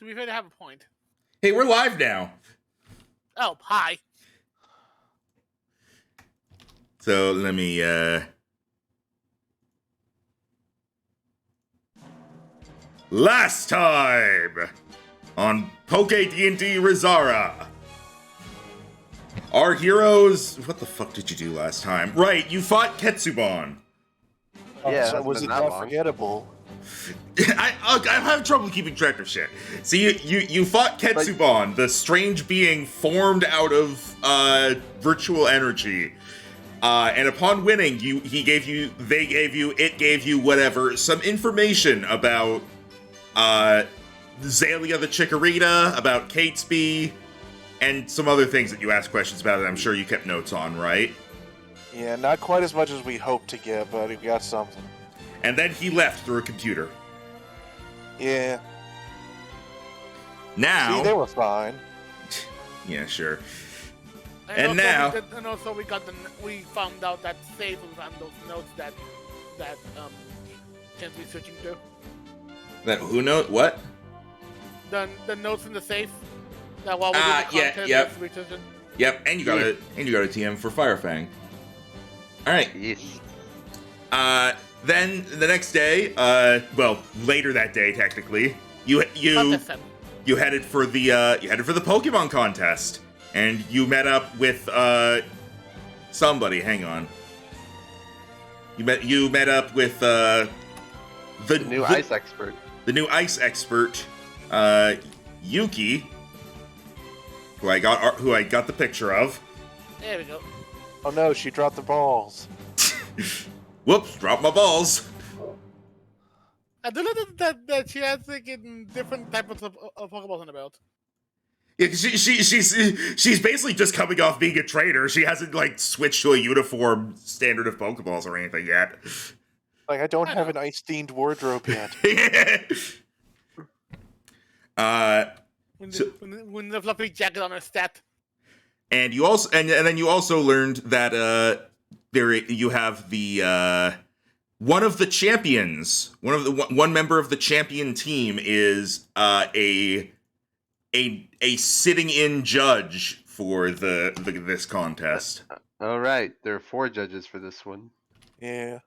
To be fair, they have a point. Hey, we're live now. Oh, hi. So let me, Last time on PokéD&D Resara. Our heroes... What the fuck did you do last time? Right, you fought Ketsubon. Yeah, so was it not forgettable? I'm having trouble keeping track of shit. So you fought Ketsubon, the strange being formed out of virtual energy. And upon winning, it gave you whatever, some information about Zalia the Chikorita, about Catesby, and some other things that you asked questions about that I'm sure you kept notes on, right? Yeah, not quite as much as we hoped to get, but we got something. And then he left through a computer. Yeah. Now... See, they were fine. Yeah, sure. And also we found out that safe and found those notes that Ken's researching through. That who knows what? The notes in the safe. That while we're doing the contest, yep. researching. Yep, and you got a TM for Firefang. All right. Yes. Then the next day, well, later that day technically, you headed for the Pokemon contest, and you met up with somebody. Hang on. You met up with the new ice expert. The new ice expert, Yuki, who I got the picture of. There we go. Oh no, she dropped the balls. Whoops, dropped my balls. I do know that she has like different types of Pokeballs on the belt. Yeah, she's basically just coming off being a trainer. She hasn't like switched to a uniform standard of Pokeballs or anything yet. Like I don't have an ice-themed wardrobe yet. When the fluffy jacket on her stat. And you also and then you also learned that you have the one of the champions, one member of the champion team is a sitting-in judge for this contest. All right, there are 4 judges for this one. Yeah.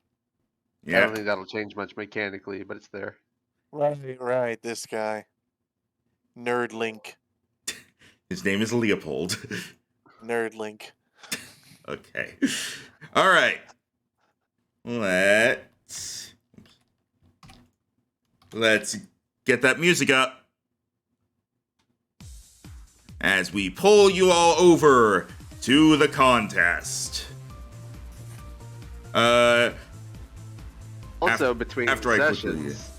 Yeah. I don't think that'll change much mechanically, but it's there. Right, this guy. Nerd Link. His name is Leopold. Nerd Link. Okay. All right. Let's get that music up as we pull you all over to the contest. Also, between sessions,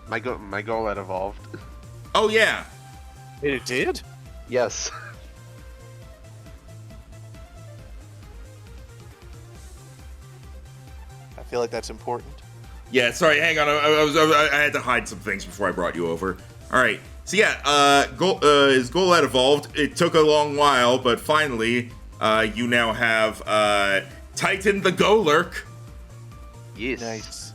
my goal had evolved. Oh yeah. It did? Yes. I feel like that's important. Yeah, sorry, hang on. I had to hide some things before I brought you over. All right. So yeah, his goal had evolved. It took a long while, but finally, you now have Titan the Golurk. Yes. Nice.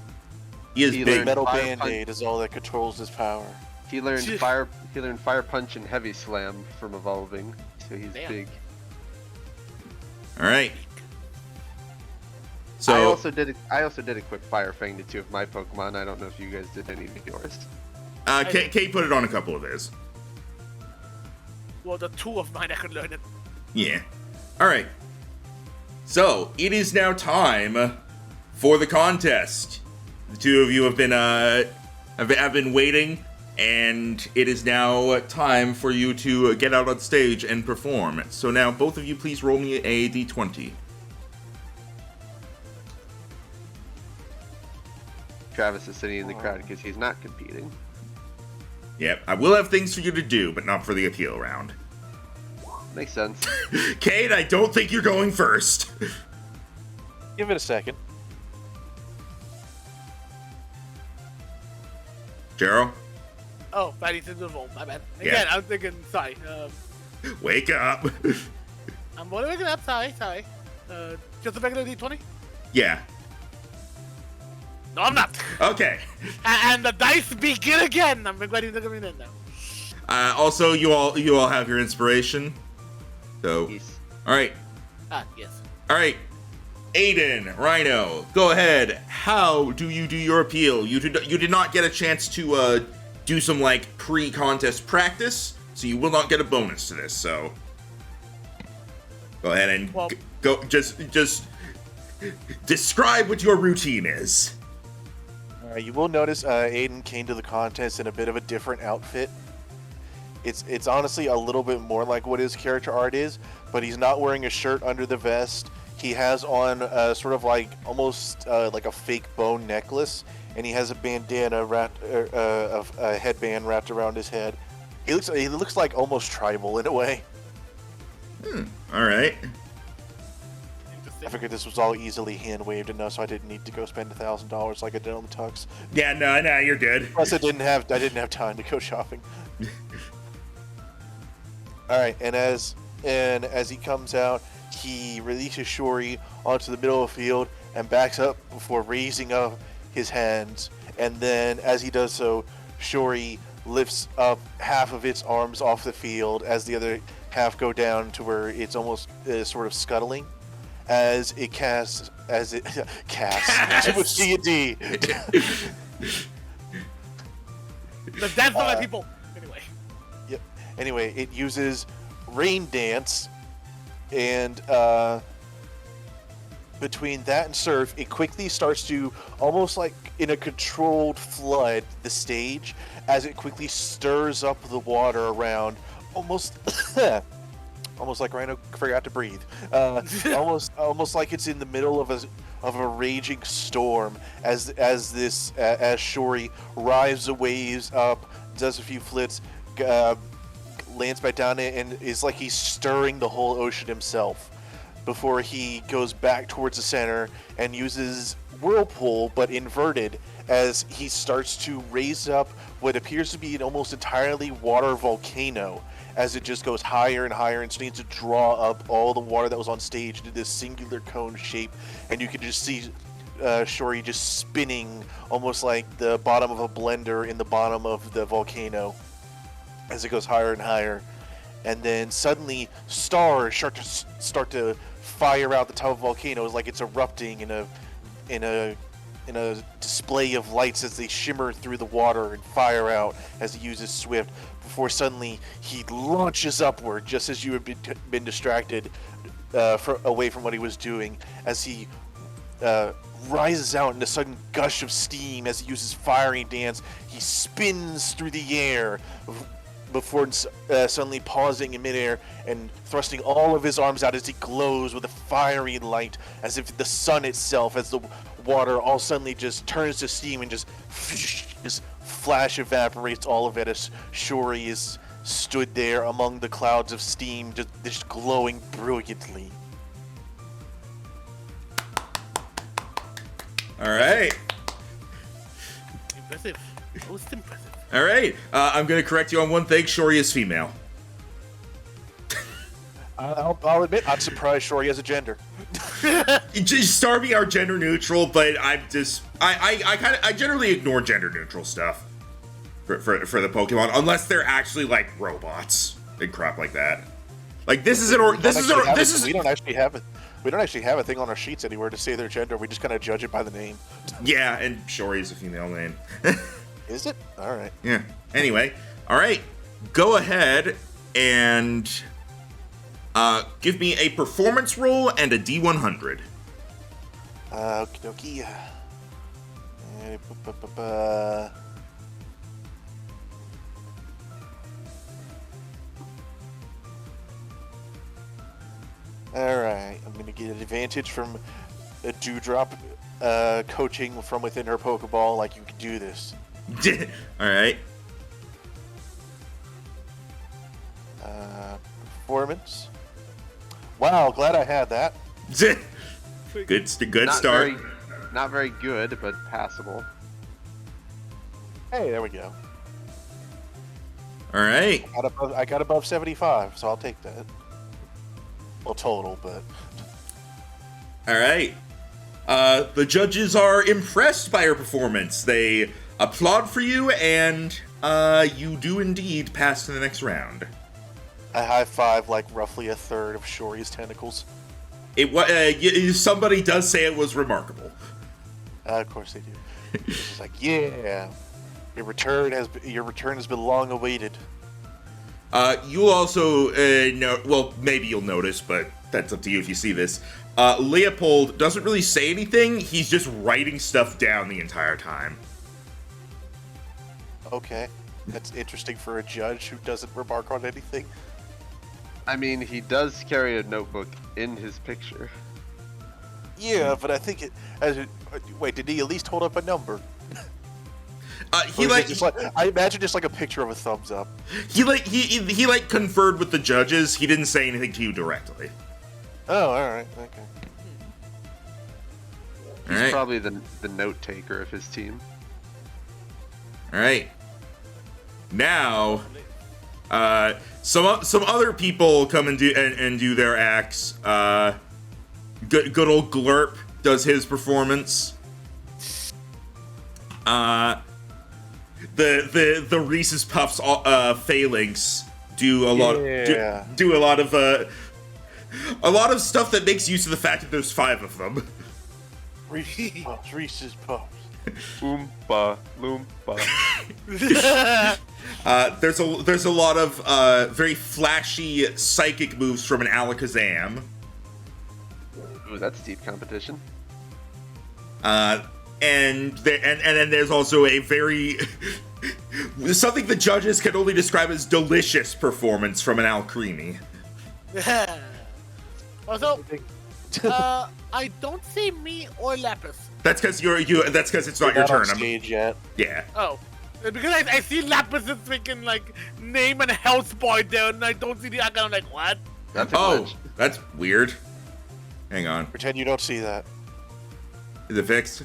He is big. Metal Band-Aid is all that controls his power. He learned fire punch and heavy slam from evolving, so he's big. All right. So I also did a quick Firefang to 2 of my Pokemon. I don't know if you guys did any of yours. Kate put it on a couple of his. Well, the 2 of mine I could learn it. Yeah. All right. So it is now time for the contest. The 2 of you have been waiting, and it is now time for you to get out on stage and perform. So now, both of you, please roll me a d20. Travis is sitting in the crowd because he's not competing. Yep, I will have things for you to do, but not for the appeal round. Makes sense. Cayde, I don't think you're going first. Give it a second. Jero? Oh, I need to do the roll. My bad. Yeah. Again, I was thinking. Sorry. Wake up. I'm waking up. Sorry. Just a regular D20. Yeah. No, I'm not. Okay. And the dice begin again. I'm ready to come in now. Also, you all have your inspiration. So, Yes. all right, Yes. all right. Aidan, Rhino, go ahead. How do you do your appeal? You did not get a chance to do some like pre-contest practice, so you will not get a bonus to this. So, go ahead and go. Just describe what your routine is. You will notice Aiden came to the contest in a bit of a different outfit. It's honestly a little bit more like what his character art is, but he's not wearing a shirt under the vest. He has on sort of like almost like a fake bone necklace, and he has a bandana wrapped, a headband wrapped around his head. He looks like almost tribal in a way. All right. I figured this was all easily hand waved enough, so I didn't need to go spend $1,000 like I did on the tux. Yeah, no, you're good. Plus, I didn't have time to go shopping. All right, and as he comes out, he releases Shori onto the middle of the field and backs up before raising up his hands. And then, as he does so, Shori lifts up half of its arms off the field as the other half go down to where it's almost sort of scuttling. As it casts too much D&D. The dance of my people. Anyway. Yep. Anyway, it uses Rain Dance, and between that and Surf, it quickly starts to, almost like in a controlled flood, the stage, as it quickly stirs up the water around, almost like Rhino forgot to breathe. Almost like it's in the middle of a raging storm as Shori rides the waves up, does a few flips, lands back down, and is like he's stirring the whole ocean himself before he goes back towards the center and uses Whirlpool, but inverted, as he starts to raise up what appears to be an almost entirely water volcano, as it just goes higher and higher and starts to draw up all the water that was on stage into this singular cone shape, and you can just see Shori just spinning almost like the bottom of a blender in the bottom of the volcano as it goes higher and higher. And then suddenly stars start to fire out the top of volcanoes like it's erupting in a display of lights as they shimmer through the water and fire out as he uses Swift, before suddenly he launches upward just as you had been distracted away from what he was doing, as he rises out in a sudden gush of steam as he uses Fiery Dance. He spins through the air before suddenly pausing in midair and thrusting all of his arms out as he glows with a fiery light, as if the sun itself, as the water all suddenly just turns to steam and just flash evaporates all of it, as Shori is stood there among the clouds of steam, just glowing brilliantly. All right. Impressive. Most impressive. All right. I'm going to correct you on one thing. Shori is female. I'll admit, I'm surprised Shori has a gender. Starmie are gender neutral, but I'm just I generally ignore gender neutral stuff for the Pokemon unless they're actually like robots and crap like that. Like this is we don't actually have a thing on our sheets anywhere to say their gender. We just kind of judge it by the name. Yeah, and Shori is a female name. Is it? All right. Yeah. Anyway, all right. Go ahead and give me a performance roll and a D100. Okie dokie. Alright, I'm going to get an advantage from a Dewdrop coaching from within her Pokeball, like you can do this. Alright. Performance. Wow, glad I had that. Good start. Not very good, but passable. Hey, there we go. Alright. I got above 75, so I'll take that. Well, total, but... Alright. The judges are impressed by your performance. They applaud for you, and you do indeed pass to the next round. I high five like roughly a third of Shori's tentacles. Somebody does say it was remarkable. Of course they do. It's like, yeah, your return has been long awaited. You'll also know. Well, maybe you'll notice, but that's up to you if you see this. Leopold doesn't really say anything. He's just writing stuff down the entire time. Okay, that's interesting for a judge who doesn't remark on anything. I mean, he does carry a notebook in his picture. Yeah, but I think wait, did he at least hold up a number? He I imagine just like a picture of a thumbs up. He conferred with the judges. He didn't say anything to you directly. Oh, all right, okay. He's All right. probably the note taker of his team. All right. Now, some other people come and do their acts. Good old Glurp does his performance. The Reese's Puffs phalanx do a lot. Yeah. Do a lot of stuff that makes use of the fact that there's 5 of them. Reese's Puffs. Oompa loompa. There's a lot of very flashy psychic moves from an Alakazam. Ooh, that's deep competition. And then there's also a very something the judges can only describe as delicious performance from an Alcremie. Also, I don't see me or Lapis. That's because That's because it's not your Not on turn. stage yet. Yeah. Oh. Because I see Lapis' freaking, like, name and health bar there, and I don't see the icon. I'm like, what? That's a Oh, glitch. that's weird. Hang on. Pretend you don't see that. Is it fixed?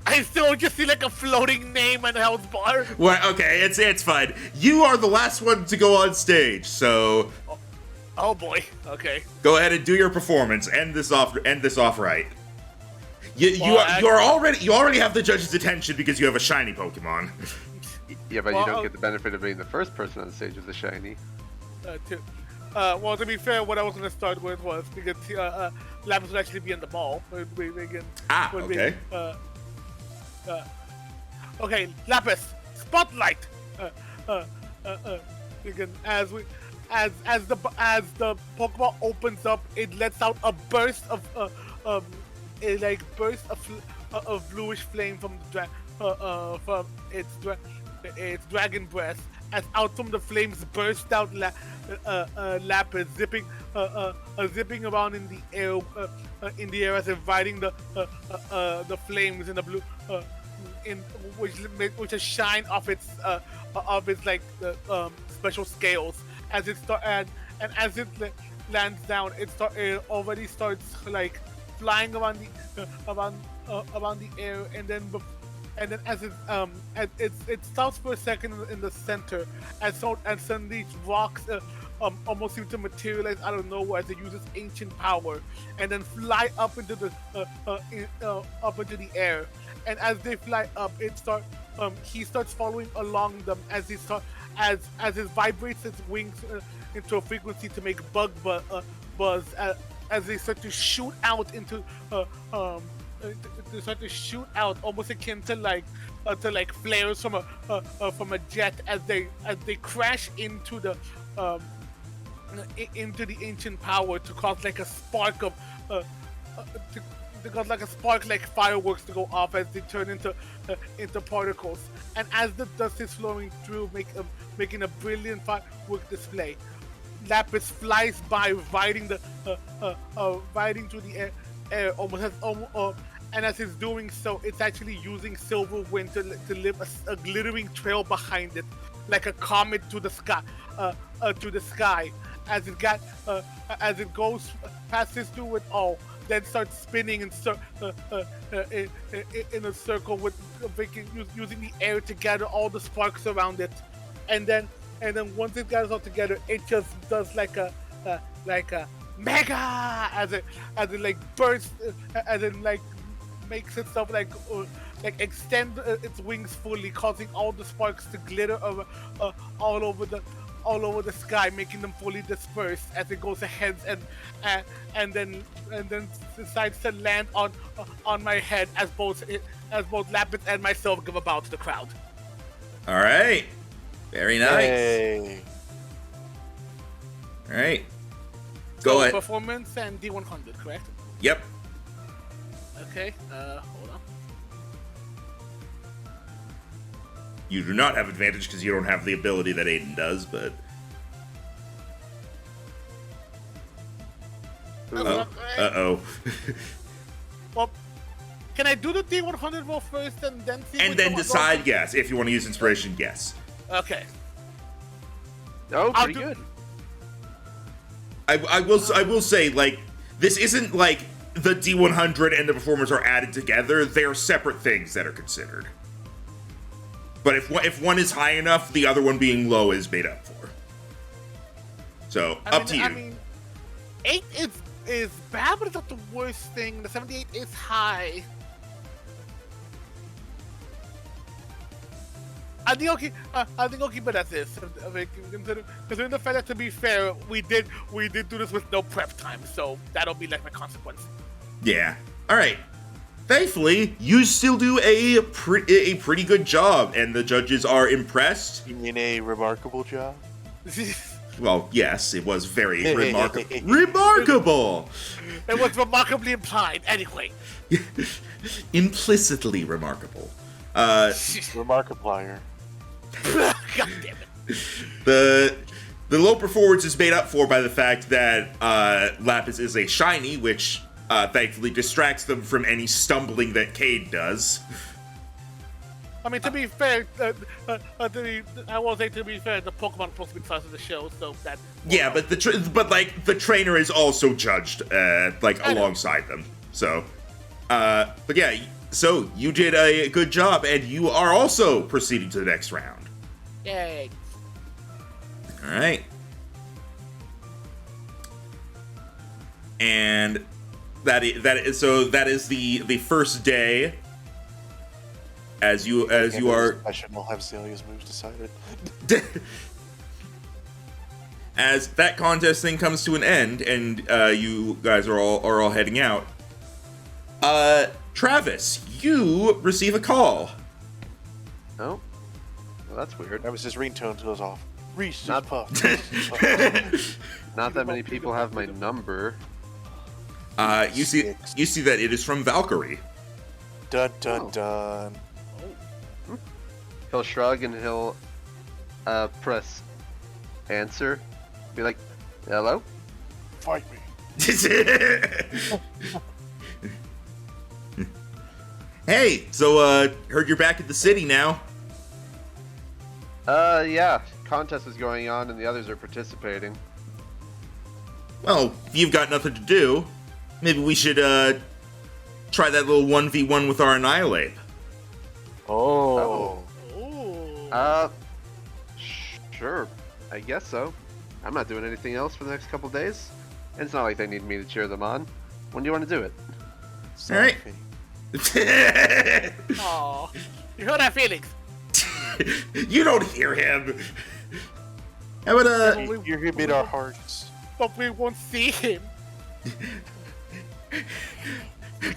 I still just see, like, a floating name and health bar. Well, okay, it's fine. You are the last one to go on stage, so Oh, boy. Okay. go ahead and do your performance. End this off right. You already have the judge's attention because you have a shiny Pokemon. Yeah, but you Well, don't get the benefit of being the first person on stage with a shiny. Well, to be fair, what I was going to start with was because Lapis would actually be in the ball. Okay. Okay, Lapis, spotlight. Again, as the Pokemon opens up, it lets out a burst of bluish flame from its dragon breath. As out from the flames burst out Lapis, zipping around in the air as inviting the flames in the blue, which is shine off its special scales. As it as it lands down, it already starts like flying around the air, and then as it stops for a second in the center, and suddenly rocks almost seem to materialize out of nowhere as it uses ancient power, and then fly up into the air. And as they fly up, he starts following along them as it vibrates its wings into a frequency to make bug buzz as they start to shoot out into almost akin to like flares from a jet as they crash into the ancient power to cause like a spark of like fireworks to go off as they turn into particles. And as the dust is flowing through, making a brilliant firework display, Lapis flies by, riding through the air almost and as it's doing so, it's actually using Silver Wind to leave a glittering trail behind it, like a comet to the sky. As it goes passes through it all, then starts spinning in a circle using the air to gather all the sparks around it, and then once it gathers all together, it just does like a mega as it like bursts, as in like makes itself like extend its wings fully, causing all the sparks to glitter all over the sky, making them fully dispersed as it goes ahead and then decides to land on my head as both Lapis and myself give a bow to the crowd. All right. Very nice. Hey. All right. So Go ahead. Performance and D100, correct? Yep. Okay. Hold on. You do not have advantage because you don't have the ability that Aiden does, but... Uh-oh. Well, can I do the D100 roll first and then see? And which then one decide, goes? yes. If you want to use inspiration, yes. Okay. Oh, I'll pretty do- good. I will say, like, this isn't like the D100 and the performance are added together. They are separate things that are considered. But if one is high enough, the other one being low is made up for. So, up to you. I mean, 8 is bad, but it's not the worst thing. The 78 is high. I think I'll keep it as this. Considering the fact that, to be fair, we did do this with no prep time, so that'll be like my consequence. Yeah. All right. Thankfully, you still do a pretty good job, and the judges are impressed. You mean a remarkable job? Well, yes, it was very remarkable. Remarkable! It was remarkably implied, anyway. Implicitly remarkable. Remarkiplier. God damn it. The low performance is made up for by the fact that Lapis is a shiny, which thankfully distracts them from any stumbling that Cayde does. I mean, to be fair, I will say, to be fair, the Pokemon supposed to be class of the show, so that. Yeah, but the trainer is also judged alongside them. So, but yeah, so you did a good job, and you are also proceeding to the next round. Yay. All right. And that is the first day. As you are. I should not have Zelia's moves decided. As that contest thing comes to an end, and you guys are all heading out. Travis, you receive a call. Oh, well, that's weird. That was his ringtone goes off. Reese's Not- Puff. Not that many people have my number. You see that it is from Valkyrie. Dun dun Oh. dun. He'll shrug and he'll press answer. Be like, hello? Fight me. Hey, so heard you're back at the city now. Yeah. Contest is going on and the others are participating. Well, if you've got nothing to do, maybe we should try that little 1v1 with our Annihilate. Oh. Ooh. Sure. I guess so. I'm not doing anything else for the next couple days. And it's not like they need me to cheer them on. When do you want to do it? All right. Aw. You heard our feelings. You don't hear him. How about You're him in our hearts. But we won't see him.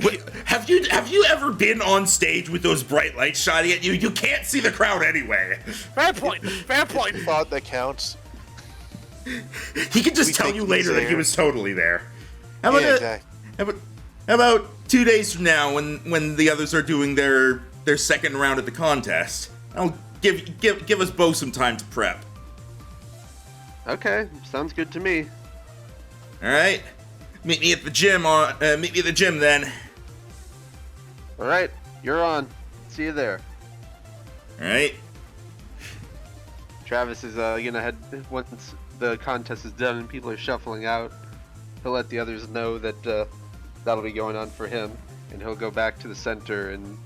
wait, have you ever been on stage with those bright lights shining at you? You can't see the crowd anyway. Fair point. Fair point. Thought that counts. He can just We tell think you he's later that he there. was totally there. How about Yeah, exactly. how about 2 days from now when the others are doing their second round at the contest? I'll give us both some time to prep. Okay, sounds good to me. All right. Meet me at the gym then. Alright, you're on. See you there. All right. Travis is gonna head, once the contest is done and people are shuffling out, he'll let the others know that that'll be going on for him, and he'll go back to the center and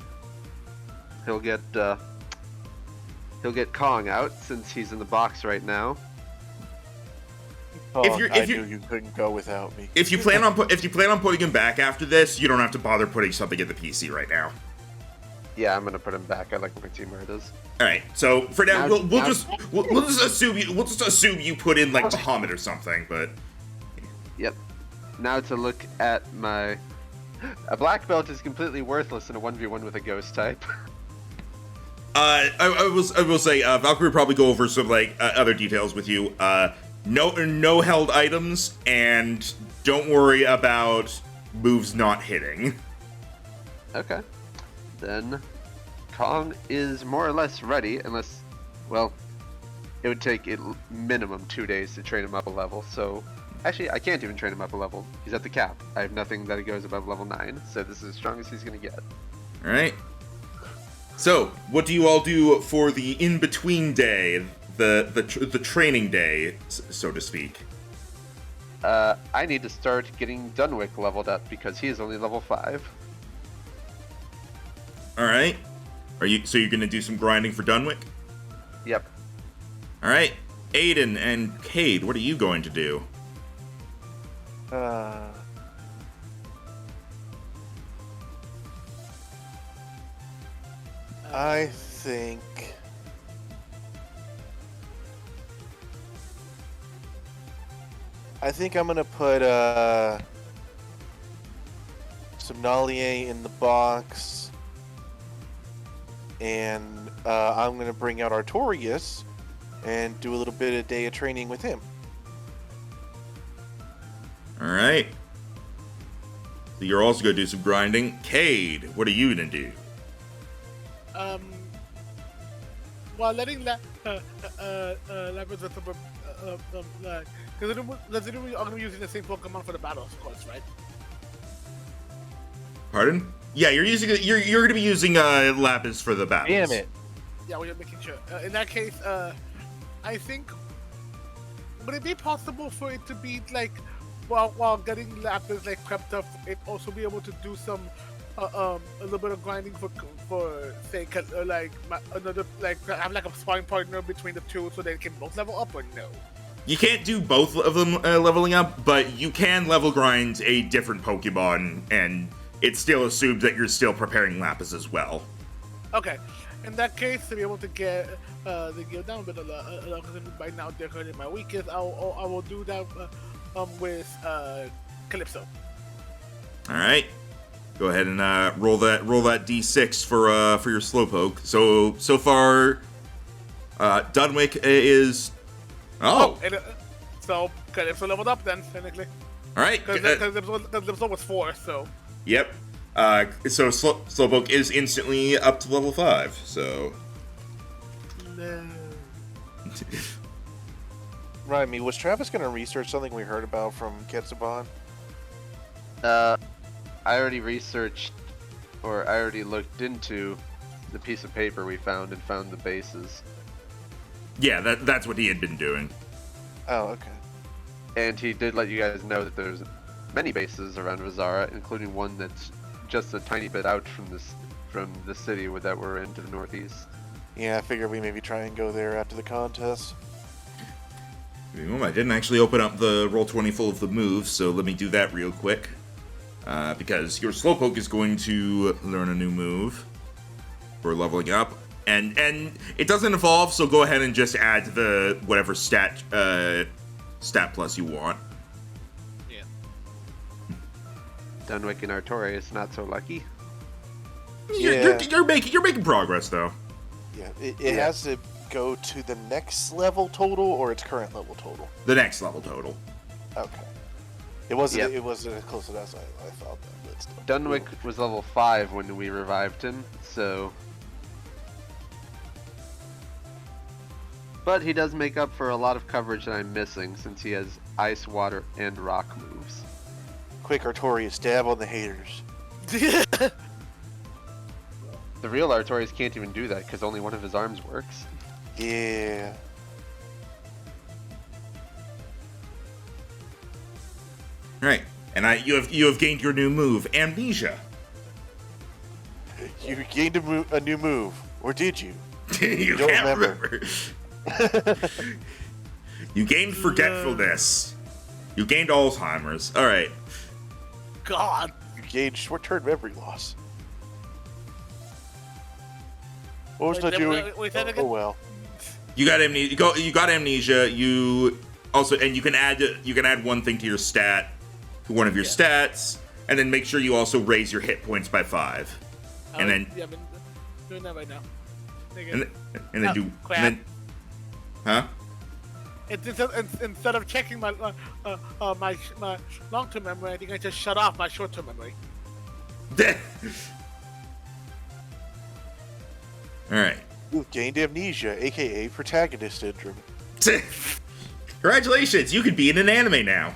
he'll get Kong out since he's in the box right now. Oh, if knew you couldn't go without me. if you plan on putting him back after this, you don't have to bother putting something in the PC right now. Yeah, I'm gonna put him back. I like my team where it is. All right. So for now, Now- we'll now- just assume you put in like Bahamut or something. But Yep. Now to look at my... A black belt is completely worthless in a 1v1 with a ghost type. I will say Valkyrie will probably go over some like other details with you. No held items, and don't worry about moves not hitting. Okay. Then Kong is more or less ready, unless, well, it would take it minimum 2 days to train him up a level. So, actually, I can't even train him up a level. He's at the cap. I have nothing that goes above level 9, so this is as strong as he's gonna get. All right. So, what do you all do for the in-between day, the training day, so to speak? I need to start getting Dunwick leveled up because he is only level 5. All right. You're gonna do some grinding for Dunwick? Yep. All right. Aidan and Cayde, what are you going to do? I think I'm gonna put some Nalier in the box, and I'm gonna bring out Artorias and do a little bit of day of training with him. All right. So you're also gonna do some grinding. Cayde, what are you gonna do? While letting Lapis because I'm going to be using the same Pokemon for the battle, of course, right? Pardon? Yeah, you're gonna be using Lapis for the battles. Damn it! Yeah, we're making sure. In that case, I think would it be possible for it to be like while getting Lapis like prepped up, it also be able to do some a little bit of grinding for say another have like a sparring partner between the two so they can both level up, or no? You can't do both of them leveling up, but you can level grind a different Pokemon, and it's still assumed that you're still preparing Lapis as well. Okay, in that case, to be able to get the gear down a bit, because right now they're currently my weakest, I will do that with Calypso. All right, go ahead and roll that D6 for your Slowpoke. So far, Dunwick is So Calypso leveled up then technically. all right. Because Calypso was 4, so. Yep. So Slowpoke is instantly up to level 5. So. No. Remind me, was Travis gonna research something we heard about from Ketsuban? I already researched, or I already looked into the piece of paper we found and found the bases. Yeah, that's what he had been doing. Oh, okay. And he did let you guys know that there's many bases around Resara, including one that's just a tiny bit out from the city that we're in to the northeast. Yeah, I figured we maybe try and go there after the contest. I didn't actually open up the Roll20 full of the moves, so let me do that real quick. Because your Slowpoke is going to learn a new move for leveling up. And it doesn't evolve, so go ahead and just add the whatever stat plus you want. Yeah. Dunwick and Artorias not so lucky. You're making progress though. Yeah, it has to go to the next level total or its current level total. The next level total. Okay. It wasn't. Yep. It wasn't as close as I thought. But still. Dunwick was level 5 when we revived him, so. But he does make up for a lot of coverage that I'm missing since he has ice, water, and rock moves. Quick, Artorias, stab on the haters. The real Artorias can't even do that because only one of his arms works. Yeah. Right. And you have gained your new move, Amnesia. You gained a new move, or did you? You don't can't remember. You gained forgetfulness. You gained Alzheimer's. All right. God. You gained short-term memory loss. What was I Wait, doing? wait, say that Oh again? well. You got amnesia. You got amnesia. You also, and you can add one thing to your stat, to one of your stats, and then make sure you also raise your hit points by 5. And then Yeah, I've been doing that right now. and then do crap. and then, huh? Instead of checking my my long-term memory, I think I just shut off my short-term memory. All right. You've gained amnesia, aka protagonist syndrome. Congratulations, you could be in an anime now.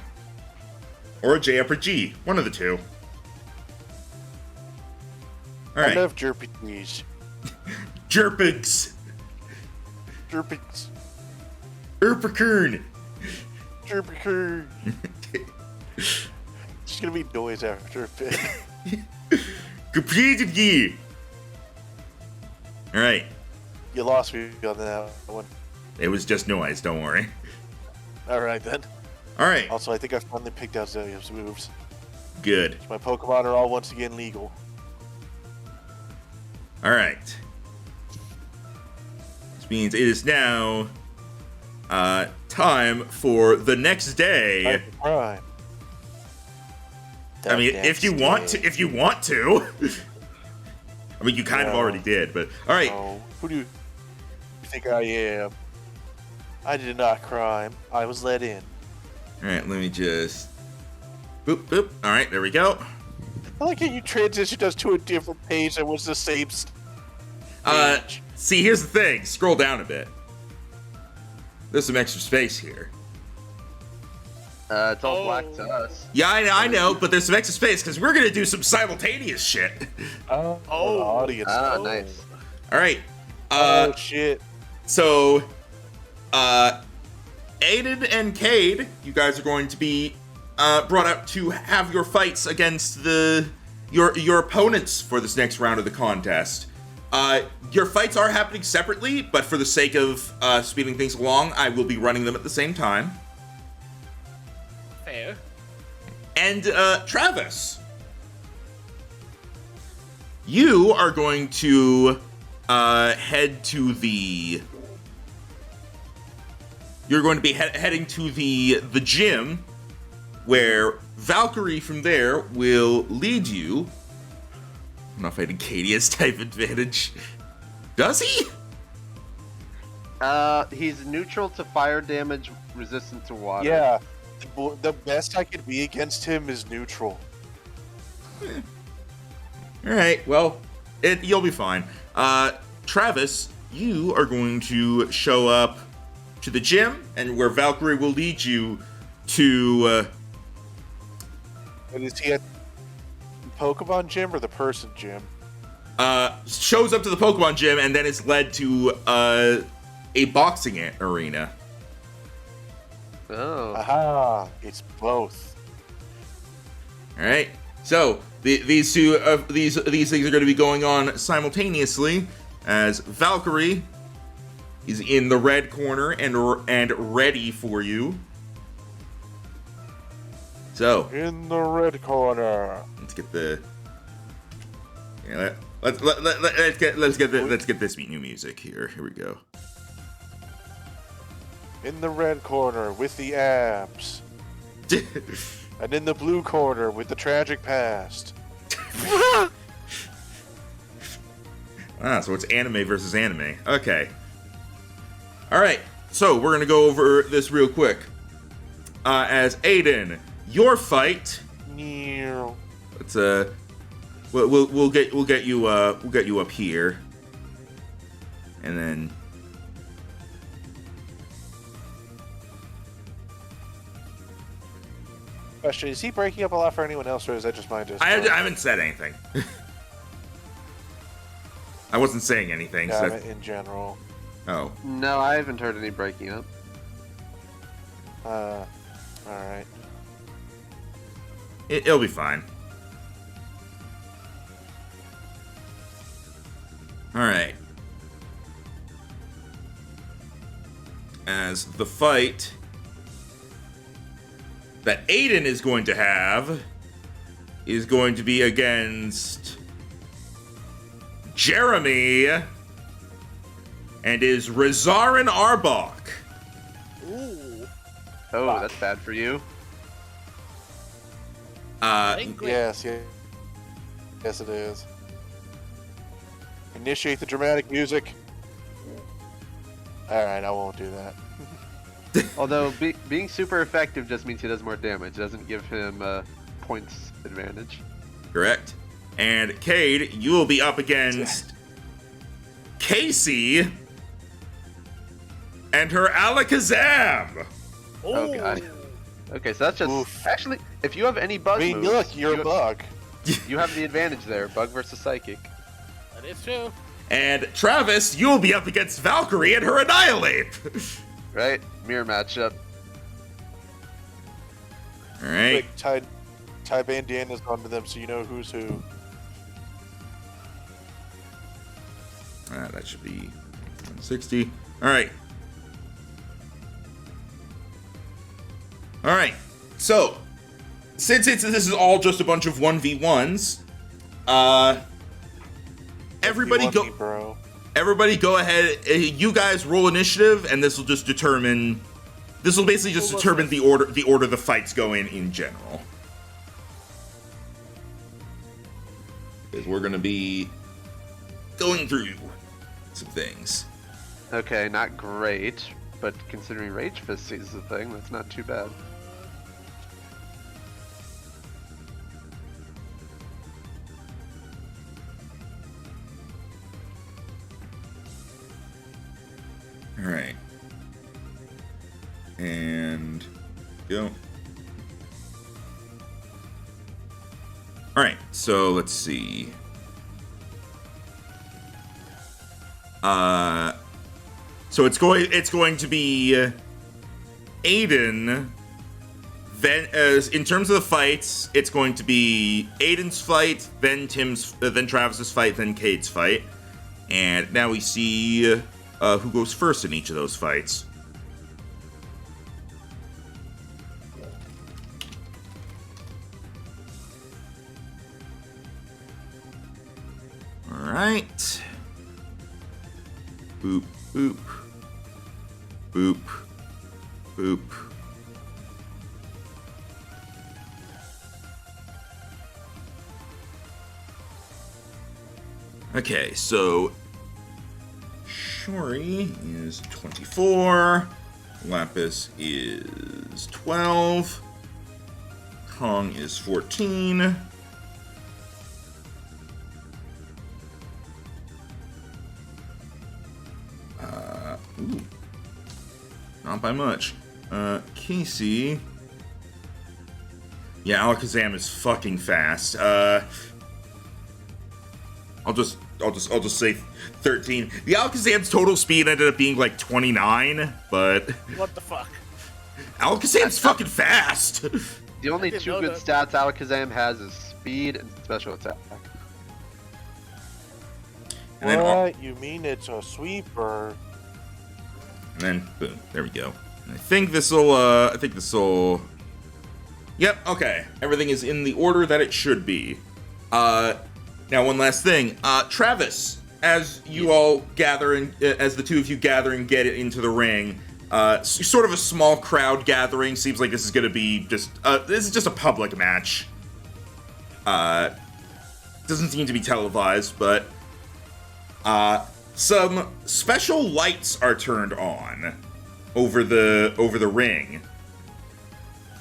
Or a JRPG, one of the two. I Alright. love JRPGs. Jerpigs. JRPGs. Erpakern. JRPG. It's gonna be noise after a bit. Completed ye. Alright. You lost me on that one. It was just noise, don't worry. Alright then. Alright, Also, I think I finally picked out Zelia's moves. good. My Pokemon are all once again legal. Alright. This means it is now time for the next day. Prime. I mean, if you want to. I mean, you kind of No. already did, but all right. Oh, who do you think I am? I did not crime. I was let in. All right, let me just boop boop. All right, there we go. I like how you transitioned us to a different page that was the same stage. See, here's the thing. Scroll down a bit. There's some extra space here. It's all black to us. Yeah, I know, but there's some extra space because we're gonna do some simultaneous shit. Oh, the audience. Ah, nice. All right. Oh shit. So, Aidan and Cayde, you guys are going to be brought out to have your fights against your opponents for this next round of the contest. Your fights are happening separately, but for the sake of speeding things along, I will be running them at the same time. Fair. And Travis, you are going to head to the. You're going to be heading to the gym, where Valkyrie from there will lead you. I don't know if I had Cadia's type advantage. Does he? He's neutral to fire damage, resistant to water. Yeah. The best I could be against him is neutral. All right. Well, you'll be fine. Travis, you are going to show up to the gym, and where Valkyrie will lead you to. And is he at the Pokemon gym or the person gym? Shows up to the Pokemon gym, and then is led to a boxing arena. Oh. Aha! It's both. All right. So these things are going to be going on simultaneously, as Valkyrie is in the red corner and ready for you. So In the red corner. let's get the. Yeah, let's get this new music here. Here we go. In the red corner with the abs. And in the blue corner with the tragic past. So it's anime versus anime. Okay. All right. So we're gonna go over this real quick. As Aidan, your fight. Meow. Let's we'll get you up here, and then. Question, is he breaking up a lot for anyone else, or is that just mine? I haven't said anything. I wasn't saying anything. Yeah, So in general. oh. No, I haven't heard any breaking up. Alright. It'll be fine. Alright. As the fight that Aidan is going to have is going to be against Jeremy and is Rezarin Arbok. Ooh. Oh, that's bad for you. Angry. Yes, yes, it is. Initiate the dramatic music. All right, I won't do that. Although being super effective just means he does more damage. It doesn't give him points advantage. Correct. And Cayde, you will be up against Casey and her Alakazam. Oh, God. Okay, so that's just... Oof. Actually, if you have any bug I mean, moves... look, you're a bug. You have the advantage there. Bug versus Psychic. That is true. And Travis, you'll be up against Valkyrie and her Annihilate. Right? Mirror matchup. All right. Quick, tie bandanas onto them so you know who's who. That should be 160. All right. All right. So, since this is all just a bunch of 1v1s, everybody go. Bro. Everybody go ahead. You guys roll initiative, and this will just determine. This will basically just determine the order the fights go in general. Because we're gonna be going through some things. Okay, not great. But considering Rage Fist is the thing, that's not too bad. All right. And go. All right. So let's see. So it's going to be Aidan. Then, in terms of the fights, it's going to be Aidan's fight, then then Travis's fight, then Cayde's fight, and now we see who goes first in each of those fights. All right. Boop, boop. Boop. Boop. Okay, so Shori is 24, Lapis is 12, Kong is 14, ooh, not by much. Casey, yeah, Alakazam is fucking fast. I'll just say 13. The Alakazam's total speed ended up being like 29, but What the fuck? Alakazam's fucking fast. The only didn't two know good that. stats Alakazam has is speed and special attack. And then, What? You mean it's a sweeper? and then boom, there we go. And I think this'll. Yep. Okay. Everything is in the order that it should be. Now, one last thing. Travis, as you all gather, as the two of you gather and get into the ring, sort of a small crowd gathering. Seems like this is going to be this is just a public match. Doesn't seem to be televised, but some special lights are turned on over the ring.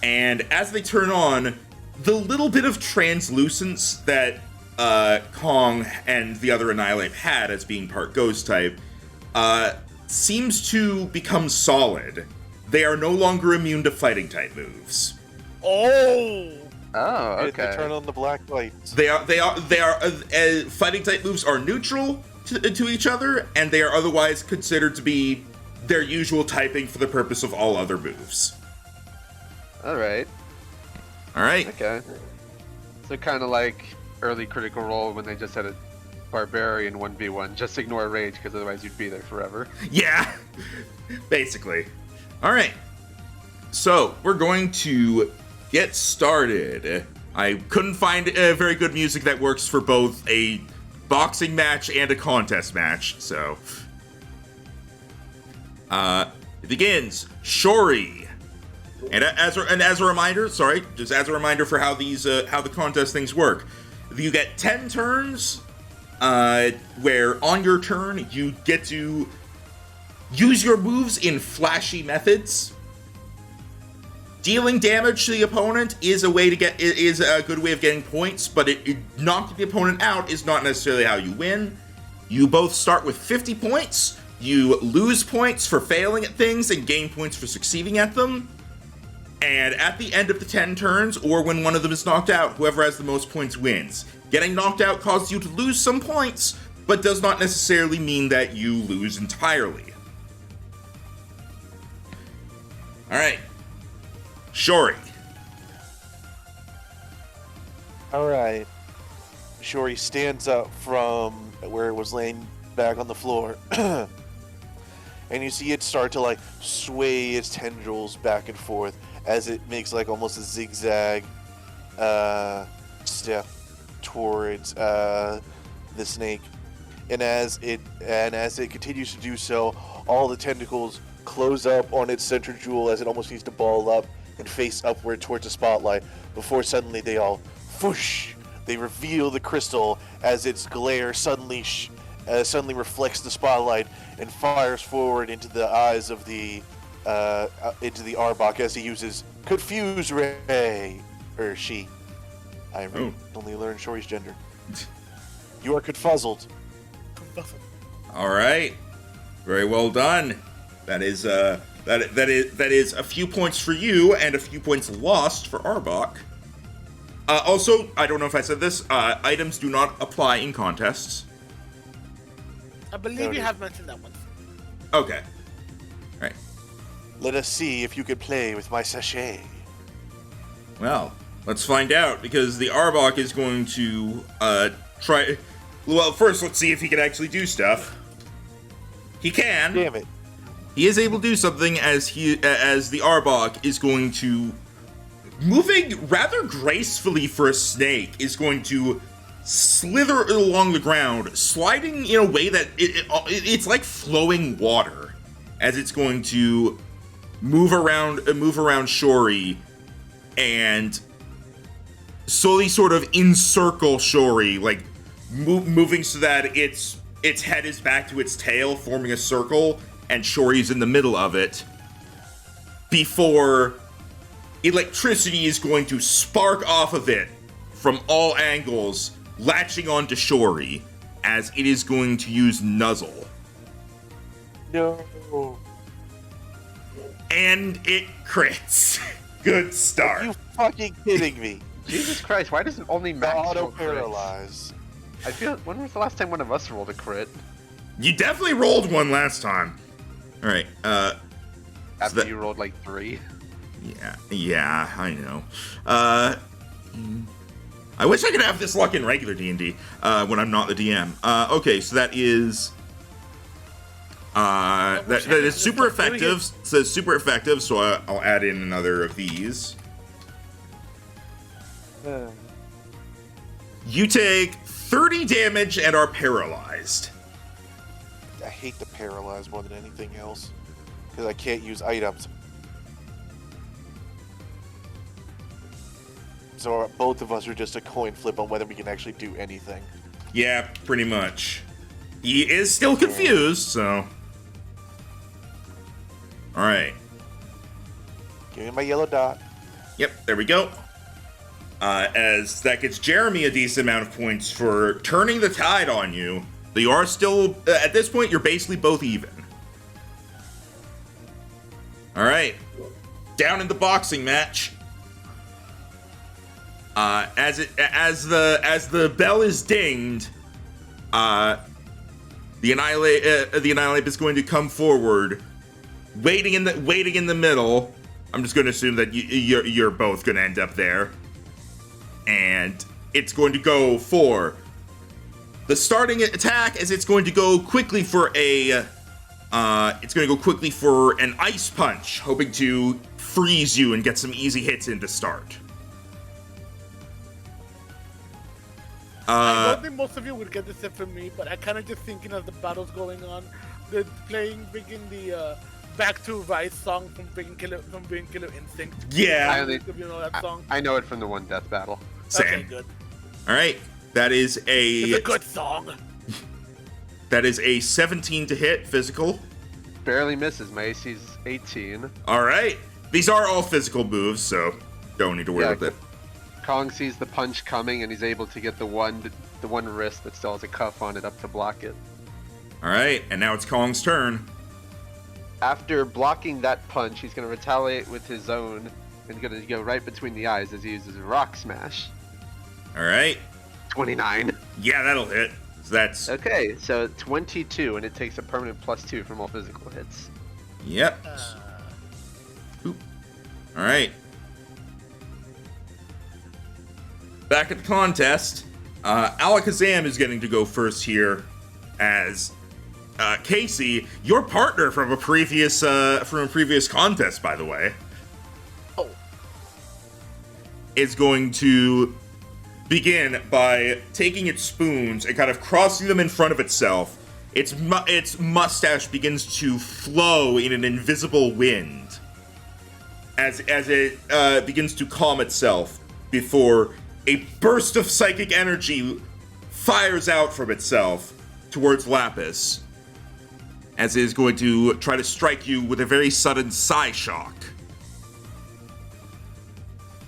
And as they turn on, the little bit of translucence that Kong and the other Annihilate had as being part ghost type seems to become solid. They are no longer immune to fighting type moves. Oh! Oh, They turn okay. on the black lights. They are fighting type moves are neutral to each other, and they are otherwise considered to be their usual typing for the purpose of all other moves. Alright. All right. Okay. So kind of like early Critical Role when they just had a Barbarian 1v1. Just ignore Rage, because otherwise you'd be there forever. Yeah, basically. All right. So we're going to get started. I couldn't find very good music that works for both a boxing match and a contest match, so it begins. Shori, and as a reminder, just as a reminder for how the contest things work, you get 10 turns, where on your turn you get to use your moves in flashy methods. Dealing damage to the opponent is a good way of getting points, but knocking the opponent out is not necessarily how you win. You both start with 50 points. You lose points for failing at things and gain points for succeeding at them. And at the end of the 10 turns, or when one of them is knocked out, whoever has the most points wins. Getting knocked out causes you to lose some points, but does not necessarily mean that you lose entirely. Alright. Shori. Alright. Shori stands up from where it was laying back on the floor. And you see it start to like sway its tendrils back and forth as it makes like almost a zigzag step towards the snake. And as it continues to do so, all the tentacles close up on its center jewel as it almost needs to ball up and face upward towards the spotlight before suddenly they all whoosh. They reveal the crystal as its glare suddenly reflects the spotlight and fires forward into the eyes of the Arbok as he uses Confuse Ray, or she. I only learned Shori's gender. You are confuzzled. All right, very well done. That is that is a few points for you and a few points lost for Arbok. Also, I don't know if I said this. Items do not apply in contests. I believe you have mentioned that one. Okay. All right. Let us see if you can play with my sachet. Well, let's find out, because the Arbok is going to try. Well, first, let's see if he can actually do stuff. He can. Damn it. He is able to do something as the Arbok is going to, moving rather gracefully for a snake, is going to slither along the ground, sliding in a way that it's like flowing water, as it's going to move around Shori and slowly sort of encircle Shori, like moving so that its head is back to its tail, forming a circle, and Shori's in the middle of it, before electricity is going to spark off of it from all angles, latching onto Shori, as it is going to use Nuzzle. No. And it crits. Good start. Are you fucking kidding me? Jesus Christ, why does it only Max Auto roll crits? paralyze. I feel. When was the last time one of us rolled a crit? You definitely rolled one last time. All right. After you rolled like 3. Yeah, I know. I wish I could have this luck in regular D&D when I'm not the DM. Okay, so that is that is super effective. Says super effective, so I'll add in another of these. You take 30 damage and are paralyzed. I hate the paralyze more than anything else because I can't use items. So both of us are just a coin flip on whether we can actually do anything. Yeah, pretty much. He is still confused, so. Alright. Give me my yellow dot. Yep, there we go. As that gets Jeremy a decent amount of points for turning the tide on you. But you are still, at this point, you're basically both even. Alright. Down in the boxing match. As the bell is dinged, the Annihilate is going to come forward, waiting in the middle. I'm just going to assume that you're both going to end up there, and it's going to go for the starting attack, as it's going to go quickly for a It's going to go quickly for an Ice Punch, hoping to freeze you and get some easy hits in to start. I don't think most of you would get this except for me, but I kind of just thinking as the battle's going on, they're bringing the Back to Rise song from Bringing Killer Instinct. Yeah. If you know that song. I know it from the one death battle. Same. Okay, good. All right. That is It's a good song. That is a 17 to hit physical. Barely misses. My AC's 18. All right. These are all physical moves, so don't need to worry Yeah, about that. Kong sees the punch coming, and he's able to get the one wrist that still has a cuff on it up to block it. All right, and now it's Kong's turn. After blocking that punch, he's going to retaliate with his own and going to go right between the eyes as he uses Rock Smash. All right. 29. Yeah, that'll hit. So that's... Okay, so 22, and it takes a permanent +2 from all physical hits. Yep. Oop. All right. Back at the contest, Alakazam is getting to go first here, as Casey, your partner from a previous contest, by the way, is going to begin by taking its spoons and kind of crossing them in front of itself. Its mustache begins to flow in an invisible wind as it begins to calm itself before a burst of psychic energy fires out from itself towards Lapis, as it is going to try to strike you with a very sudden Psy Shock.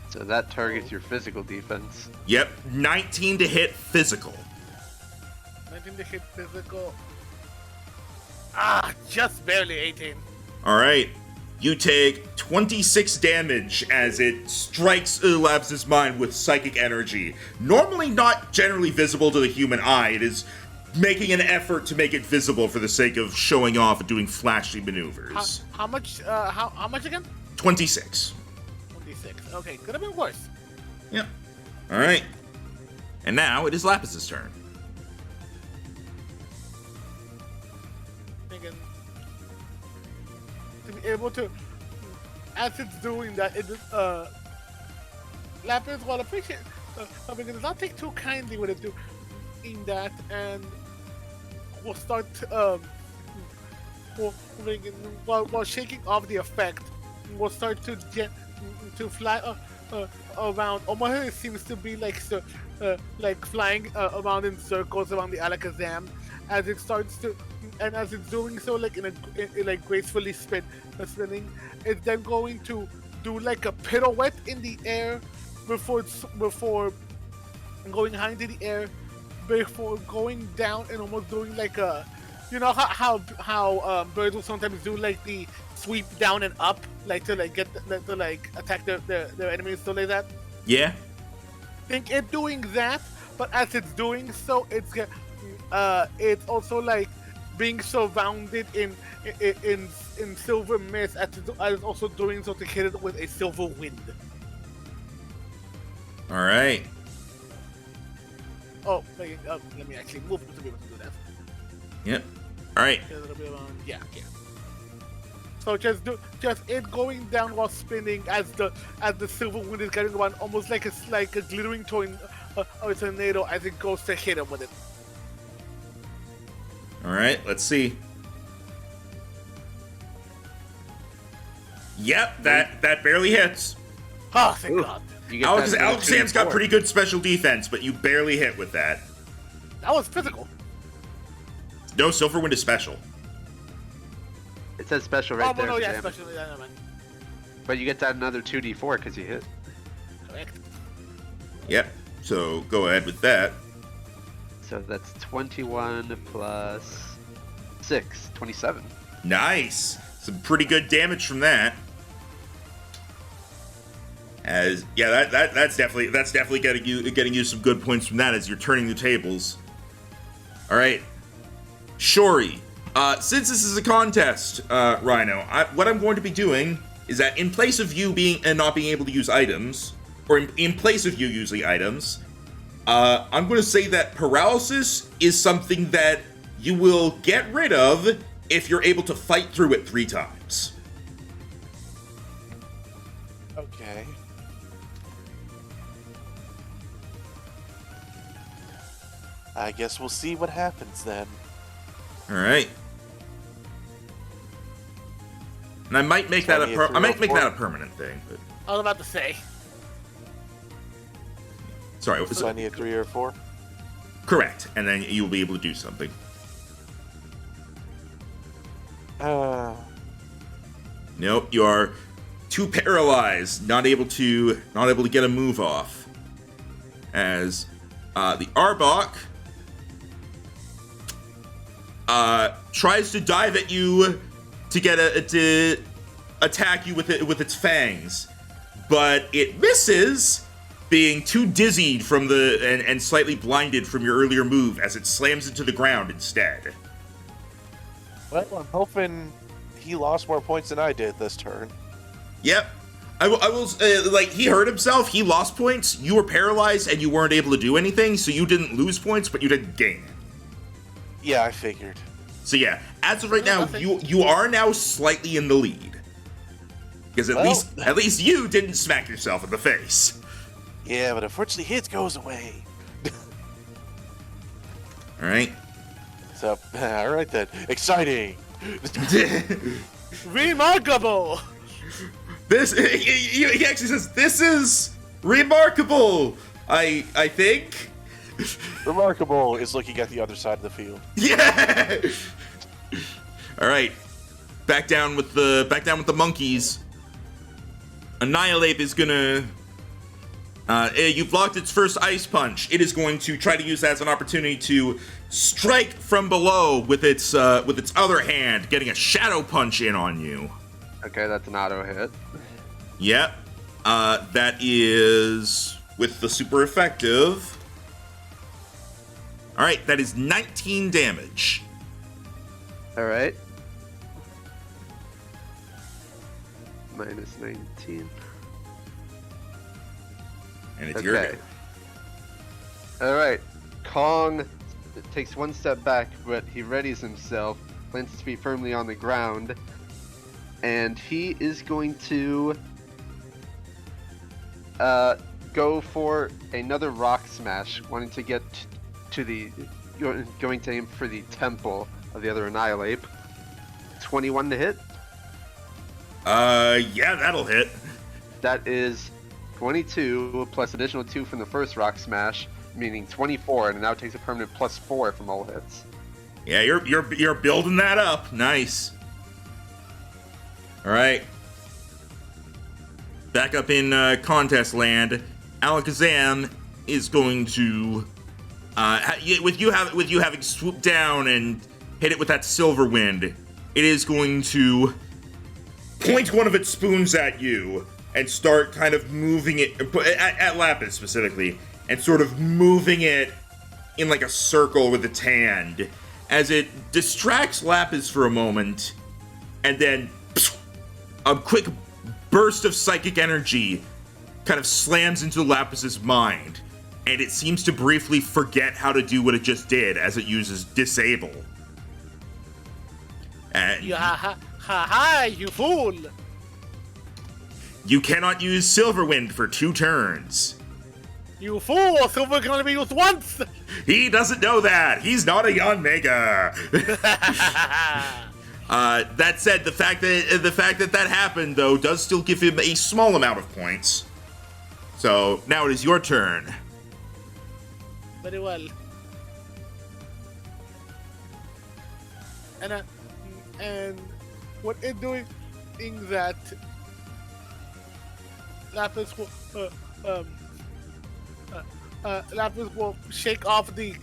So that targets your physical defense. Yep, 19 to hit physical. 19 to hit physical. Just barely 18. Alright, you take 26 damage as it strikes Lapis' mind with psychic energy. Normally not generally visible to the human eye, it is making an effort to make it visible for the sake of showing off and doing flashy maneuvers. How much? How much again? 26. 26. Okay, could have been worse. Yep. Alright. And now it is Lapis' turn. Thinking to be able to, as it's doing that, it just Lapis will appreciate. Because does not take too kindly with it doing that, and will start while shaking off the effect, will start to fly around. Almost it seems to be like flying around in circles around the Alakazam, as it starts to, and as it's doing so, like like gracefully spinning, it's then going to do like a pirouette in the air before going high into the air, before going down and almost doing like a, you know how birds will sometimes do like the sweep down and up, like to like get to like attack their enemies, so like that. Yeah. Think it doing that, but as it's doing so, it's also like being surrounded in silver mist, as it's also doing so to hit it with a silver wind. All right. Oh, let me actually move to be able to do that. Yep. All right. Yeah. So just it going down while spinning as the silver wind is getting around, almost like a glittering tornado as it goes to hit him with it. All right. Let's see. Yep. That barely hits. Oh, thank God. Alakazam's got pretty good special defense, but you barely hit with that. That was physical. No, Silverwind is special. It says special right there. Oh, no, for yeah, damage. special. Yeah, never mind. But you get that another 2d4 because you hit. Correct. Yep. So go ahead with that. So that's 21 plus 6, 27. Nice. Some pretty good damage from that. As that's definitely getting you some good points from that as you're turning the tables. All right, Shori. Since this is a contest, Rhino, what I'm going to be doing is that in place of you not being able to use items, or in place of you using items, I'm going to say that paralysis is something that you will get rid of if you're able to fight through it 3 times. Okay. I guess we'll see what happens then. All right. And I might make that a permanent thing. But... I was about to say. Sorry, what was So I need a 3 or 4? Correct, and then you'll be able to do something. Nope, you are too paralyzed, not able to get a move off. As the Arbok tries to dive at you to attack you with its fangs, but it misses, being too dizzied from and slightly blinded from your earlier move as it slams into the ground instead. Well, I'm hoping he lost more points than I did this turn. Yep. I will like, he hurt himself, he lost points, you were paralyzed and you weren't able to do anything, so you didn't lose points, but you didn't gain. Yeah, I figured. So yeah, as of right now, you are now slightly in the lead. Because at least you didn't smack yourself in the face. Yeah, but unfortunately his goes away. Alright. So, alright then. Exciting! Remarkable! He actually says, this is remarkable, I think. Remarkable is looking at the other side of the field. Yeah! Alright. Back down with the monkeys. Annihilate is gonna... you've blocked its first ice punch. It is going to try to use that as an opportunity to strike from below with its other hand, getting a shadow punch in on you. Okay, that's an auto hit. Yep. That is with the super effective. Alright, that is 19 damage. Alright. Minus 19. And it's your Okay. go. Alright. Kong takes one step back, but he readies himself, plants his feet firmly on the ground, and he is going to go for another rock smash, wanting to get to the... going to aim for the temple of the other Annihilate. 21 to hit? Yeah, that'll hit. That is 22 plus additional 2 from the first rock smash, meaning 24, and it now takes a permanent +4 from all hits. Yeah, you're building that up. Nice. All right. Back up in contest land, Alakazam is going to, with you having swooped down and hit it with that silver wind, it is going to point one of its spoons at you and start kind of moving it at Lapis specifically, and sort of moving it in like a circle with its hand as it distracts Lapis for a moment, and then a quick burst of psychic energy kind of slams into Lapis's mind, and it seems to briefly forget how to do what it just did as it uses Disable. And You fool! you cannot use Silverwind for 2 turns. You fool! Silver can only be used once! He doesn't know that. He's not a Yanmega. That said, the fact that happened though does still give him a small amount of points. So now it is your turn. Very well. And what it's doing is that Lapis will shake off the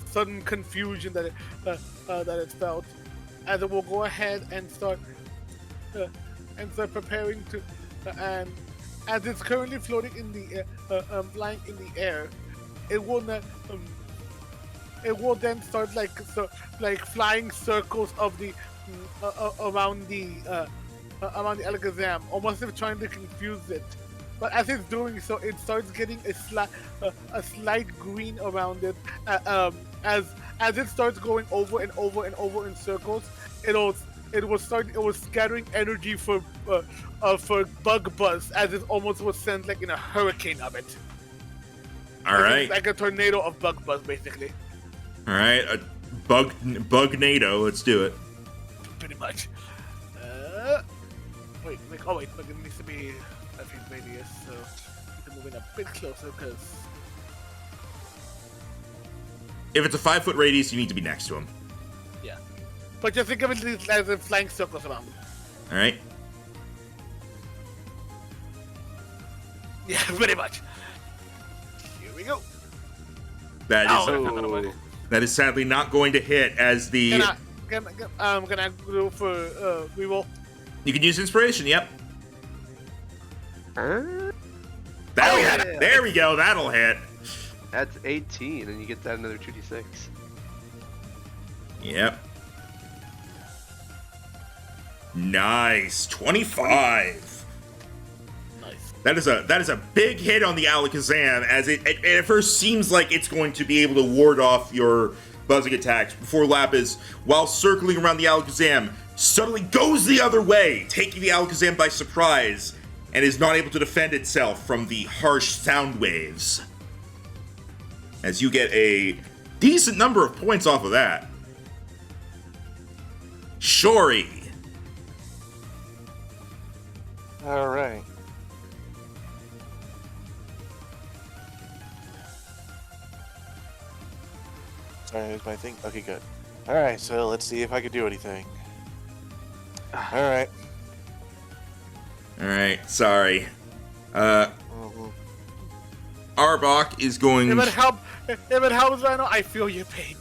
sudden confusion that it felt, as it will go ahead and start preparing to, and as it's currently floating in the flying in the air, it will not. It will then start like flying circles of the around the Alakazam, almost as if trying to confuse it. But as it's doing so, it starts getting a slight green around it as it starts going over and over and over in circles, it was scattering energy for bug buzz as it almost was sent like in a hurricane of it. All right. Like a tornado of bug buzz, basically. All right. A bug NATO. Let's do it. Pretty much. Wait, but it needs to be 5 feet radius, so I'm moving a bit closer because. If it's a 5-foot radius, you need to be next to him. Yeah. But just think of it as in flying circles around him. All right. Yeah, pretty much. Here we go. That is sadly not going to hit as the. Can I go for reroll? You can use inspiration. Yep. Huh? That'll hit. There we go. That'll hit. That's 18, and you get that another 2d6. Yep. Nice. 25. Nice. That is a big hit on the Alakazam, as it at first seems like it's going to be able to ward off your buzzing attacks before Lapis, while circling around the Alakazam, suddenly goes the other way, taking the Alakazam by surprise, and is not able to defend itself from the harsh sound waves. As you get a decent number of points off of that. Shori. All right. Sorry, here's my thing. Okay, good. All right, so let's see if I can do anything. All right. All right, sorry. Arbok is going. If it helps, Rhino, I feel your pain.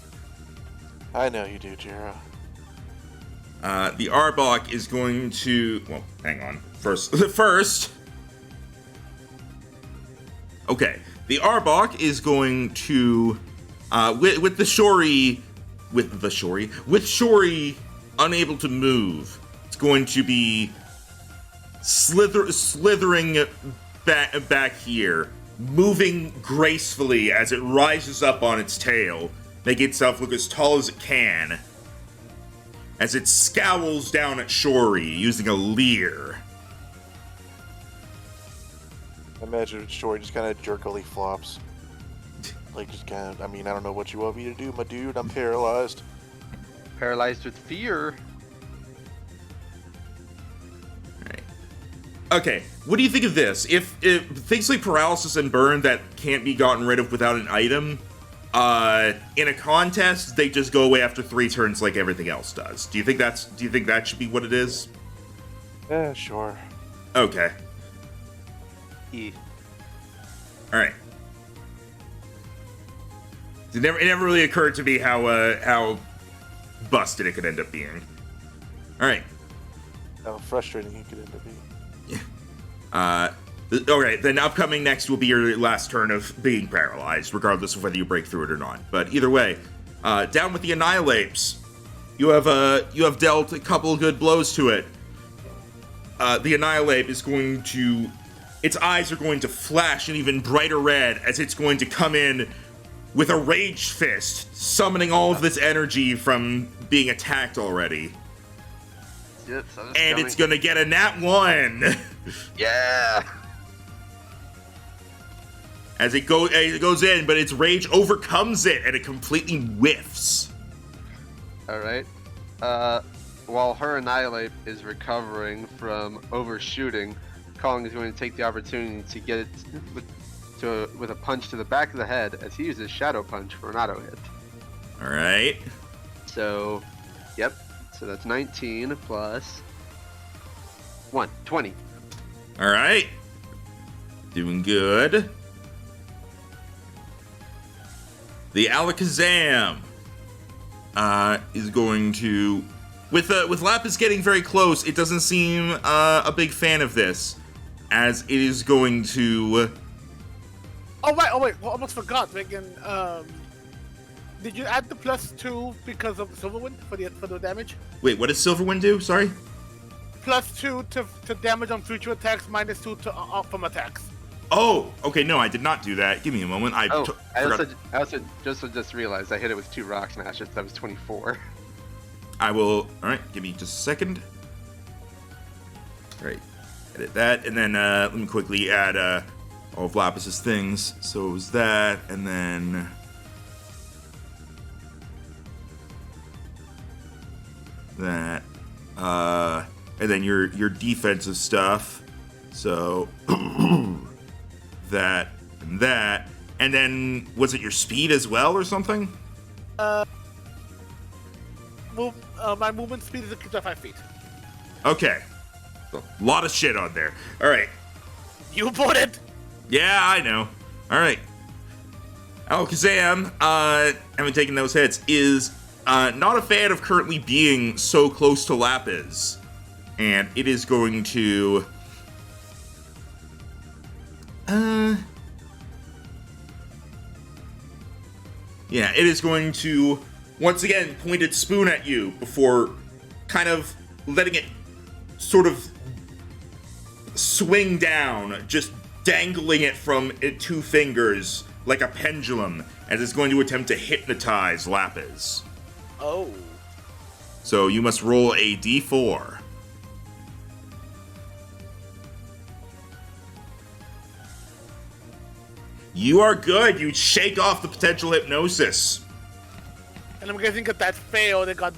I know you do, Jiro. The Arbok is going to. Well, hang on. First. Okay, the Arbok is going to, with Shori unable to move. It's going to be slithering back here, moving gracefully as it rises up on its tail, making itself look as tall as it can, as it scowls down at Shori using a leer. Imagine Shori just kind of jerkily flops. Like, just kind of, I mean, I don't know what you want me to do, my dude. I'm paralyzed. Paralyzed with fear. Okay, what do you think of this? If things like paralysis and burn that can't be gotten rid of without an item, in a contest, they just go away after 3 turns like everything else does. Do you think that should be what it is? Yeah, sure. Okay. E. Alright. It never really occurred to me how busted it could end up being. Alright. How frustrating it could end up being. Alright, then upcoming next will be your last turn of being paralyzed, regardless of whether you break through it or not. But either way, down with the Annihilapes. You have dealt a couple of good blows to it. The Annihilape is going to... Its eyes are going to flash an even brighter red as it's going to come in with a Rage Fist, summoning all of this energy from being attacked already. Yep, and it's gonna get a nat 1. Yeah. As it goes in, but its rage overcomes it, and it completely whiffs. All right. While her Annihilate is recovering from overshooting, Kong is going to take the opportunity to get it with a punch to the back of the head as he uses Shadow Punch for an auto hit. All right. So, yep. So that's 19 plus 1, 20. All right. Doing good. The Alakazam is going to, with Lapis getting very close, it doesn't seem a big fan of this, as it is going to. Oh wait, well, almost forgot. Did you add the +2 because of the Silverwind for the damage? Wait, what does Silverwind do? Sorry. +2 to damage on future attacks, -2 to from attacks. Oh, okay. No, I did not do that. Give me a moment. I also just realized I hit it with 2 rock smashes. That was 24. I will. All right, give me just a second. All right, edit that, and then let me quickly add all of Lapis's things. So it was that, and then that, and then your defensive stuff. So that and that, and then was it your speed as well or something? My movement speed is 5 feet. Okay, a lot of shit on there. All right. You put it. Yeah, I know. All right. Alakazam, having taken those hits, is not a fan of currently being so close to Lapis. And it is going to... yeah, it is going to, once again, point its spoon at you before kind of letting it sort of swing down, just dangling it from its 2 fingers like a pendulum, as it's going to attempt to hypnotize Lapis. Oh. So you must roll a d4. You are good. You shake off the potential hypnosis. And I'm guessing that failed. It got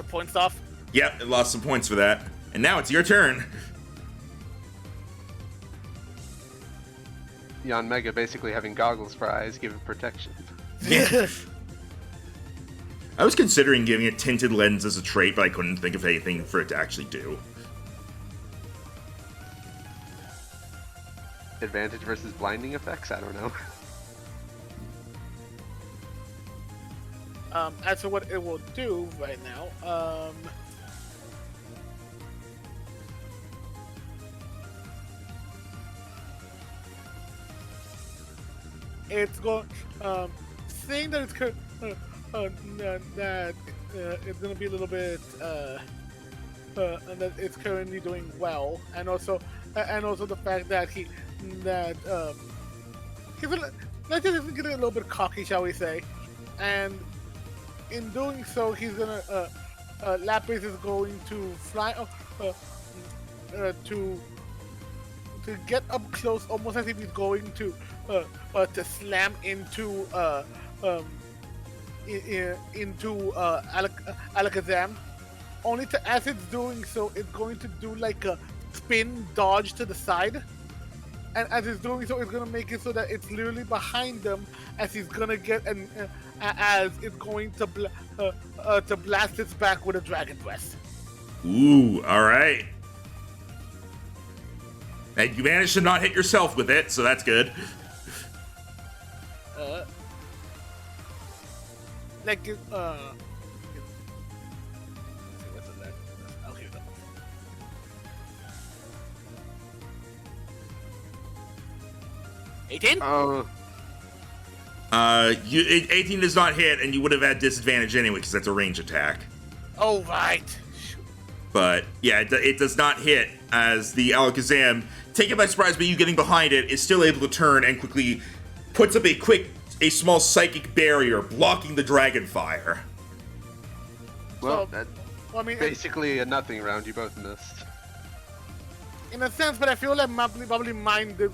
points off. Yep, it lost some points for that. And now it's your turn. Yon Mega basically having goggles for eyes, giving protection. Yeah. I was considering giving it tinted lens as a trait, but I couldn't think of anything for it to actually do. Advantage versus blinding effects? I don't know. As for what it will do right now, it's going, seeing that it's it's going to be a little bit, and that it's currently doing well, and also the fact that he's let's just get a little bit cocky, shall we say, and in doing so, he's gonna Lapis is going to fly to get up close, almost as if he's going to slam into Alakazam. Only to, as it's doing so, it's going to do like a spin dodge to the side. And as it's doing so, it's gonna make it so that it's literally behind them, as he's gonna get as it's going to blast its back with a Dragon Breath. Ooh, all right. And you managed to not hit yourself with it, so that's good. Like let's see, what's that? Oh, here we go. 18? 18 does not hit, and you would have had disadvantage anyway, because that's a range attack. Oh, right. But, yeah, it does not hit, as the Alakazam, taken by surprise by you getting behind it, is still able to turn and quickly puts up a small psychic barrier, blocking the dragon fire. Well, So, that's Well, I mean, basically a nothing round. You both missed. in a sense, but I feel like probably mine did,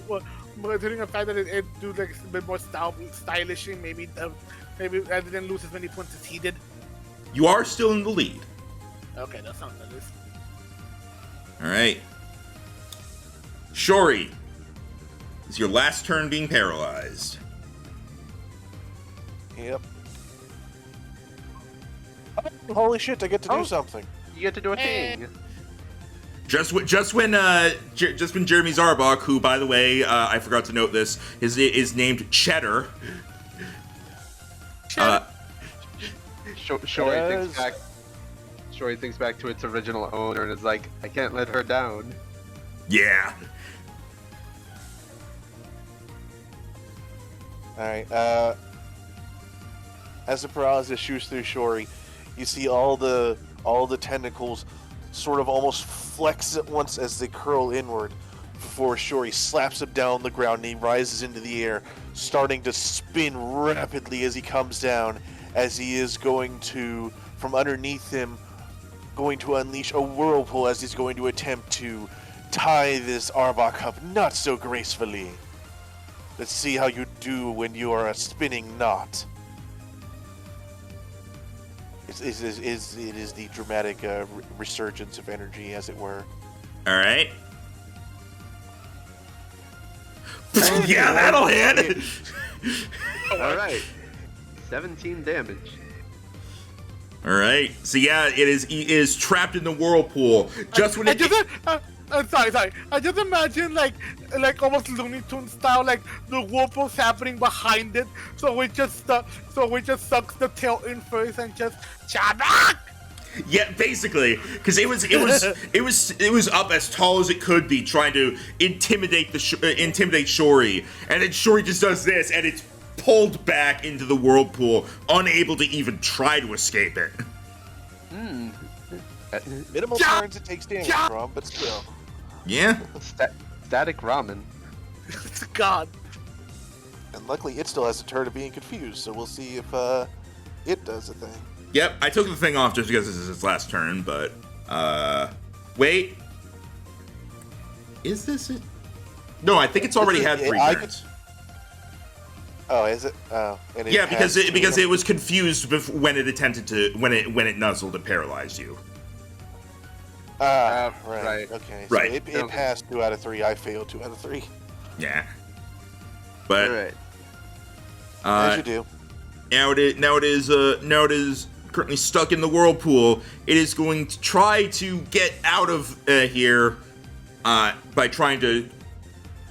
considering the fact that it do like a bit more stylish, maybe I didn't lose as many points as he did. You are still in the lead. Okay, that sounds nice. All right. Shori, it's your last turn being paralyzed. Yep. Oh, holy shit! I get to do something. You get to do a thing. Just when Jeremy Zarbach, who, by the way, I forgot to note this, is named Cheddar. Shori thinks back to its original owner and is like, I can't let her down. Yeah. Alright, as the paralysis shoots through Shori, you see all the tentacles sort of almost flex at once as they curl inward before Shori slaps him down on the ground and he rises into the air, starting to spin rapidly as he comes down, as he is going to, from underneath him, going to unleash a whirlpool as he's going to attempt to tie this Arbok up not so gracefully. Let's see how you do when you are a spinning knot. It is the dramatic resurgence of energy, as it were. All right. Yeah, that'll hit. All right. 17 damage. All right. So yeah, it is trapped in the whirlpool. Just when Sorry. I just imagine like almost Looney Tunes style, like the whirlpool's happening behind it, so it just sucks the tail in first and just Shabak! Yeah, basically, because it was up as tall as it could be, trying to intimidate Shori, and then Shori just does this, and it's pulled back into the whirlpool, unable to even try to escape it. Minimal turns it takes damage from, but still. Yeah. Static ramen. God. And luckily, it still has a turn of being confused, so we'll see if it does a thing. Yep, I took the thing off just because this is its last turn, but wait. Is this it? No, I think it's already had 3 turns. Oh, is it? Oh, and yeah, because it was confused when it attempted to when it nuzzled and paralyzed you. Right. Okay. So Right. it passed 2 out of 3. I failed 2 out of 3. Yeah. But All right. As you do. Now it is currently stuck in the whirlpool. It is going to try to get out of here by trying to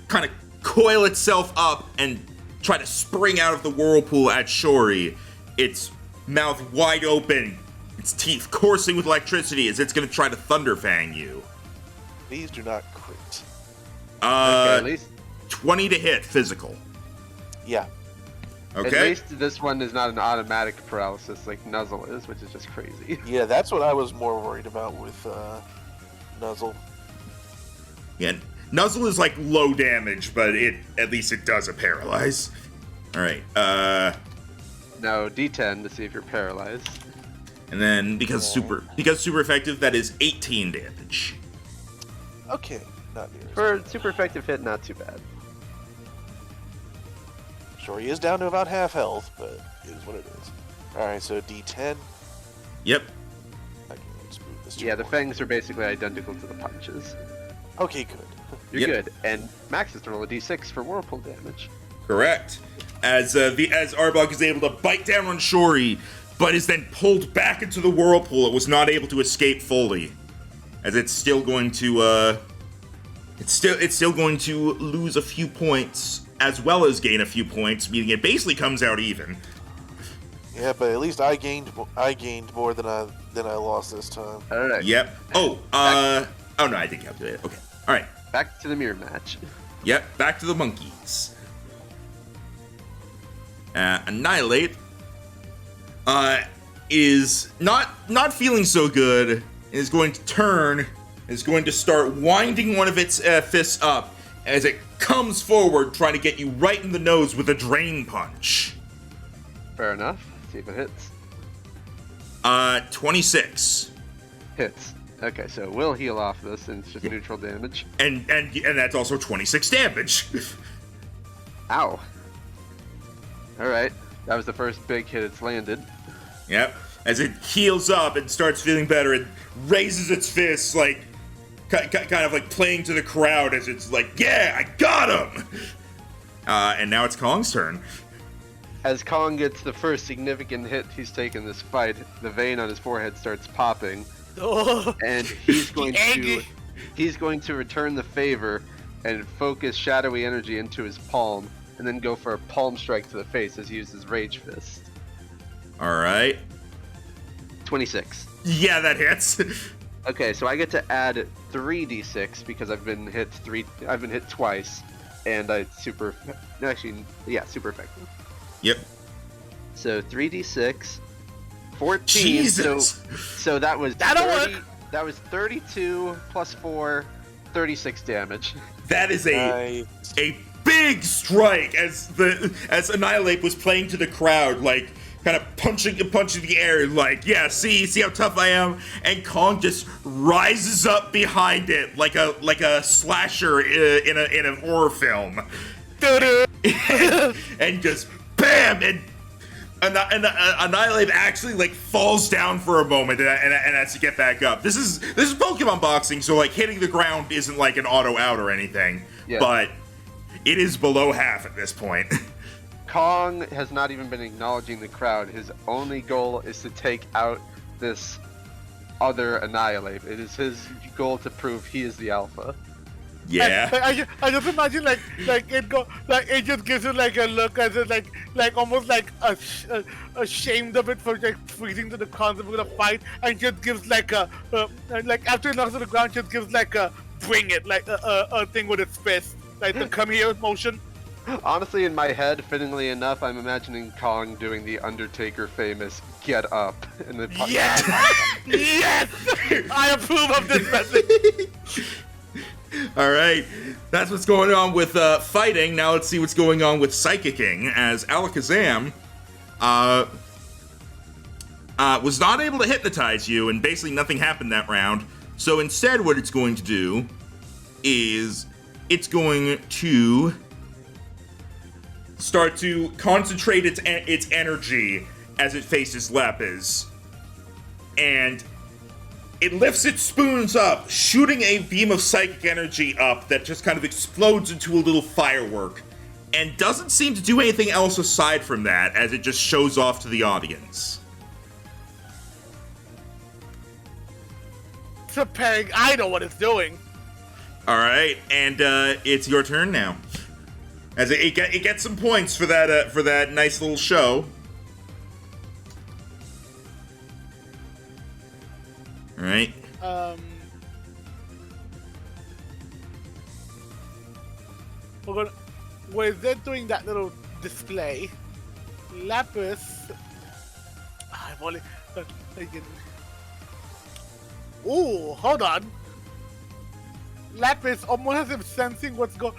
kind of coil itself up and try to spring out of the whirlpool at Shori. Its mouth wide open, its teeth coursing with electricity as it's going to try to Thunder Fang you. Please do not crit. Okay, at least 20 to hit physical. Yeah. Okay. At least this one is not an automatic paralysis like Nuzzle is, which is just crazy. Yeah, that's what I was more worried about with Nuzzle. Yeah, Nuzzle is like low damage, but at least it does a paralyze. All right. No, D10 to see if you're paralyzed. And then because super effective, that is 18 damage. Okay, not near. For a super effective hit, not too bad. Sure, he is down to about half health, but it is what it is. Alright, so D10. Yep. I can smooth this Yeah, the more. fangs are basically identical to the punches. Okay, good. You're Yep. good. And Max is to roll a D6 for whirlpool damage. Correct. As Arbok is able to bite down on Shori, but is then pulled back into the whirlpool. It was not able to escape fully, as it's still going to it's still going to lose a few points as well as gain a few points, meaning it basically comes out even. Yeah, but at least I gained more than I lost this time. All right. Yep. Oh no, I didn't calculate it. Okay. All right. Back to the mirror match. Yep. Back to the monkeys. Annihilate is not feeling so good. Is going to turn. Is going to start winding one of its fists up as it comes forward, trying to get you right in the nose with a drain punch. Fair enough. See if it hits. 26. Hits. Okay, so we'll heal off this, and it's just neutral damage. And that's also 26 damage. Ow. Alright, that was the first big hit it's landed. Yep. As it heals up and starts feeling better, it raises its fists, like, kind of like playing to the crowd as it's like, yeah, I got him! And now it's Kong's turn. As Kong gets the first significant hit he's taken this fight, the vein on his forehead starts popping, Oh, and he's going angry. to return the favor and focus shadowy energy into his palm, and then go for a palm strike to the face as he uses Rage Fist. Alright. 26. Yeah, that hits. Okay, so I get to add 3d6 because I've been hit twice, and super effective. Yep. So 3d6, 14. Jesus! So that was That'll 30, work. That was 32 plus 4, 36 damage. That is a Nice. big strike as Annihilate was playing to the crowd, like kind of punching the air, like, yeah, see how tough I am, and Kong just rises up behind it like a slasher in a horror film, and just bam, and Annihilate actually like falls down for a moment and has to get back up. This is Pokemon boxing, so like hitting the ground isn't like an auto out or anything, but it is below half at this point. Kong has not even been acknowledging the crowd. His only goal is to take out this other Annihilate. It is his goal to prove he is the alpha. Yeah. I just imagine like it just gives you like a look as it like almost like ashamed of it for like freezing to the concept of the fight, and just gives like a like after it knocks to the ground, just gives like a bring it like a thing with its fist, like the come here motion. Honestly, in my head, fittingly enough, I'm imagining Kong doing the Undertaker famous "Get Up" in the Yes, yes, I approve of this message. All right, that's what's going on with fighting. Now let's see what's going on with psychicking, as Alakazam was not able to hypnotize you, and basically nothing happened that round. So instead, what it's going to do is it's going to start to concentrate its energy as it faces Lapis, and it lifts its spoons up, shooting a beam of psychic energy up that just kind of explodes into a little firework, and doesn't seem to do anything else aside from that, as it just shows off to the audience. Preparing, I know what it's doing. All right, and it's your turn now. As it gets some points for that nice little show. All right. Where they're doing that little display, Lapis. I've only. Ooh, hold on. Lapis almost has him sensing what's going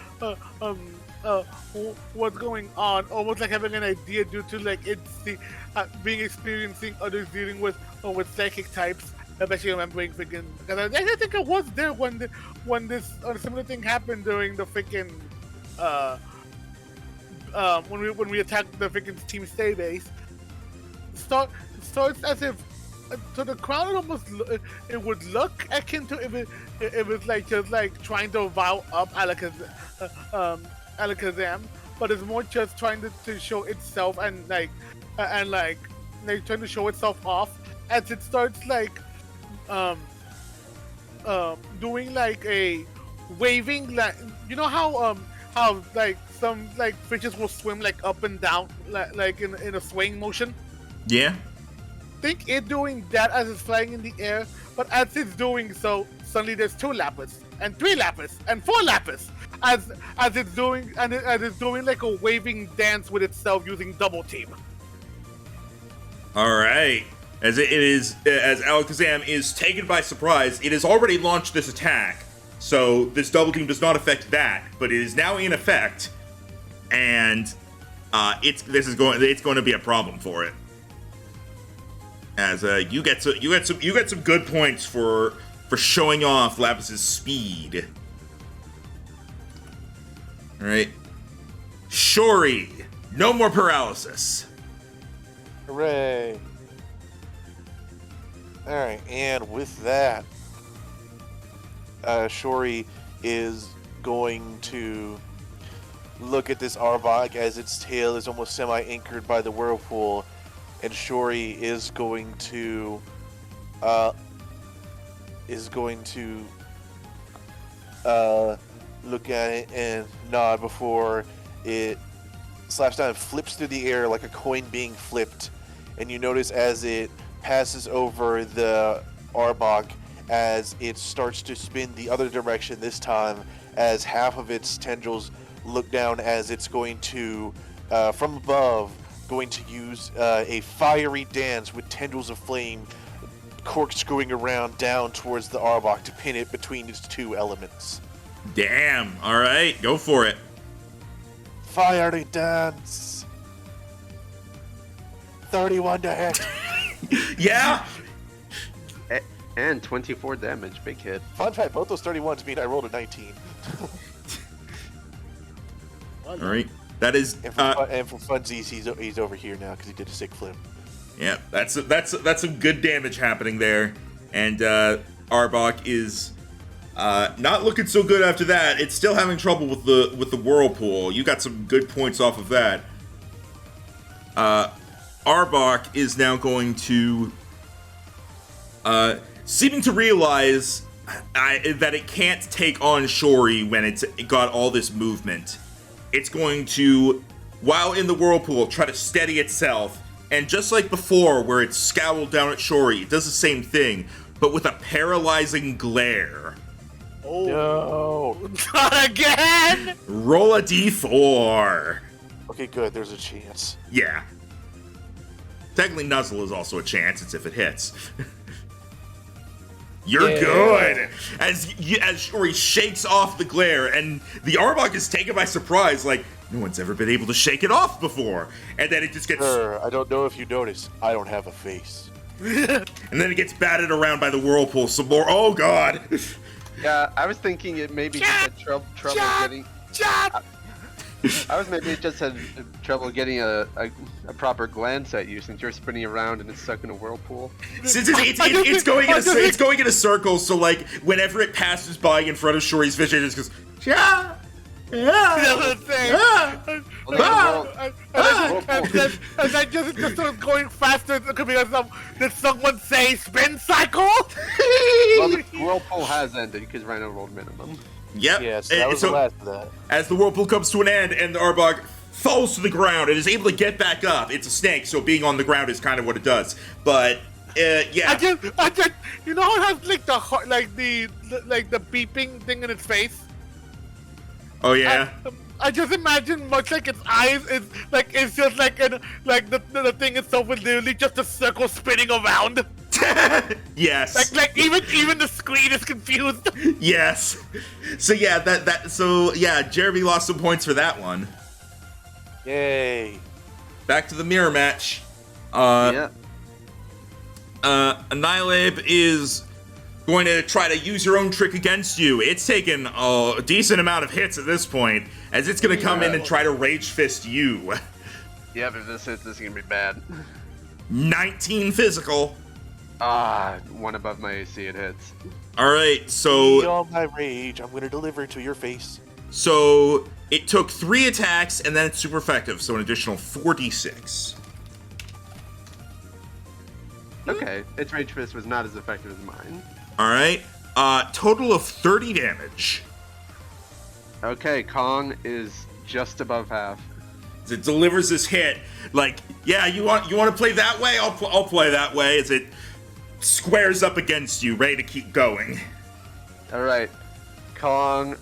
on, almost like having an idea due to like it's the experiencing others dealing with psychic types. Especially remembering freaking, because I think I was there when this similar thing happened during the freaking when we attacked the freaking Team Stay base. Starts as if to the crowd almost it would look akin to if it was like just like trying to vow up Alakazam, but it's more just trying to show itself and trying to show itself off as it starts like doing like a waving, like you know how like some like fishes will swim like up and down like in a swaying motion. Yeah. Think it doing that as it's flying in the air, but as it's doing so, suddenly there's 2 Lapis and 3 Lapis and 4 Lapis as it's doing like a waving dance with itself using double team. All right. As Alakazam is taken by surprise, it has already launched this attack. So this double team does not affect that, but it is now in effect, and it's going to be a problem for it. As you get some good points for showing off Lapis's speed. All right, Shori, no more paralysis. Hooray! Alright, and with that, Shori is going to look at this Arbok as its tail is almost semi-anchored by the whirlpool, and Shori is going to look at it and nod before it slaps down and flips through the air like a coin being flipped. And you notice as it passes over the Arbok, as it starts to spin the other direction this time, as half of its tendrils look down as it's going to, from above, going to use a fiery dance with tendrils of flame corkscrewing around down towards the Arbok to pin it between its 2 elements. Damn. All right, go for it. Fiery dance. 31 to hit. Yeah. And 24 damage, big hit. Fun fact, both those 31s mean I rolled a 19. All right. That is. And for funsies, he's over here now because he did a sick flip. Yeah, that's some good damage happening there, and Arbok is not looking so good after that. It's still having trouble with the whirlpool. You got some good points off of that. Arbok is now going to, seeming to realize that it can't take on Shori when it got all this movement. It's going to, while in the whirlpool, try to steady itself. And just like before, where it scowled down at Shori, it does the same thing, but with a paralyzing glare. Oh. No. Not again! Roll a d4. Okay, good. There's a chance. Yeah. Technically, Nuzzle is also a chance. It's if it hits. You're good! As Shori shakes off the glare, and the Arbok is taken by surprise, like, no one's ever been able to shake it off before. And then it just gets... Sir, I don't know if you noticed, I don't have a face. And then it gets batted around by the whirlpool some more. Oh, God! Yeah, I was thinking it maybe just had trouble getting... I was maybe it just had trouble getting a proper glance at you since you're spinning around and it's stuck in a whirlpool. Since it's going in a circle, so like whenever it passes by in front of Shori's vision, it just goes, yeah. And then just starts going faster because did someone say spin cycle? Well, the whirlpool has ended because Rhino rolled minimum. Yep. Yeah, so that was the last of that. As the whirlpool comes to an end and the Arbok falls to the ground and is able to get back up, it's a snake, so being on the ground is kind of what it does. But yeah. I just, you know how it has like the heart, like the beeping thing in its face. Oh yeah. I just imagine much like its eyes is like it's just like the thing itself is literally just a circle spinning around. Yes. Like even the screen is confused. Yes. So yeah, Jeremy lost some points for that one. Yay. Back to the mirror match. Yeah. Annihilate is going to try to use your own trick against you. It's taken a decent amount of hits at this point, as it's going to come in and try to Rage Fist you. Yeah, but if this hits, this is going to be bad. 19 physical. One above my AC, it hits. Alright, Eat so... all my rage, I'm going to deliver it to your face. So, it took 3 attacks, and then it's super effective, so an additional 4d6. Okay, its Rage Fist was not as effective as mine. Alright, total of 30 damage. Okay, Kong is just above half. As it delivers this hit, like, yeah, you want to play that way? I'll play that way, as it squares up against you, ready to keep going. Alright, Kong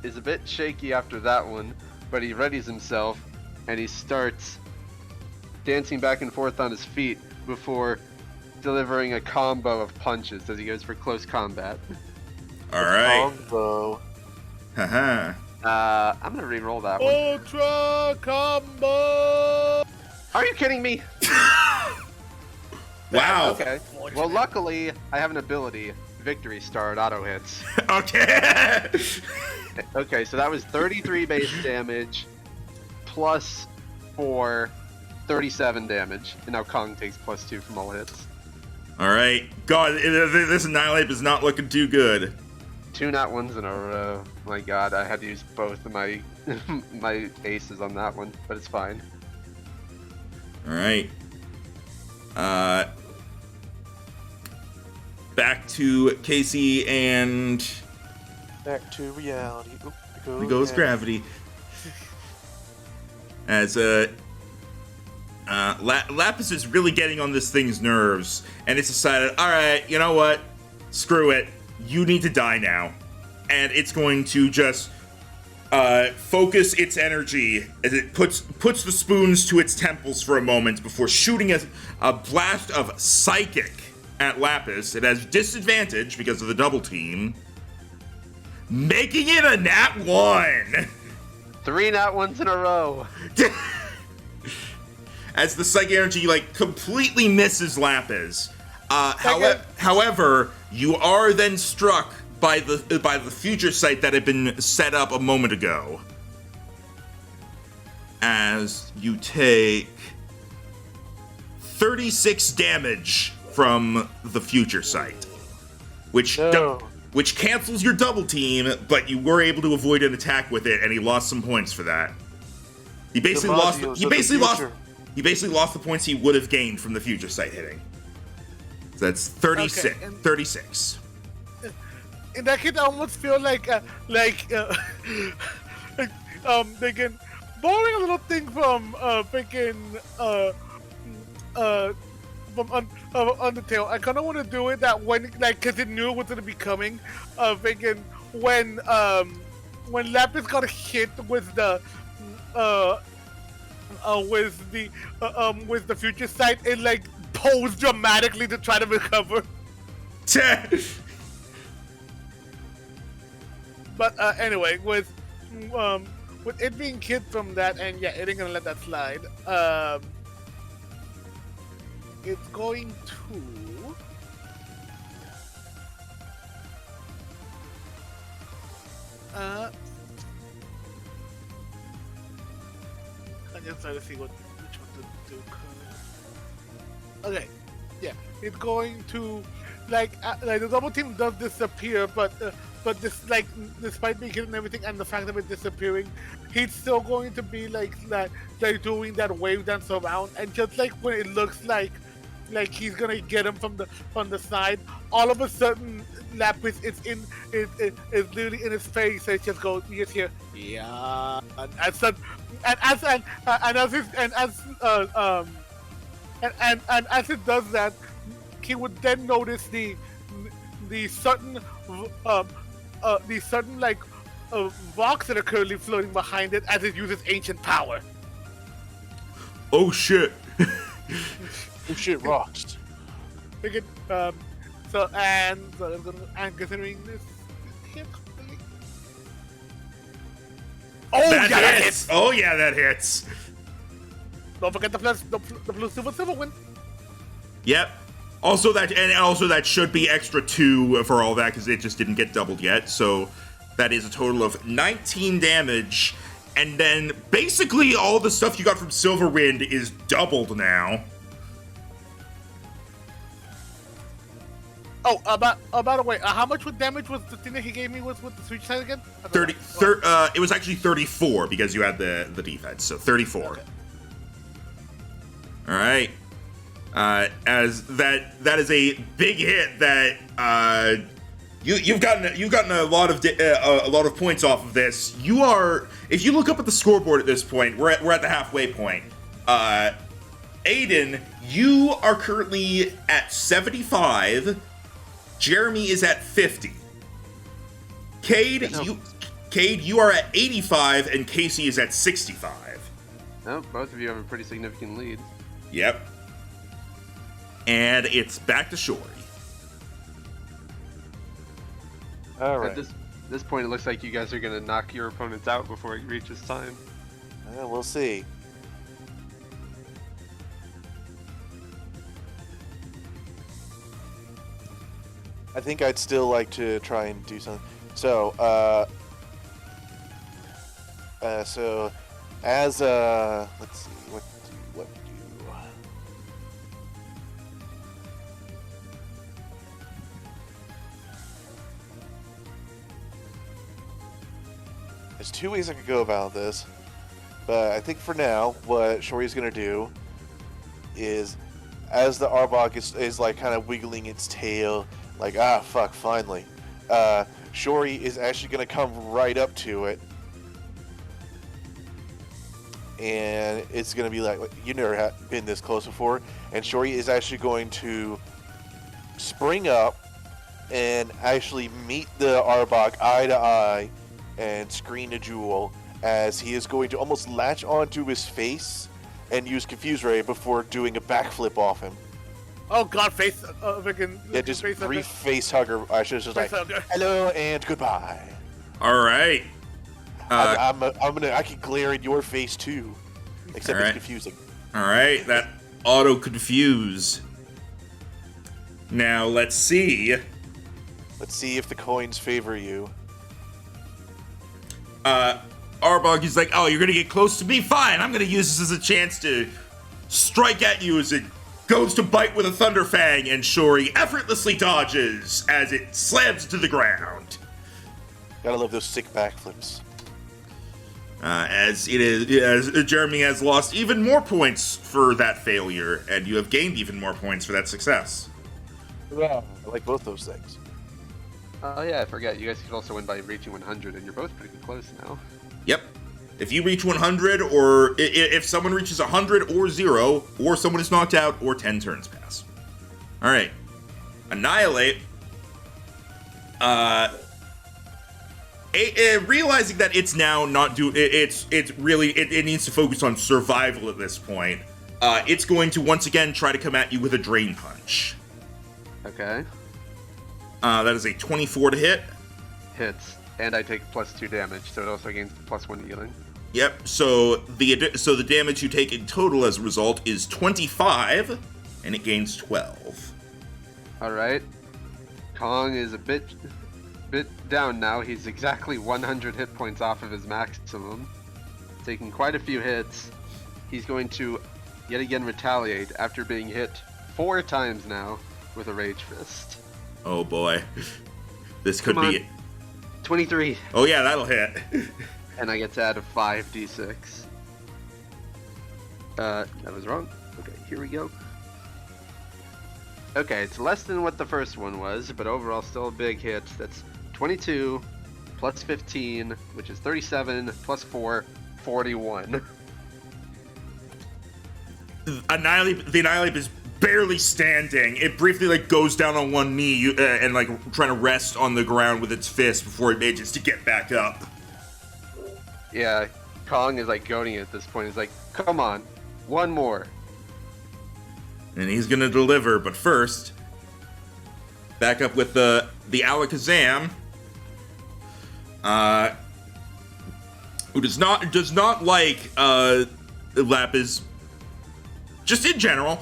is a bit shaky after that one, but he readies himself, and he starts dancing back and forth on his feet before delivering a combo of punches as he goes for close combat. Alright. Combo. Haha. I'm gonna re-roll that one. Ultra combo. Are you kidding me? Wow. Okay. Well, luckily, I have an ability, Victory Star, it auto hits. Okay. Okay, so that was 33 base damage, plus 4, 37 damage. And now Kong takes plus 2 from all hits. Alright. God, this Annihilate is not looking too good. 2 nat ones in a row. My god, I had to use both of my my aces on that one, but it's fine. Alright. Back to Casey and... Back to reality. Oop, There goes gravity. As Lapis is really getting on this thing's nerves, and it's decided, alright, you know what? Screw it. You need to die now. And it's going to just focus its energy as it puts the spoons to its temples for a moment before shooting a blast of Psychic at Lapis. It has disadvantage because of the double team, making it a nat 1. 3 nat ones in a row. as the psychic energy like completely misses Lapis. Second. However, you are then struck by the future sight that had been set up a moment ago. As you take 36 damage from the future sight, which cancels your double team, but you were able to avoid an attack with it, and he lost some points for that. He basically lost the points he would have gained from the future sight hitting. So that's 36. Okay, 36. In that case, I almost feel like they can borrowing a little thing from from Undertale. I kind of want to do it that when, like, because it knew it was gonna be coming. When Lapis got hit with the future sight, it like posed dramatically to try to recover. But anyway, with it being hit from that, and yeah, it ain't gonna let that slide. It's going to. I just try to see which one to do. Okay, yeah, it's going to like the double team does disappear, but this, like, despite being hit and everything, and the fact of it disappearing, he's still going to be like that, like doing that wave dance around, and just like when it looks like he's gonna get him from the side, all of a sudden Lapis is literally in his face. It just goes, you just hear, yeah, and as it does that, he would then notice the sudden like rocks that are currently floating behind it as it uses ancient power. Oh shit! Oh shit, rocks. And considering this hit. Oh that yeah, that hits! hits! Oh yeah, that hits! Don't forget the blue silver win. Yep. Also that should be extra 2 for all that, because it just didn't get doubled yet. So that is a total of 19 damage, and then basically all the stuff you got from Silverwind is doubled now. Oh, by the way, how much damage was the thing that he gave me with the switch side again? It was actually 34 because you had the defense, so 34. Okay. All right. As that is a big hit that you've gotten a lot of points off of this. You are, if you look up at the scoreboard at this point, we're at the halfway point. Aidan, you are currently at 75. Jeremy is at 50. Cayde, you are at 85, and Casey is at 65. No, both of you have a pretty significant lead. Yep. And it's back to Shory. All right. At this point, it looks like you guys are going to knock your opponents out before it reaches time. We'll see. I think I'd still like to try and do something. So, let's see, what do? There's 2 ways I could go about this, but I think for now, what Shory's gonna do is, as the Arbok is like kind of wiggling its tail, like, fuck, finally. Shory is actually going to come right up to it. And it's going to be like, you never been this close before. And Shory is actually going to spring up and actually meet the Arbok eye to eye and screen a jewel, as he is going to almost latch onto his face and use Confuse Ray before doing a backflip off him. Oh god, face yeah, just brief face hugger. I should just like, hello and goodbye. All right. I can glare in your face too, except right. it's confusing. Alright, that auto-confuse. Now, let's see. Let's see if the coins favor you. Arbog is like, oh, you're gonna get close to me? Fine, I'm gonna use this as a chance to strike at you as it goes to bite with a Thunder Fang, and Shori effortlessly dodges as it slams to the ground. Gotta love those sick backflips. As Jeremy has lost even more points for that failure, and you have gained even more points for that success. Yeah. I like both those things. Oh yeah, I forget. You guys could also win by reaching 100, and you're both pretty close now. Yep. If you reach 100, or if someone reaches 100 or 0, or someone is knocked out, or 10 turns pass. Alright. Annihilate. Realizing that it's now not it needs to focus on survival at this point. It's going to once again try to come at you with a Drain Punch. Okay. That is a 24 to hit. Hits, and I take +2 damage, so it also gains +1 healing. Yep. So the damage you take in total as a result is 25, and it gains 12. All right. Kong is a bit down now. He's exactly 100 hit points off of his maximum, taking quite a few hits. He's going to yet again retaliate after being hit 4 times now with a Rage Fist. Oh boy, this could be it. 23. Oh yeah, that'll hit. And I get to add a 5d6. That was wrong. Okay, here we go. Okay, it's less than what the first one was, but overall still a big hit. That's 22 plus 15, which is 37 plus 4, 41. The Annihilate is barely standing. It briefly goes down on one knee and trying to rest on the ground with its fist before it manages to get back up. Yeah, Kong is goading it at this point. He's like, come on, one more. And he's gonna deliver, but first, back up with the Alakazam, who does not like Lapis, just in general.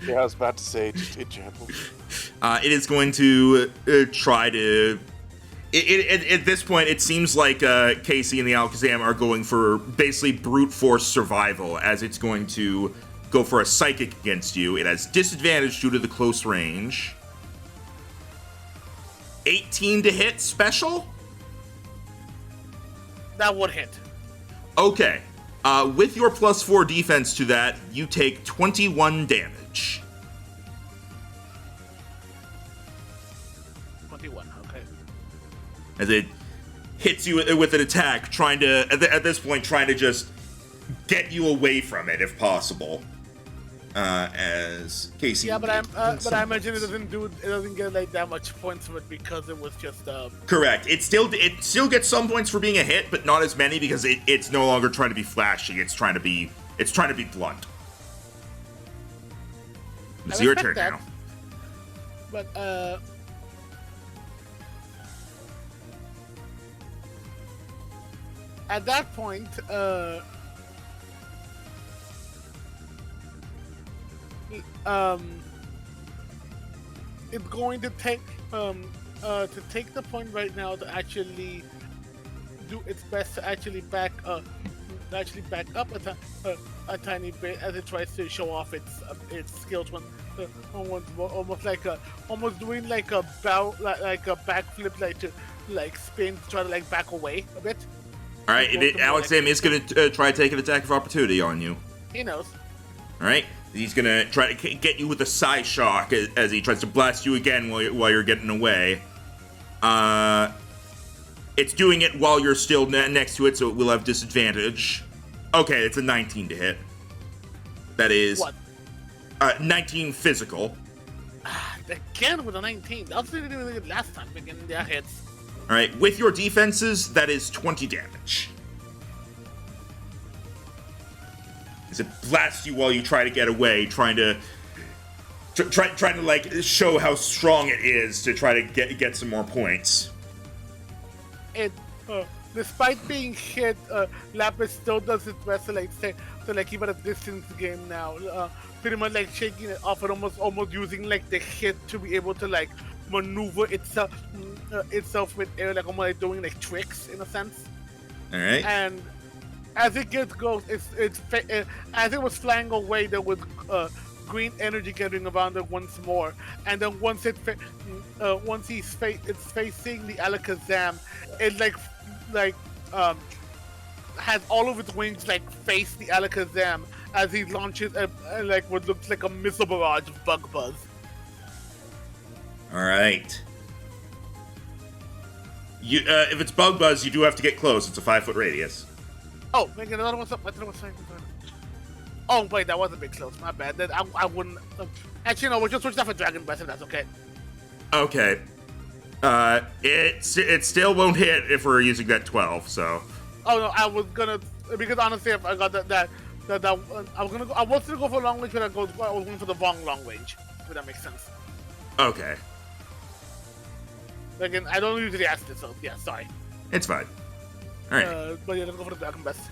Yeah, I was about to say, just in general. It is going to try to. At this point, it seems like Casey and the Alakazam are going for basically brute force survival, as it's going to go for a Psychic against you. It has disadvantage due to the close range. 18 to hit special? That would hit. Okay. With your +4 defense to that, you take 21 damage. 21, okay. As it hits you with an attack, trying to, at this point, trying to just get you away from it if possible. As Casey. Yeah, but I imagine it doesn't get that much points for it because it was just Correct. It still gets some points for being a hit, but not as many because it's no longer trying to be flashy. It's trying to be blunt. It's your turn now. But at that point, it's going to take the point right now to actually do its best to actually back up a tiny bit as it tries to show off its skills when almost doing a backflip to spin to try to back away a bit. All right, Alakazam is going to try to take an attack of opportunity on you. He knows. All right. He's going to try to get you with a Psy Shock as he tries to blast you again while you're getting away. It's doing it while you're still next to it, so it will have disadvantage. Okay, it's a 19 to hit. That is... What? 19 physical. Again with a 19. That was really good last time against their hits. All right, with your defenses, that is 20 damage. As it blasts you while you try to get away, trying to show how strong it is to try to get some more points. It despite being hit, Lapis still does its best to keep it a distance game now. Pretty much like shaking it off and almost using like the hit to be able to like maneuver itself with air, like almost like doing like tricks in a sense. All right. And as it gets close, as it was flying away, there was green energy getting around it once more. And then once it's facing the Alakazam, it has all of its wings like face the Alakazam as he launches like what looks like a missile barrage of Bug Buzz. All right. You, if it's Bug Buzz, you do have to get close. It's a 5-foot radius. Oh, make another one up. Oh wait, that was a bit close. My bad. Then I wouldn't. Actually, no. We'll just switch that for Dragon Breath, if that's okay. Okay. It still won't hit if we're using that 12. So. Oh no, I was gonna, because honestly, if I got that I was gonna go for long range, but I was going for the wrong long range. If that makes sense. Okay. Again, I don't usually ask this, so yeah, sorry. It's fine. All right. But yeah, let's go for the Dragon Breath.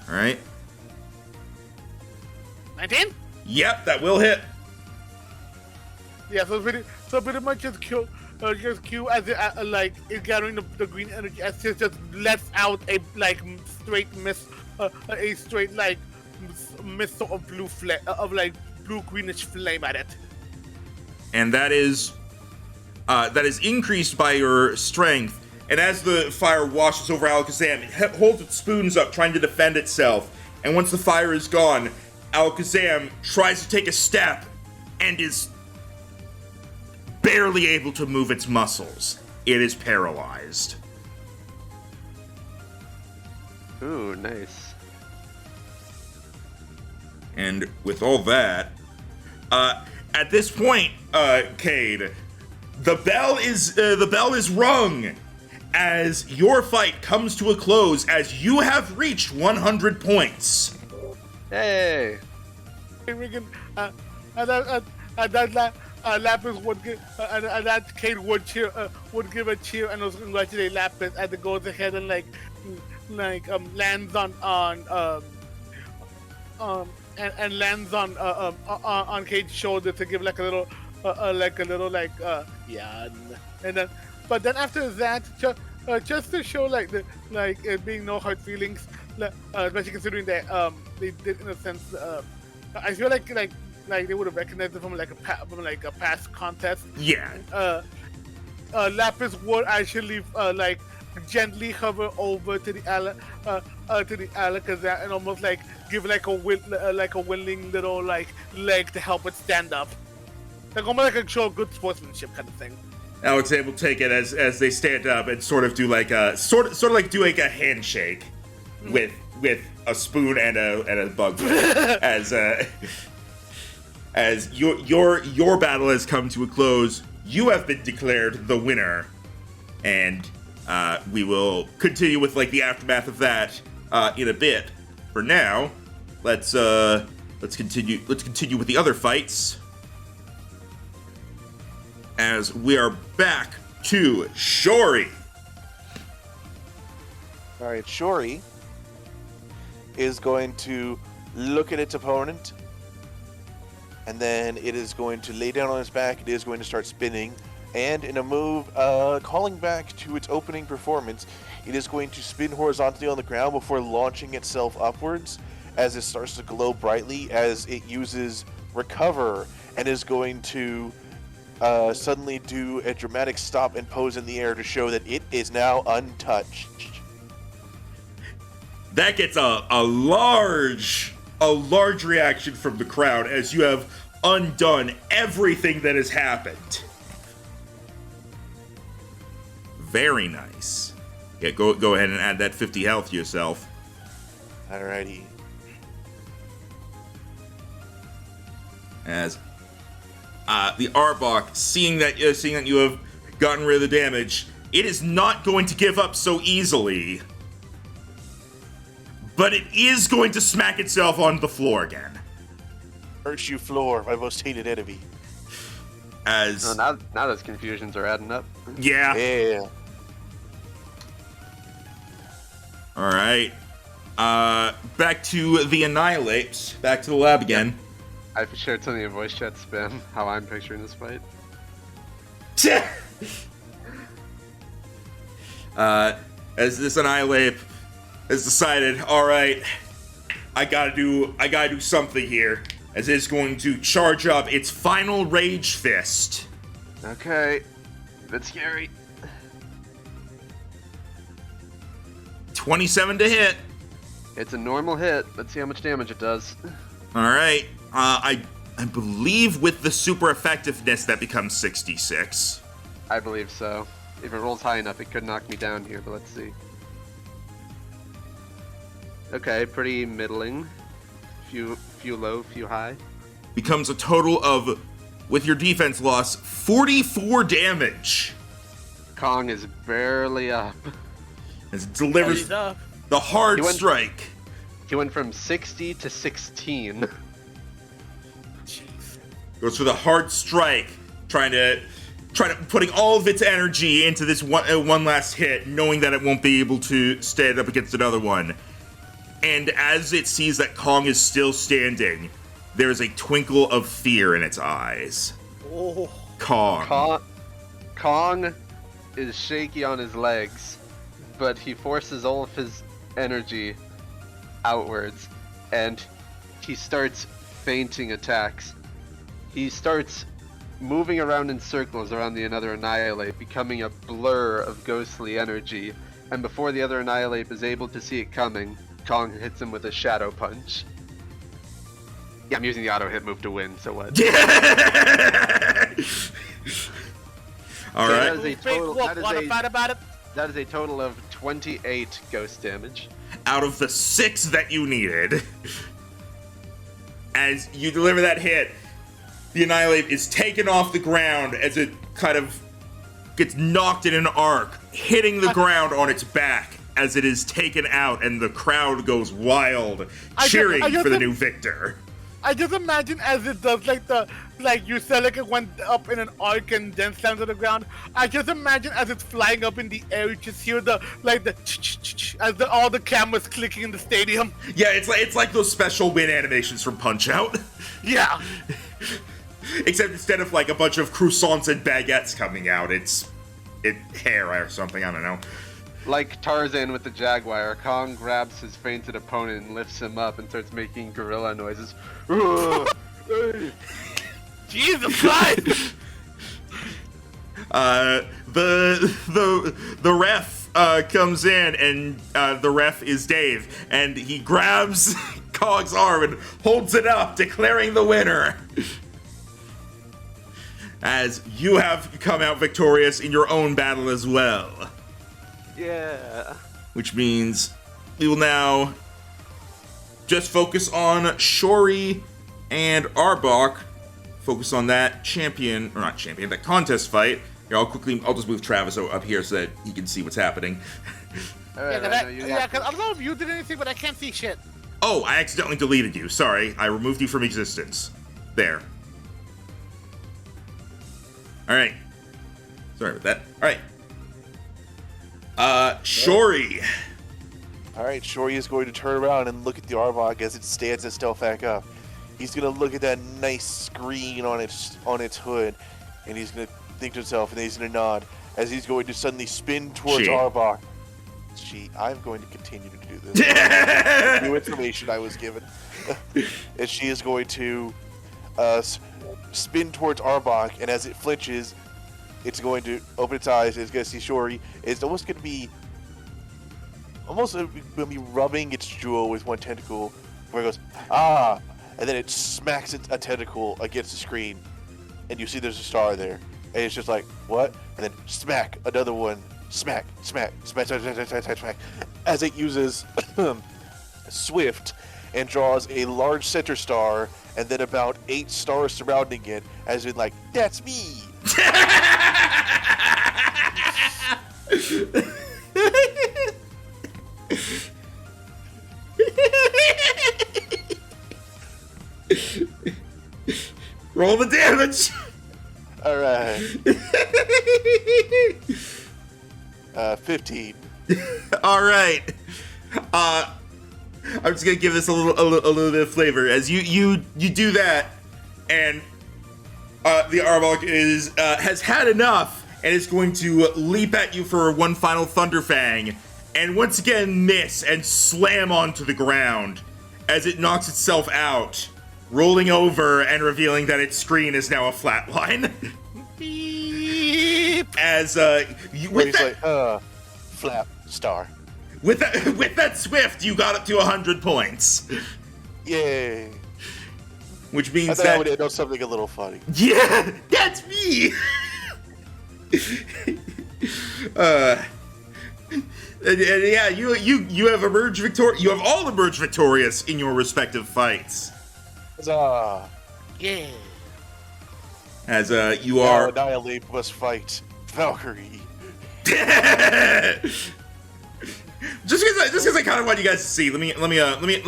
All right. 19? Yep, that will hit. Yeah, so pretty much just Q as it like is gathering the green energy as it just lets out a like straight mist, a straight like mist of blue flame of like blue greenish flame at it. And that is increased by your strength. And as the fire washes over Alakazam, it holds its spoons up, trying to defend itself. And once the fire is gone, Alakazam tries to take a step and is barely able to move its muscles. It is paralyzed. Ooh, nice. And with all that, at this point, Cayde, the bell is rung as your fight comes to a close as you have reached 100 points. Hey! Lapis would give, and that Cayde would give a cheer and also congratulate Lapis as it goes ahead and lands on Cayde's shoulder to give like a little yeah, and then but then after that just to show it being no hard feelings, especially considering that they did in a sense I feel like they would have recognized it from a past contest. Yeah. Lapis would actually gently hover over to the Alakazam and almost give a willing little leg to help it stand up, almost like a show of good sportsmanship kind of thing. Alakazam will take it as they stand up and sort of do sort of like do a handshake with a spoon and a bug as your battle has come to a close. You have been declared the winner, and we will continue with the aftermath of that in a bit. For now, let's continue with the other fights as we are back to Shori. All right, Shori is going to look at its opponent, and then it is going to lay down on its back. It is going to start spinning, and in a move calling back to its opening performance, it is going to spin horizontally on the ground before launching itself upwards as it starts to glow brightly as it uses Recover, and is going to suddenly do a dramatic stop and pose in the air to show that it is now untouched. That gets a large reaction from the crowd as you have undone everything that has happened. Very nice. Yeah, go ahead and add that 50 health to yourself. Alrighty. As the Arbok, seeing that you have gotten rid of the damage, it is not going to give up so easily. But it is going to smack itself on the floor again. Hurt you, floor, my most hated enemy. As now those confusions are adding up. yeah. All right. Back to the Annihilate. Back to the lab again. I've shared something in voice chat spam, how I'm picturing this fight. As this Annihilate has decided, all right, I gotta do something here. As it's going to charge up its final Rage Fist. Okay, a bit scary. 27 to hit. It's a normal hit. Let's see how much damage it does. All right. I believe with the super effectiveness that becomes 66. I believe so. If it rolls high enough, it could knock me down here, but let's see. Okay, pretty middling. Few low, few high. Becomes a total of, with your defense loss, 44 damage. Kong is barely up. As it delivers He's up. the hard strike. He went from 60 to 16. Goes for the hard strike, trying to putting all of its energy into this one last hit, knowing that it won't be able to stand up against another one. And as it sees that Kong is still standing, there is a twinkle of fear in its eyes. Oh. Kong. Kong is shaky on his legs, but he forces all of his energy outwards, and he starts feinting attacks. He starts moving around in circles around the other Annihilate, becoming a blur of ghostly energy, and before the other Annihilate is able to see it coming, Kong hits him with a Shadow Punch. Yeah, I'm using the auto hit move to win, so what? All right. That is a total of 28 ghost damage. Out of the 6 that you needed. As you deliver that hit, the Annihilate is taken off the ground as it kind of gets knocked in an arc, hitting the ground on its back as it is taken out, and the crowd goes wild, cheering for the new victor. I just imagine as it does, like you said, like it went up in an arc and then slammed to the ground. I just imagine as it's flying up in the air, you just hear as all the cameras clicking in the stadium. Yeah, it's like those special win animations from Punch-Out. Yeah. Except instead of like a bunch of croissants and baguettes coming out, it's hair or something, I don't know. Like Tarzan with the Jaguar, Kong grabs his fainted opponent and lifts him up and starts making gorilla noises. Jesus Christ! The ref comes in, and the ref is Dave, and he grabs Kong's arm and holds it up, declaring the winner. As you have come out victorious in your own battle as well. Yeah. Which means we will now just focus on Shori and Arbok. Focus on that that contest fight. Here, I'll just move Travis up here so that he can see what's happening. Alright, Cause I don't know if you did anything, but I can't see shit. Oh, I accidentally deleted you. Sorry, I removed you from existence. There. Alright. Sorry about that. Alright. Shori. Alright, Shori is going to turn around and look at the Arbok as it stands itself back up. He's going to look at that nice screen on its hood, and he's going to think to himself, and then he's going to nod, as he's going to suddenly spin towards Arbok. I'm going to continue to do this. New information I was given. And she is going to spin towards Arbok, and as it flinches, it's going to open its eyes, and it's going to see Shori. It's almost going to be rubbing its jewel with one tentacle, where it goes, ah, and then it smacks a tentacle against the screen, and you see there's a star there, and it's just like, what? And then smack, another one, smack, smack, smack, smack, smack, smack, smack, smack, as it uses Swift and draws a large center star, and then about 8 stars surrounding it, as in like, that's me! Roll the damage! Alright. 15. Alright. I'm just gonna give this a little bit of flavor as you do that, and the Arbok has had enough and is going to leap at you for one final Thunderfang, and once again miss and slam onto the ground as it knocks itself out, rolling over and revealing that its screen is now a flat line. Beep. As Flap star. with that Swift, you got up to 100 points, Yay. which I means thought I that would know something a little funny. yeah, that's me. And yeah, you have emerged victorious. You have all emerged victorious in your respective fights. Huzzah. Yeah. As you Now are. Annihilate must fight Valkyrie. Just because I kind of want you guys to see. Let me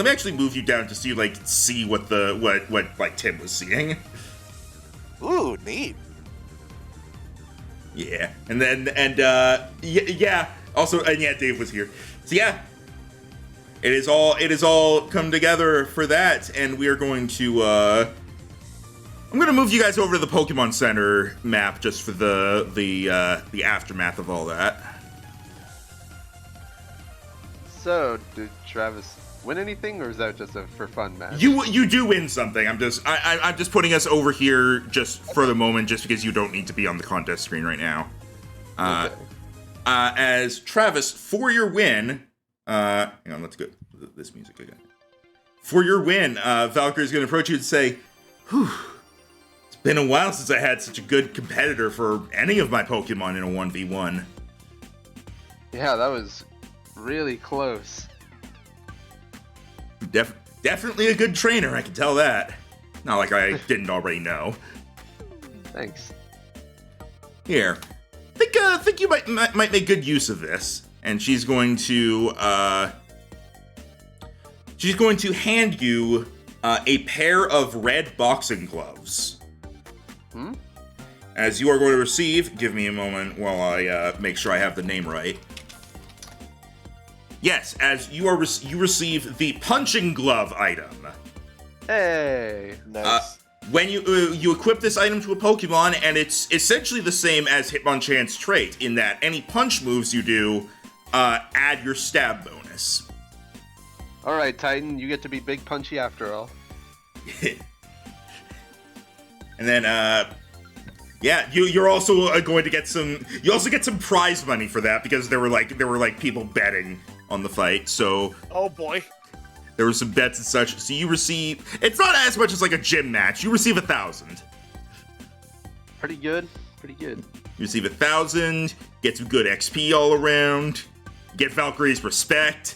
actually move you down just so you like see what like Tim was seeing. Ooh, neat. Yeah, yeah. Also, and yeah, Dave was here. So yeah, it is all come together for that, and we are going to. I'm gonna move you guys over to the Pokemon Center map just for the aftermath of all that. So, did Travis win anything, or is that just a for fun match? You do win something. I'm just putting us over here just for the moment, just because you don't need to be on the contest screen right now. Okay. As Travis, for your win, hang on, let's go this music again. For your win, Valkyrie's going to approach you and say, "Whew, it's been a while since I had such a good competitor for any of my Pokemon in a 1v1." Yeah, that was really close. Definitely a good trainer, I can tell that. Not like I didn't already know. Thanks. Here, think you might make good use of this. And she's going to hand you a pair of red boxing gloves. As you are going to receive, give me a moment while I make sure I have the name right. Yes, as you receive the punching glove item. Hey. Nice. When you equip this item to a Pokemon, and it's essentially the same as Hitmonchan's trait, in that any punch moves you do add your stab bonus. Alright, Titan, you get to be big punchy after all. And then, yeah, you're also going to get some. You also get some prize money for that because there were like people betting on the fight. So Oh boy. there were some bets and such. So you receive. It's not as much as like a gym match. You receive 1,000. Pretty good. Pretty good. You receive 1,000. Get some good XP all around. Get Valkyrie's respect.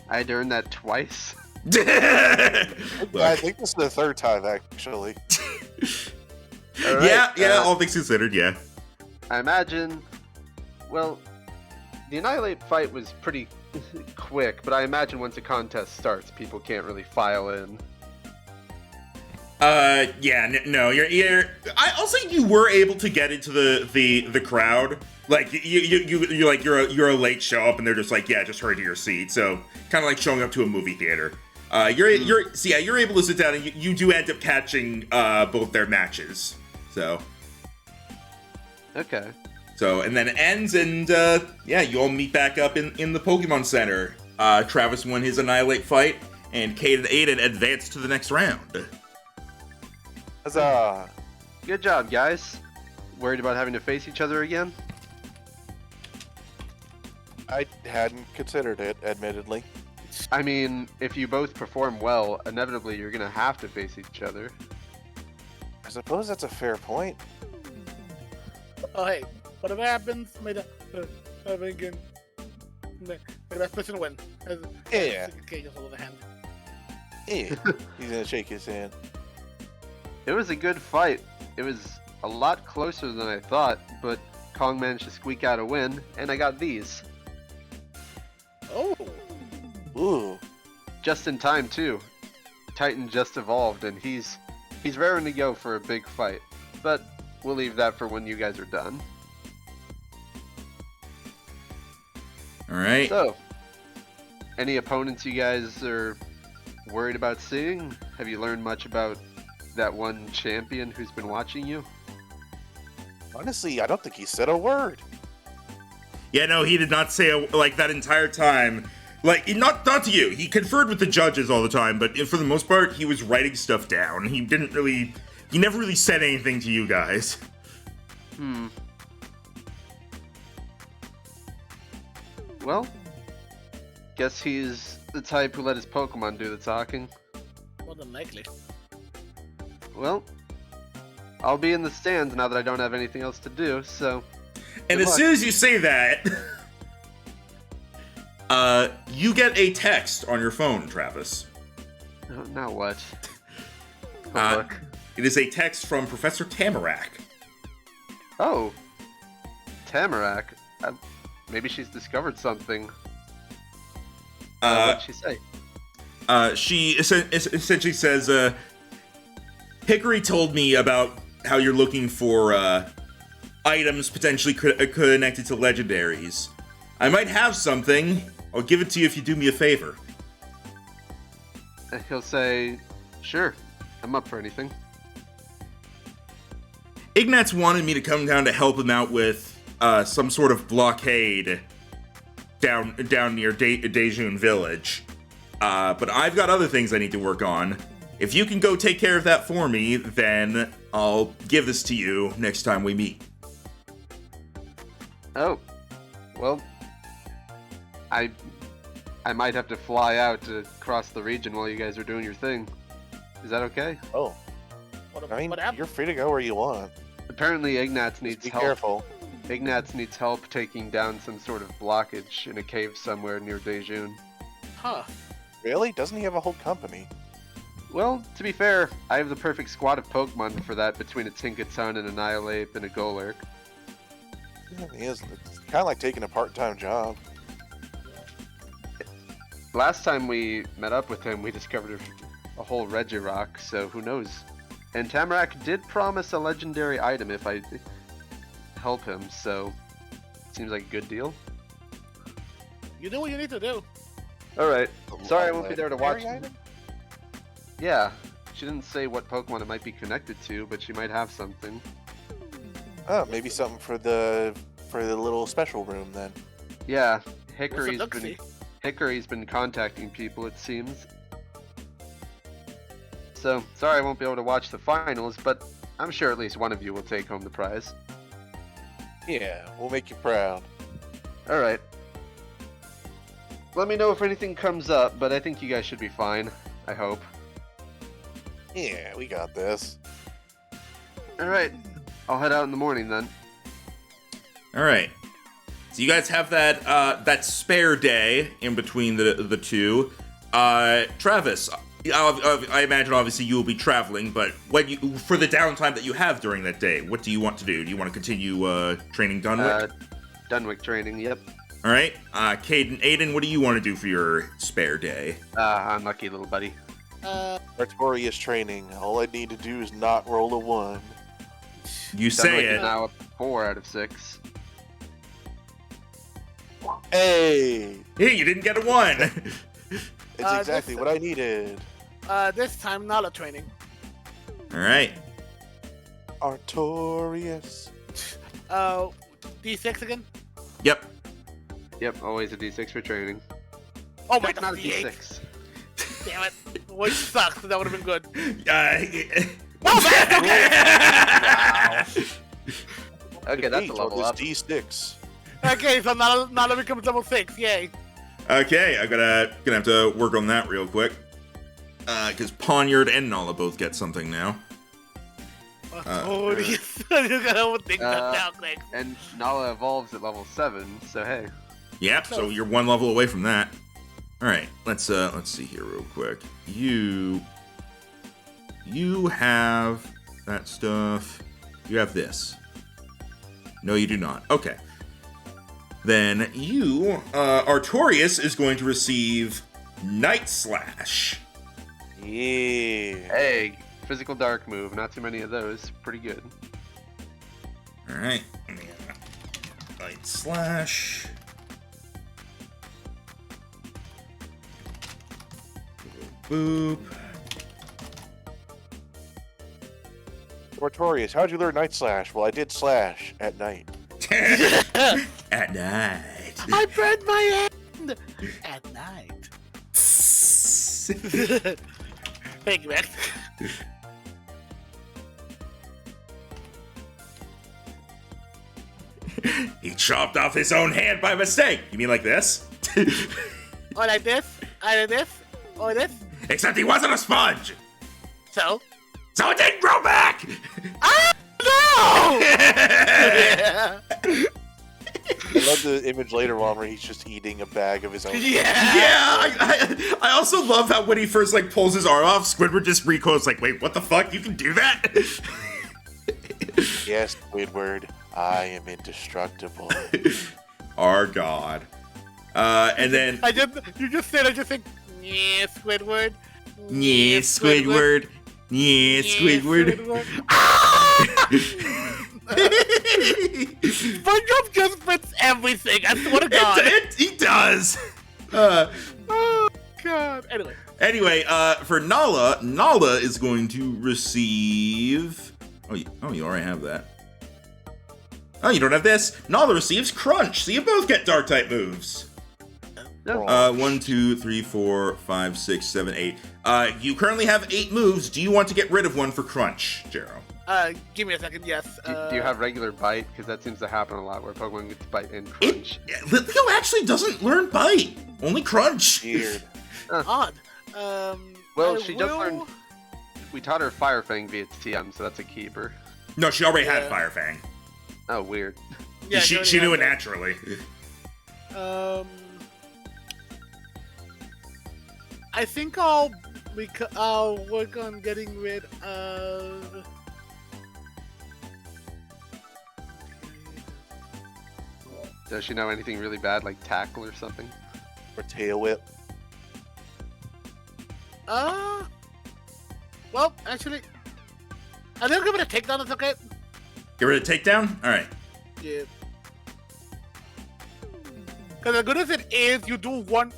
I'd earned that twice. I think this is the third time, actually. Alright, yeah. All things considered, yeah. I imagine, well, the Annihilate fight was pretty quick, but I imagine once a contest starts, people can't really file in. No, I'll say you were able to get into the crowd. Like you're a late show up, and they're just like, yeah, just hurry to your seat. So kind of like showing up to a movie theater. You're able to sit down, and you do end up catching both their matches. So Okay. So, and then it ends, and yeah, you all meet back up in the Pokemon Center. Travis won his Annihilate fight, and Cayde and Aidan advanced to the next round. Huzzah. Good job, guys. Worried about having to face each other again? I hadn't considered it, admittedly. I mean, if you both perform well, inevitably you're gonna have to face each other. I suppose that's a fair point. Oh hey, whatever happens, may the best person win. Yeah. Okay, just hold the hand. Yeah. He's gonna shake his hand. It was a good fight. It was a lot closer than I thought, but Kong managed to squeak out a win, and I got these. Oh. Ooh. Just in time, too. Titan just evolved, and he's raring to go for a big fight. But we'll leave that for when you guys are done. All right. So, any opponents you guys are worried about seeing? Have you learned much about that one champion who's been watching you? Honestly, I don't think he said a word. Yeah, no, he did not say like that entire time. Like, not to you. He conferred with the judges all the time, but for the most part, he was writing stuff down. He never really said anything to you guys. Well, guess he's the type who let his Pokemon do the talking. More than likely. Well, I'll be in the stands now that I don't have anything else to do, so... And Good as luck. soon as you say that, you get a text on your phone, Travis. Oh, now what? Uh, It is a text from Professor Tamarack. Oh, Tamarack. Maybe she's discovered something. What'd she say? She essentially says, Hickory told me about how you're looking for items potentially connected to legendaries. I might have something. I'll give it to you if you do me a favor. He'll say, sure, I'm up for anything. Ignatz wanted me to come down to help him out with some sort of blockade down near Dejun Village. But I've got other things I need to work on. If you can go take care of that for me, then I'll give this to you next time we meet. Oh, well, I might have to fly out to cross the region while you guys are doing your thing. Is that okay? Oh, What, I mean, what happened? you're free to go where you want. Apparently Ignatz Just needs be help. careful. Ignatz needs help taking down some sort of blockage in a cave somewhere near Dejun. Huh. Really? Doesn't he have a whole company? Well, to be fair, I have the perfect squad of Pokemon for that between a Tinkaton, an Annihilape, and a Golurk. Yeah, he is. It's kind of like taking a part-time job. Last time we met up with him, we discovered a whole Regirock, so who knows? And Tamarack did promise a legendary item if I help him, so seems like a good deal. You do what you need to do. Alright, sorry I won't be there to watch. Legendary item? Yeah, she didn't say what Pokemon it might be connected to, but she might have something. Oh, maybe something for the little special room then. Yeah, What's a Hickory's been contacting people, it seems. So, sorry I won't be able to watch the finals, but I'm sure at least one of you will take home the prize. Yeah, we'll make you proud. Alright. Let me know if anything comes up, but I think you guys should be fine. I hope. Yeah, we got this. Alright. I'll head out in the morning then. All right. So you guys have that spare day in between the two. Travis, I imagine obviously you will be traveling, but for the downtime that you have during that day, what do you want to do? Do you want to continue training Dunwick? Dunwick training, yep. All right. Cayde and Aidan, what do you want to do for your spare day? Unlucky little buddy. Artorias training. All I need to do is not roll a 1. You say Dunwick it. is now a 4 out of 6. Hey! Hey, you didn't get a 1. It's exactly what I needed. This time, Nala training. All right. Artorias. D6 again? Yep. Yep, always a D6 for training. Oh my Nope, not god, a D8. D6. Damn it. Which sucks. That would have been good. Oh, Okay, that's a H on level this up. D6. Okay, so Nala becomes level 6. Yay. Okay, I'm gonna have to work on that real quick. Because Poniard and Nala both get something now. Oh, you gotta think that now, quick. And Nala evolves at level 7, so hey. Yep. So you're 1 level away from that. All right. Let's see here real quick. You have that stuff. You have this. No, you do not. Okay. Then you, Artorias is going to receive Night Slash. Yeah. Hey, physical dark move. Not too many of those. Pretty good. All right. Night Slash. Boop. Notorious, how'd you learn Night Slash? Well, I did Slash at night. At night. I burned my hand at night. Thank you, man. He chopped off his own hand by mistake. You mean like this? Or like this, or like this, or this. Except he wasn't a sponge. So? So it didn't grow back! Ah, no! Yeah. I love the image later on where he's just eating a bag of his own. Yeah, I also love how when he first like pulls his arm off, Squidward just recoils like, wait, what the fuck? You can do that? Yes, Squidward, I am indestructible. Our god. And then You just think, yeah, Squidward. yeah, Squidward. Yeah, Squidward. SpongeBob just fits everything. I swear to God. He does. Oh God. Anyway, for Nala is going to receive. Oh, you already have that. Oh, you don't have this. Nala receives Crunch, so you both get Dark type moves. 1, 2, 3, 4, 5, 6, 7, 8. You currently have 8 moves. Do you want to get rid of one for Crunch, Jero? Give me a second. Yes. Do you have regular Bite? Because that seems to happen a lot where Pokemon gets Bite and Crunch. Leo actually doesn't learn Bite. Only Crunch. Weird. Odd. Well, she just learned. We taught her Fire Fang via TM, so that's a keeper. No, she already had Fire Fang. Oh, weird. Yeah, she knew it naturally. I think I'll work on getting rid of. Does she know anything really bad, like Tackle or something? Or Tail Whip. Well, actually, I think I'll give it a takedown. It's okay. Get rid of Takedown? Alright. Yeah. Because as good as it is, you do one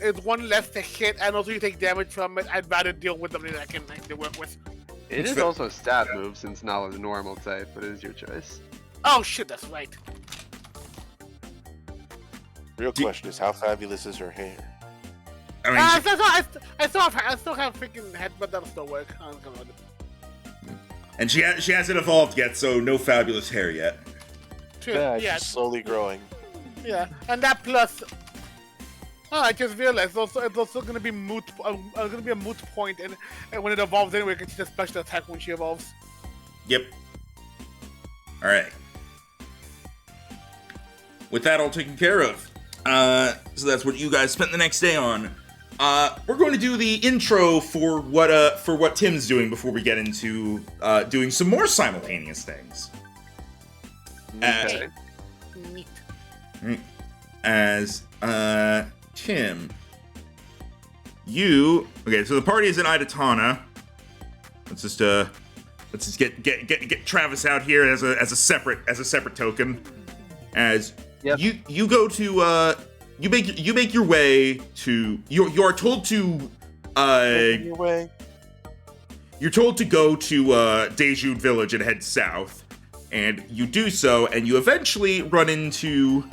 less to hit, and also you take damage from it. I'd rather deal with something that I can actually work with. It is also a stab move since Nala's normal type, but it is your choice. Oh shit, that's right. Real question is, how fabulous is her hair? I mean, I still have freaking head, but that'll still work. I'm gonna let it. and she hasn't evolved yet, so no fabulous hair yet. True. Yeah, she's slowly growing. Yeah, and that plus. Oh, I just realized it's also gonna be a moot point, and when it evolves anyway, because she's a special attack when she evolves. Yep. Alright. With that all taken care of. So that's what you guys spent the next day on. We're going to do the intro for what Tim's doing before we get into doing some more simultaneous things. Okay. Neat. As Tim, okay, so the party is in Idatana. Let's just get Travis out here as a separate token. As Yep. you go to you make your way to you are told to Your way. you're told to go to Dejud Village and head south, and you do so, and you eventually run into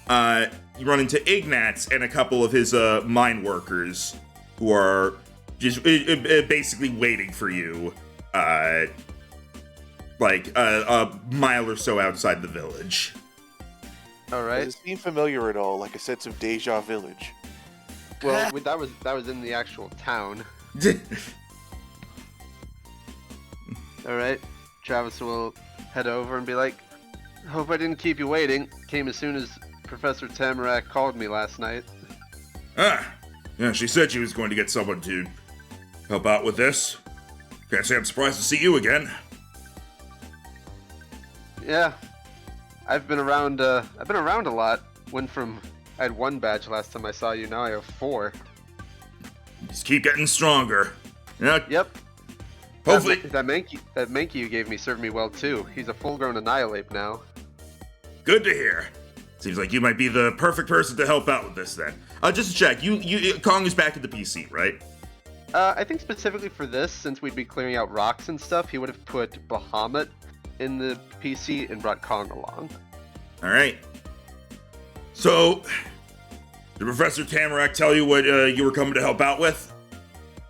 Ignatz and a couple of his mine workers who are just basically waiting for you, like a mile or so outside the village. All right. Does it seem familiar at all, like a sense of Deja Village? Well, that was in the actual town. All right. Travis will head over and be like, "Hope I didn't keep you waiting. Came as soon as Professor Tamarack called me last night." Yeah, she said she was going to get someone to help out with this. Can't say I'm surprised to see you again. Yeah. I've been around a lot. I had 1 badge last time I saw you, now I have 4. Just keep getting stronger. Yeah. Yep. Hopefully. That Mankey you gave me served me well too. He's a full-grown Annihilate now. Good to hear. Seems like you might be the perfect person to help out with this then. Just to check, you Kong is back at the PC, right? I think specifically for this, since we'd be clearing out rocks and stuff, he would have put Bahamut in the PC and brought Kong along. All right. So, did Professor Tamarack tell you what you were coming to help out with?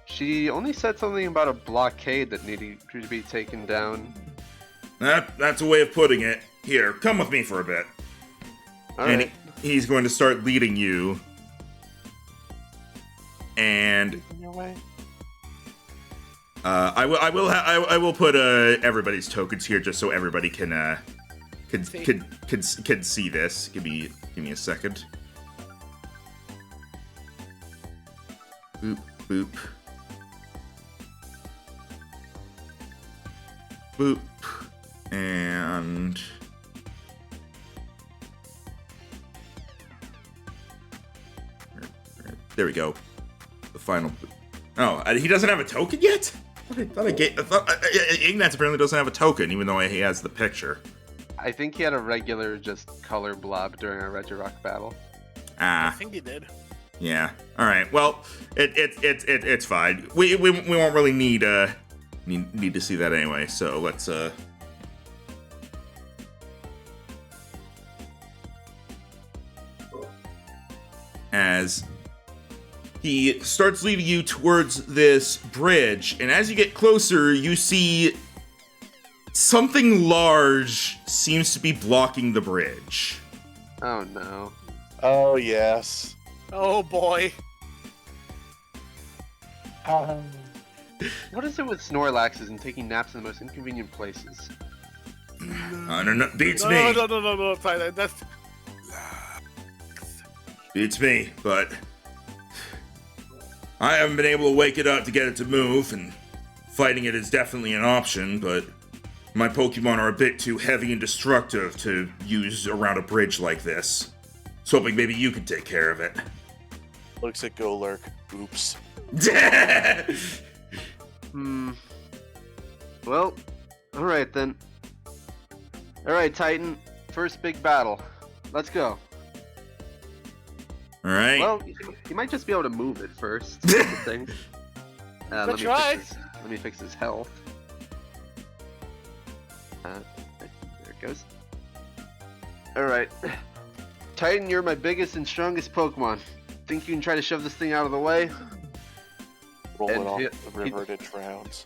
She only said something about a blockade that needed to be taken down. That's a way of putting it. Here, come with me for a bit. Alright. He's going to start leading you. And Your way. I will put everybody's tokens here just so everybody can see this. Give me a second. Boop boop. Boop. And there we go. The final. Oh, he doesn't have a token yet? I thought Ignatz apparently doesn't have a token, even though he has the picture. I think he had a regular just color blob during our Regirock battle. I think he did. Yeah. All right. Well, it's fine. We won't really need to see that anyway. So let's as he starts leading you towards this bridge, and as you get closer, you see something large seems to be blocking the bridge. Oh no. Oh, yes. Oh boy. What is it with Snorlaxes and taking naps in the most inconvenient places? No, beats me. No, Tyler, that's... Beats me, but I haven't been able to wake it up to get it to move, and fighting it is definitely an option, but my Pokemon are a bit too heavy and destructive to use around a bridge like this. So hoping maybe you could take care of it. Looks at Golurk. Oops. Well, alright then. Alright, Titan. First big battle. Let's go. Alright. Well, you might just be able to move it first. That's the thing. Let me fix his health. There it goes. Alright. Titan, you're my biggest and strongest Pokemon. Think you can try to shove this thing out of the way? Roll And it off the river to drowns.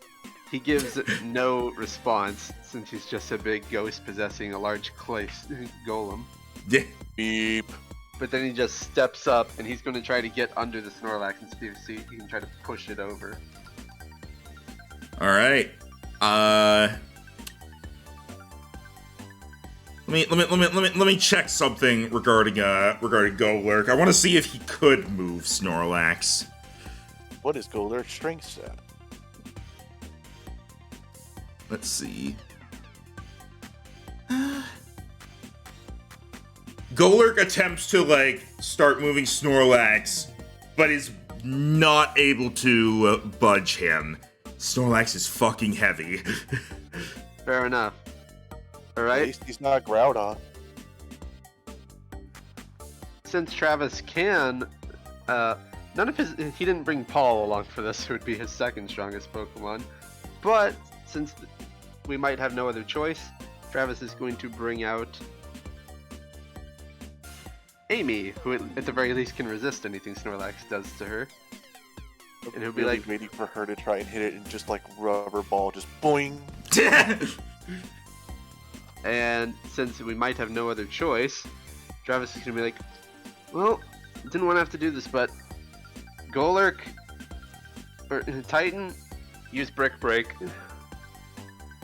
He gives no response, since he's just a big ghost possessing a large clay golem. Yeah. Beep. But then he just steps up, and he's going to try to get under the Snorlax and see if he can try to push it over. Alright. Let me check something regarding Golurk. I want to see if he could move Snorlax. What is Golurk's strength stat? Let's see. Golurk attempts to start moving Snorlax, but is not able to budge him. Snorlax is fucking heavy. Fair enough. At Alright? least he's not Groudon. Since Travis can, he didn't bring Paul along for this, who would be his second strongest Pokemon. But, since we might have no other choice, Travis is going to bring out Amy, who at the very least can resist anything Snorlax does to her. And he'll be Really like, waiting for her to try and hit it and just rubber ball, just boing. and since we might have no other choice, Travis is gonna be like, well, didn't want to have to do this, but Golurk, or Titan, use Brick Break.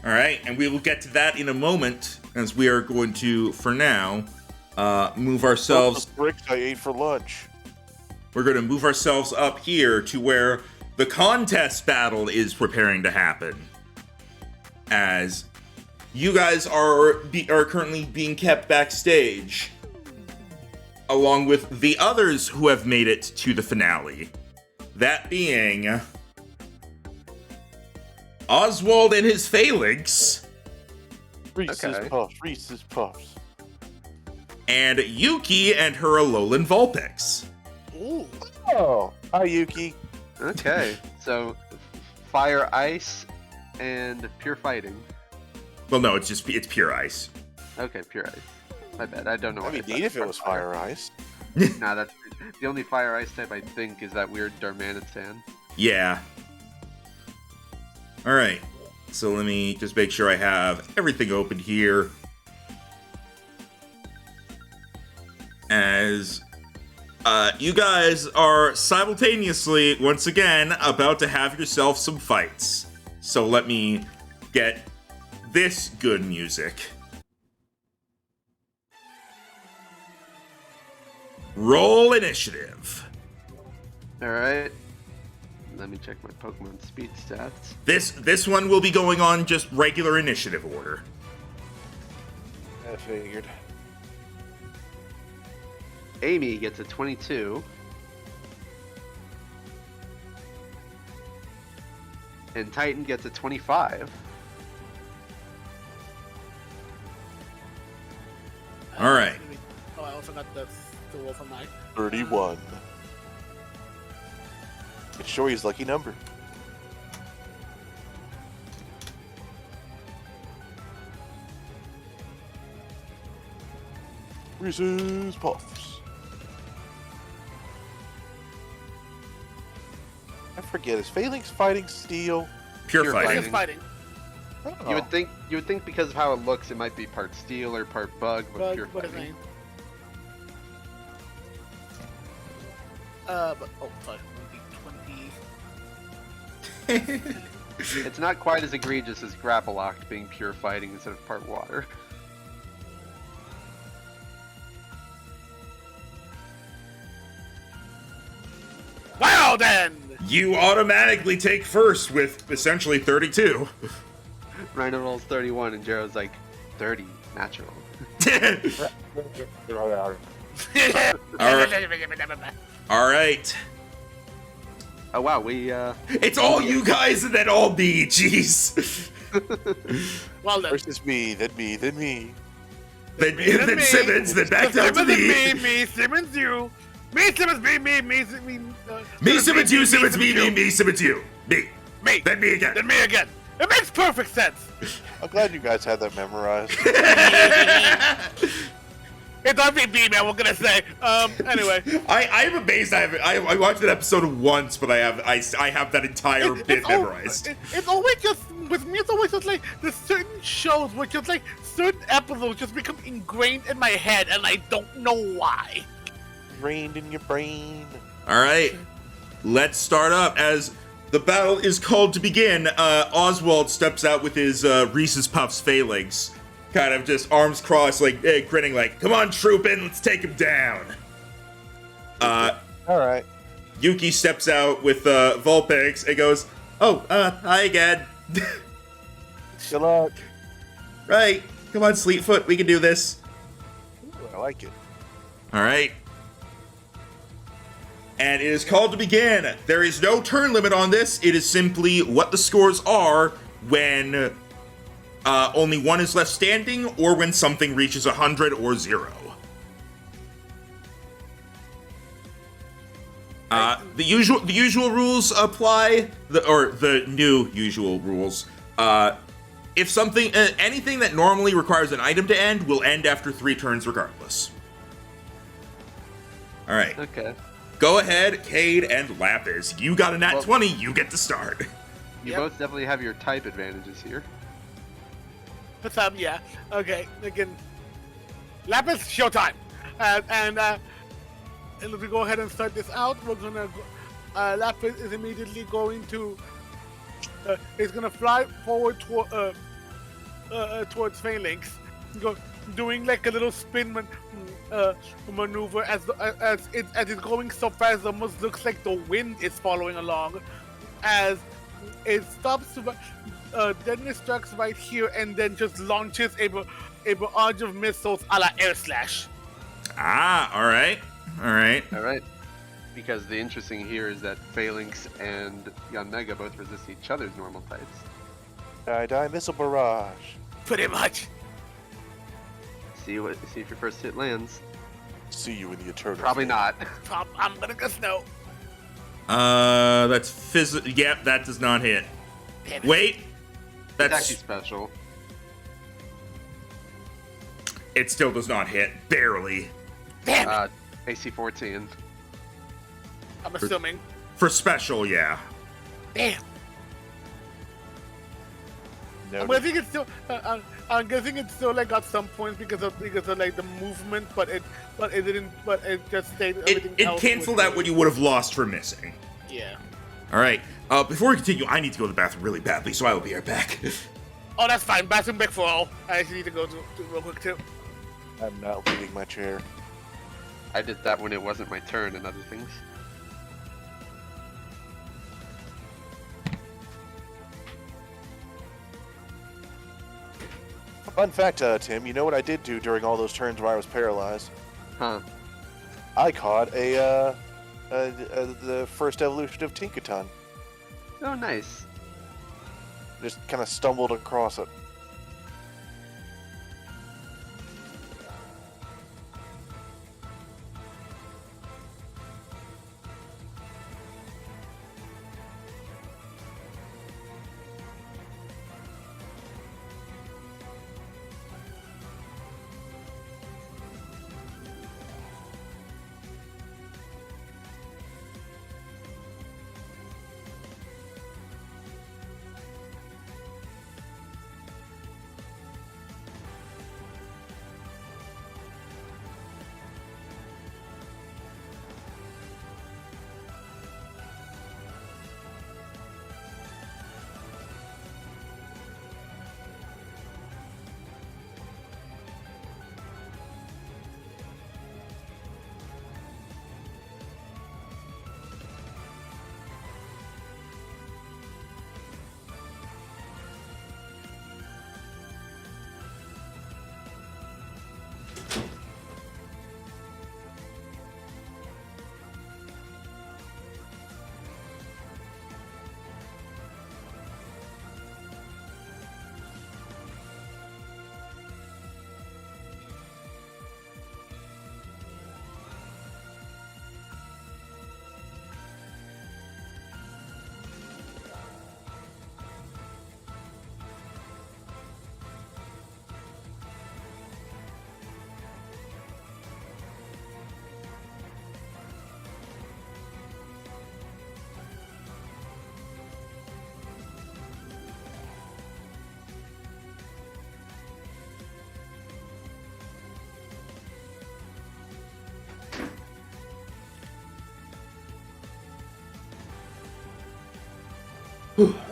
Alright, and we will get to that in a moment, as we are going to, for now, move ourselves... The bricks I ate for lunch. We're going to move ourselves up here to where the contest battle is preparing to happen. As you guys are currently being kept backstage, along with the others who have made it to the finale. That being Oswald and his Phalanx. Reese's Puffs. And Yuki and her Alolan Vulpix. Ooh. Oh, hi Yuki. Okay, so fire, ice, and pure fighting. Well, no, it's pure ice. Okay, pure ice. My bad. I don't know. That'd what be I neat thought if it was fire ice. Nah, that's the only fire ice type I think is that weird Darmanitan. Yeah. All right. So let me just make sure I have everything open here. As you guys are simultaneously, once again, about to have yourself some fights. So let me get this good music. Roll initiative. Alright. Let me check my Pokemon speed stats. This one will be going on just regular initiative order. I figured. Amy gets a 22. And Titan gets a 25. All right. Oh, I also got the roll for mine. 31. It's Shory's lucky number. Reese's Puffs. I forget, is Phalanx fighting steel? Pure Pure fighting. Just fighting. Oh. You would think because of how it looks, it might be part steel or part bug, but pure But fighting. but oh, sorry. 20. It's not quite as egregious as Grapple Locked being pure fighting instead of part water. Well then! You automatically take first with essentially 32. Rhino rolls 31 and Jero's like 30 natural. All right. Oh wow, we It's all you guys and then all me. Jeez. Well then. First is me, then me, then me. Then Me, then Simmons, then back down to me. Me, Simmons, you. Me, Simmons, me, Me, Simmons, you, Simmons, me, Simmons, you. Me. Me. Then me again. Then me again. It makes perfect sense. I'm glad you guys had that memorized. It's RVB, man. What can I say? Anyway. I'm amazed. I watched that episode once, but I have that entire bit memorized. It's always just with me. It's always just like there's certain shows where just like certain episodes just become ingrained in my head, and I don't know why. Rained in your brain. All right, let's start up. As the battle is called to begin, Oswald steps out with his Reese's Puffs phalanx, kind of just arms crossed, like grinning, like, "Come on, troopin', let's take him down." All right. Yuki steps out with Vulpix and goes, "Oh, hi again." Good luck. Right, come on, Sleetfoot, we can do this. Ooh, I like it. All right. And it is called to begin. There is no turn limit on this. It is simply what the scores are when only one is left standing, or when something reaches 100 or 0. The usual rules apply, the new usual rules. If something, anything that normally requires an item to end will end after 3 turns regardless. All right. Okay. Go ahead, Cayde and Lapis. You got a nat 20, you get to start. You Yep. both definitely have your type advantages here. But yeah. Okay. Again, Lapis, showtime. And if we go ahead and start this out, we're gonna. Lapis is immediately going to. Is gonna fly forward towards Phalanx, doing like a little spin maneuver as it's going so fast, it almost looks like the wind is following along, as it stops. Then it strikes right here and then just launches a barrage of missiles a la Air Slash. Ah, all right. All right. Because the interesting here is that Phalanx and Yanmega both resist each other's normal types. Die missile barrage. Pretty much. See if your first hit lands. See you in the eternal. Probably not. I'm gonna guess no. That's Yep, that does not hit. Damn it. Wait. It's actually That's... special. It still does not hit. Barely. Damn it. AC 14. I'm assuming. For special, yeah. Damn. No. I'm guessing it's still. I'm guessing it's still like got some points because of like the movement, but it didn't. But it just stayed. Everything It else canceled was- out what you would have lost for missing. Yeah. Alright. Before we continue, I need to go to the bathroom really badly, so I will be right back. Oh, that's fine. Bathroom break for all. I actually need to go to real quick too. I'm not leaving my chair. I did that when it wasn't my turn and other things. Fun fact, Tim, you know what I did do during all those turns where I was paralyzed? Huh. I caught the first evolution of Tinkaton. Oh, nice. Just kind of stumbled across it.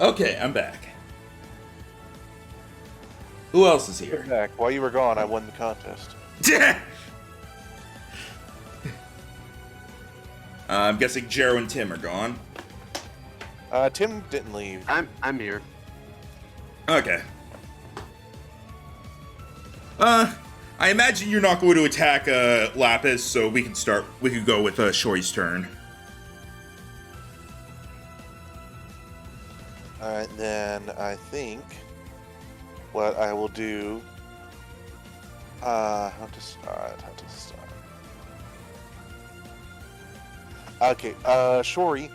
Okay, I'm back. Who else is here? Back. While you were gone, I won the contest. I'm guessing Jero and Tim are gone. Tim didn't leave. I'm here. Okay. I imagine you're not going to attack Lapis, so we can go with Shory's turn. Alright, then I think what I will do. How to start. Okay, Shory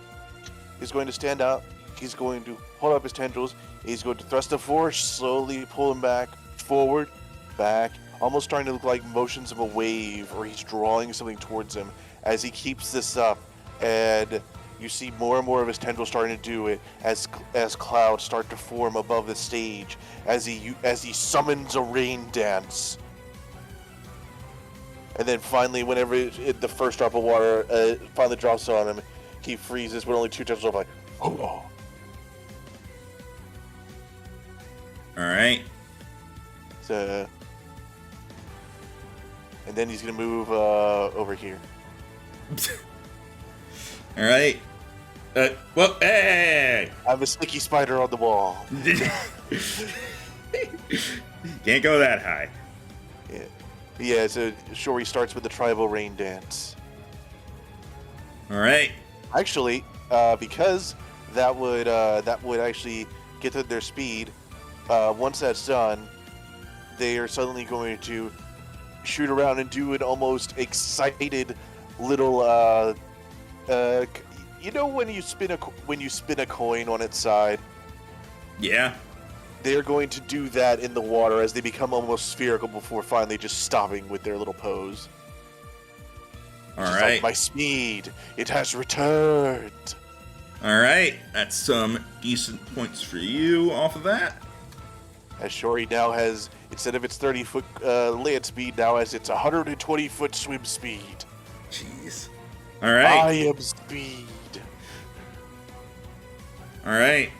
is going to stand up. He's going to hold up his tendrils. He's going to thrust them forward, slowly pull him back, forward, back, almost trying to look like motions of a wave, or he's drawing something towards him as he keeps this up. And you see more and more of his tendrils starting to do it as clouds start to form above the stage as he summons a rain dance. And then finally, whenever the first drop of water finally drops on him, he freezes with only two tendrils like, oh. Alright. So, and then he's gonna move over here. Alright. Well, hey! I have a sticky spider on the wall. Can't go that high. Yeah, so Shory starts with the tribal rain dance. Alright. Actually, because that would actually get to their speed. Once that's done, they are suddenly going to shoot around and do an almost excited little, You know when you spin a coin on its side, Yeah. they're going to do that in the water as they become almost spherical before finally just stopping with their little pose. All Just right. like my speed, it has returned. All right. That's some decent points for you off of that. As Shori now has, instead of its 30-foot land speed, now has its 120-foot swim speed. Jeez. All right. I am speed. All right.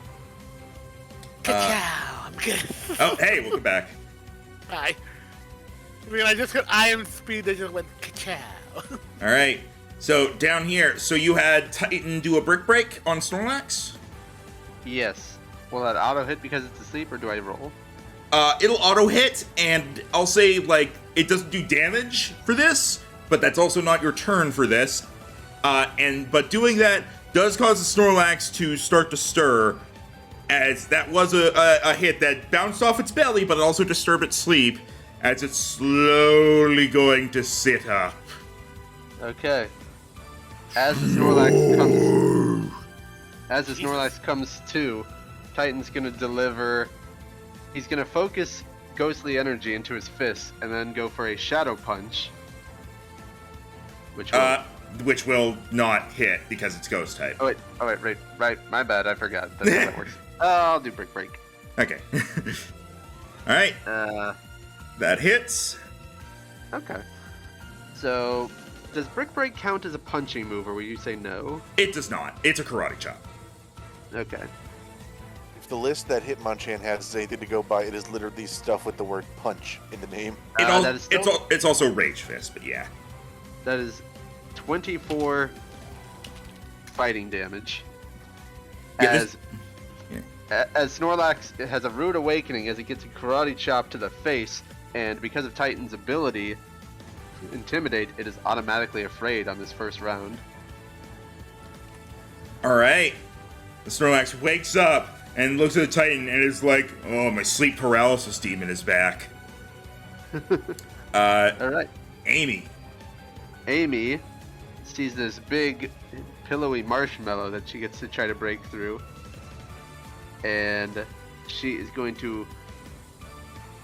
Ka-chow. I'm good. Oh, hey, welcome back. Hi. I mean, I just got I am speed. They just went ka-chow. All right. So down here, so you had Titan do a brick break on Snorlax? Yes. Will that auto hit because it's asleep, or do I roll? It'll auto hit, and I'll say, like, it doesn't do damage for this, but that's also not your turn for this. But doing that does cause the Snorlax to start to stir, as that was a hit that bounced off its belly, but it also disturbed its sleep, as it's slowly going to sit up. Okay. As the Snorlax comes to, Titan's gonna deliver. He's gonna focus ghostly energy into his fist and then go for a shadow punch, Which will not hit because it's ghost type. Oh wait, right. My bad. I forgot. That's how that works. I'll do brick break. Okay. All right. That hits. Okay. So, does brick break count as a punching move, or will you say no? It does not. It's a karate chop. Okay. If the list that Hitmonchan has anything to go by, it is literally stuff with the word punch in the name. That is still- It's also Rage Fist, but yeah. That is 24 fighting damage. Yeah, As Snorlax has a rude awakening as it gets a karate chop to the face, and because of Titan's ability to intimidate, it is automatically afraid on this first round. All right. The Snorlax wakes up and looks at the Titan and is like, "Oh, my sleep paralysis demon is back." Alright. Amy. Amy sees this big, pillowy marshmallow that she gets to try to break through. And she is going to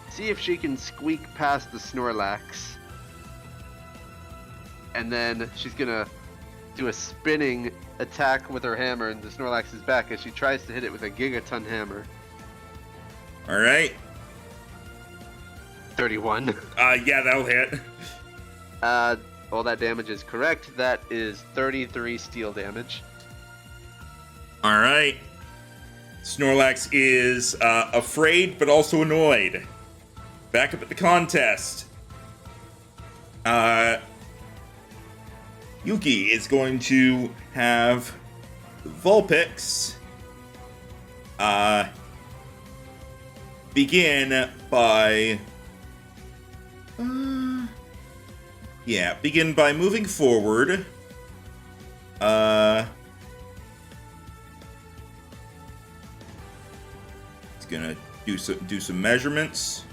see if she can squeak past the Snorlax. And then she's going to do a spinning attack with her hammer in the Snorlax's back as she tries to hit it with a Gigaton hammer. All right. 31. Yeah, that'll hit. All that damage is correct. That is 33 steel damage. All right. Snorlax is afraid, but also annoyed. Back up at the contest. Yuki is going to have Vulpix begin by moving forward. It's gonna do some measurements.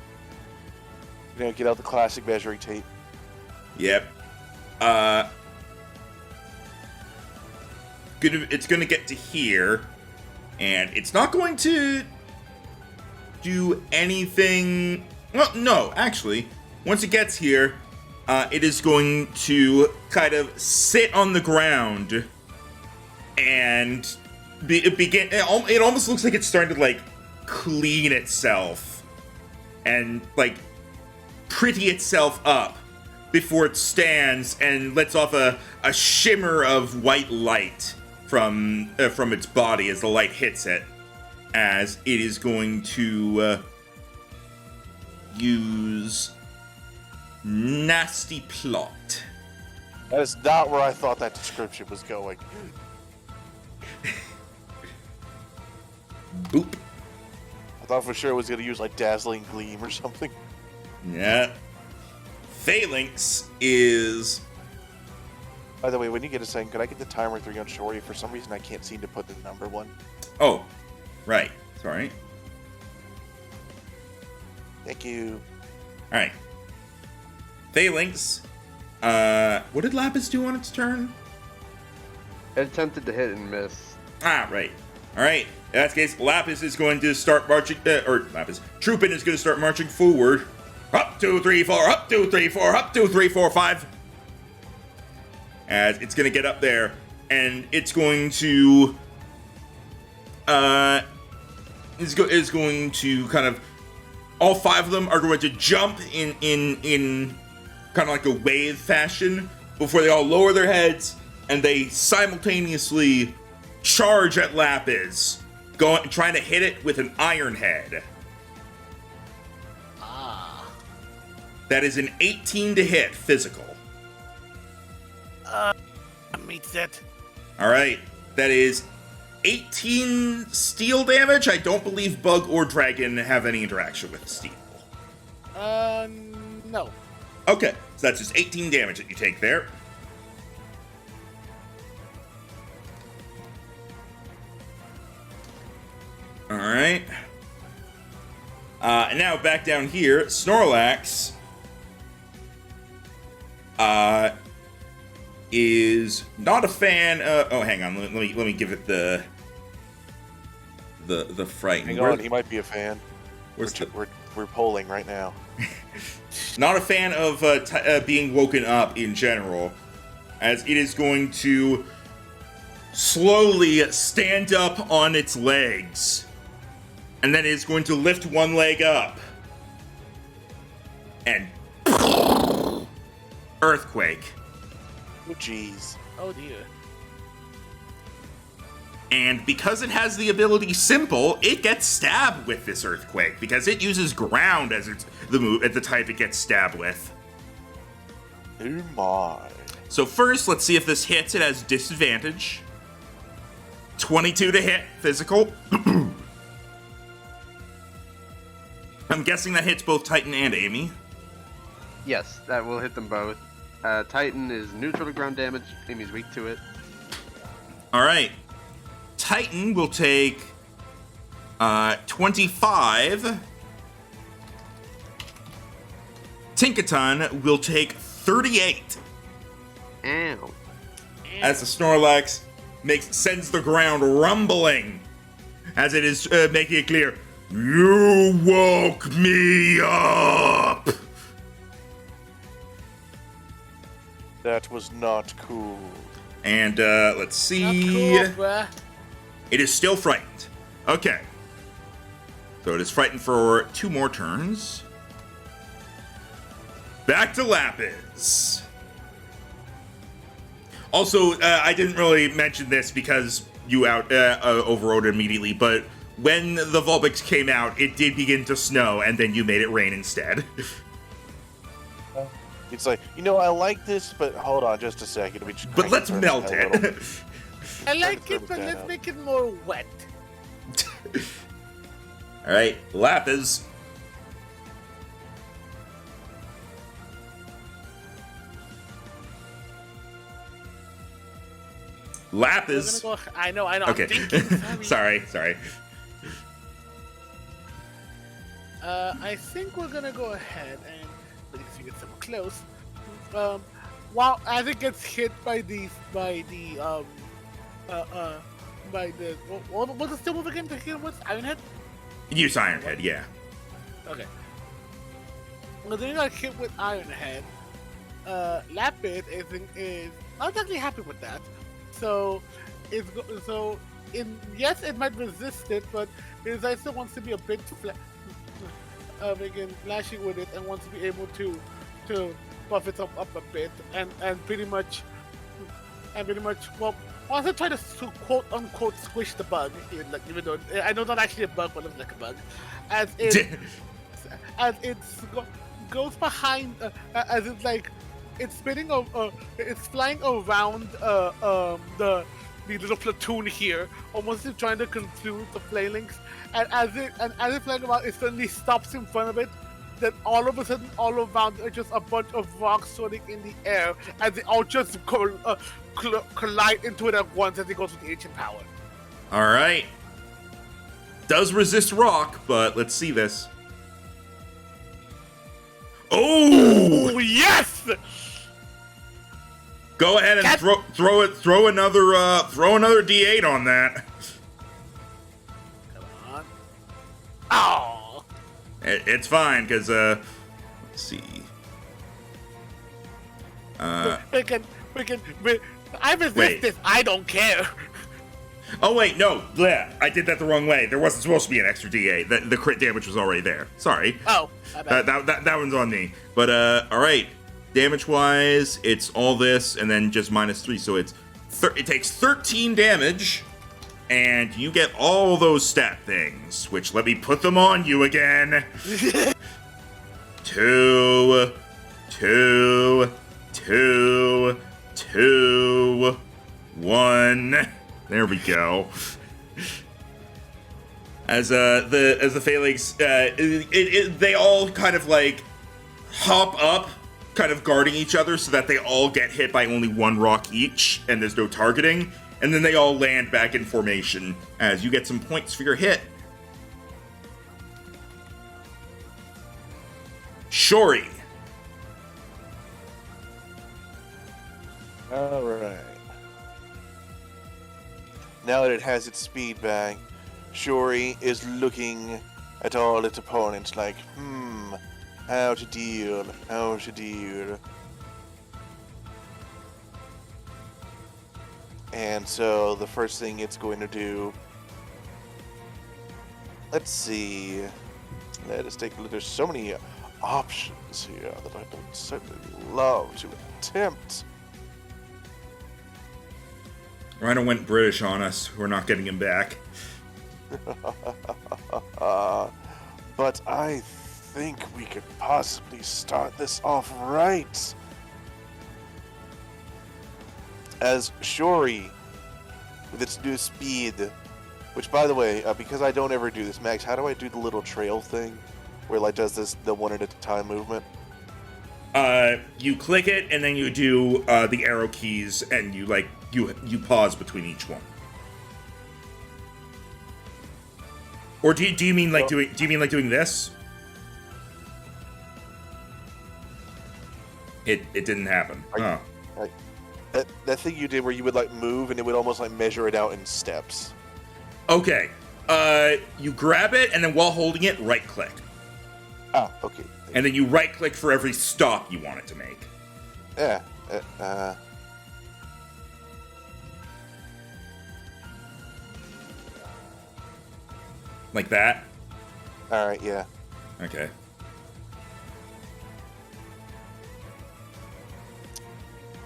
You know, get out the classic measuring tape. Yep. It's gonna get to here, and it's not going to do anything. Well, no, actually, once it gets here, it is going to kind of sit on the ground and begin. It almost looks like it's starting to like clean itself and like pretty itself up before it stands and lets off a shimmer of white light from its body as the light hits it, as it is going to use Nasty Plot. That is not where I thought that description was going. Boop. I thought for sure it was going to use like Dazzling Gleam or something. Yeah. Phalanx is... By the way, when you get a second, could I get the timer 3 on Shori? For some reason, I can't seem to put the number 1. Oh, right. Sorry. Thank you. All right. Phalanx. What did Lapis do on its turn? It attempted to hit and miss. Ah, right. All right. In that case, Lapis is going to start marching, Troopin is going to start marching forward. Up, 2, 3, 4, up, 2, 3, 4, up, 2, 3, 4, 5. As it's going to get up there, and it's going to, is going to kind of, all 5 of them are going to jump in kind of like a wave fashion before they all lower their heads, and they simultaneously charge at Lapis, trying to hit it with an Iron Head. Ah. That is an 18 to hit physical. Meets it. All right, that is 18 steel damage. I don't believe Bug or Dragon have any interaction with steel. No. Okay, so that's just 18 damage that you take there. All right. And now back down here, Snorlax is not a fan. Oh, hang on. Let me give it the frighten. Hang on, he might be a fan. We're polling right now. Not a fan of being woken up in general, as it is going to slowly stand up on its legs, and then it's going to lift one leg up, and earthquake. Oh, jeez. Oh dear. And because it has the ability Simple, it gets stabbed with this earthquake because it uses ground as the type it gets stabbed with. Oh my. So first, let's see if this hits. It has disadvantage. 22 to hit, physical. I'm guessing that hits both Titan and Amy. Yes, that will hit them both. Titan is neutral to ground damage. Amy's weak to it. All right. Titan will take 25. Tinkaton will take 38. Ow. As the Snorlax sends the ground rumbling, as it is making it clear, "You woke me up." That was not cool. And let's see. Not cool, bruh. It is still frightened. Okay. So it is frightened for 2 more turns. Back to Lapis. Also, I didn't really mention this because you overrode it immediately, but when the Vulpix came out, it did begin to snow, and then you made it rain instead. It's like, I like this, but hold on just a second. But let's melt it. I like it, but let's make it more wet. All right, Lapis. Lapis. I know. Okay. I'm thinking. Sorry. I think we're gonna go ahead and let's see, get some close. While as it gets hit by the what's the still move again to hit with Ironhead? Use Ironhead, yeah. Okay. Well, then you got hit with Ironhead. Lapis is not exactly happy with that. So yes, it might resist it, but it also wants to be a bit again flashing with it and wants to be able to buff it up a bit and pretty much well wants to try to quote unquote squish the bug, even though I know not actually a bug but looks like a bug, as it goes behind as it's like it's spinning over it's flying around the little platoon here, almost trying to confuse the flailings, and as it's flying around, it suddenly stops in front of it. Then all of a sudden, all around are just a bunch of rocks soaring in the air, as they all just collide into it at once as it goes with the ancient power. All right. Does resist rock, but let's see this. Oh yes! Go ahead and throw another D8 on that. Come on. Oh. It's fine, because let's see. We can. I resist Wait. this. I don't care. Oh wait, no, yeah, I did that the wrong way. There wasn't supposed to be an extra D8. The crit damage was already there. Sorry. Oh, my bad. That one's on me. But all right, damage-wise, it's all this and then just -3, so it takes 13 damage, and you get all those stat things. Which let me put them on you again. 2, 2, 2, 2, 1. There we go. As the phalanx, they all kind of like hop up, kind of guarding each other, so that they all get hit by only one rock each, and there's no targeting. And then they all land back in formation as you get some points for your hit. Shori. All right. Now that it has its speed back, Shori is looking at all its opponents like, how to deal. And so the first thing it's going to do, let's see, let us take a look. There's so many options here that I would certainly love to attempt. Rhino went British on us. We're not getting him back. But I think we could possibly start this off right. As Shori, with its new speed, which by the way, because I don't ever do this, Max, how do I do the little trail thing? Where like does the one at a time movement? You click it, and then you do the arrow keys, and you pause between each one. Or do you mean like doing this? It didn't happen. That thing you did where you would like move and it would almost like measure it out in steps. Okay. You grab it, and then while holding it, right click. Ah, okay. And then you right click for every stop you want it to make. Yeah. Like that? Alright, yeah. Okay.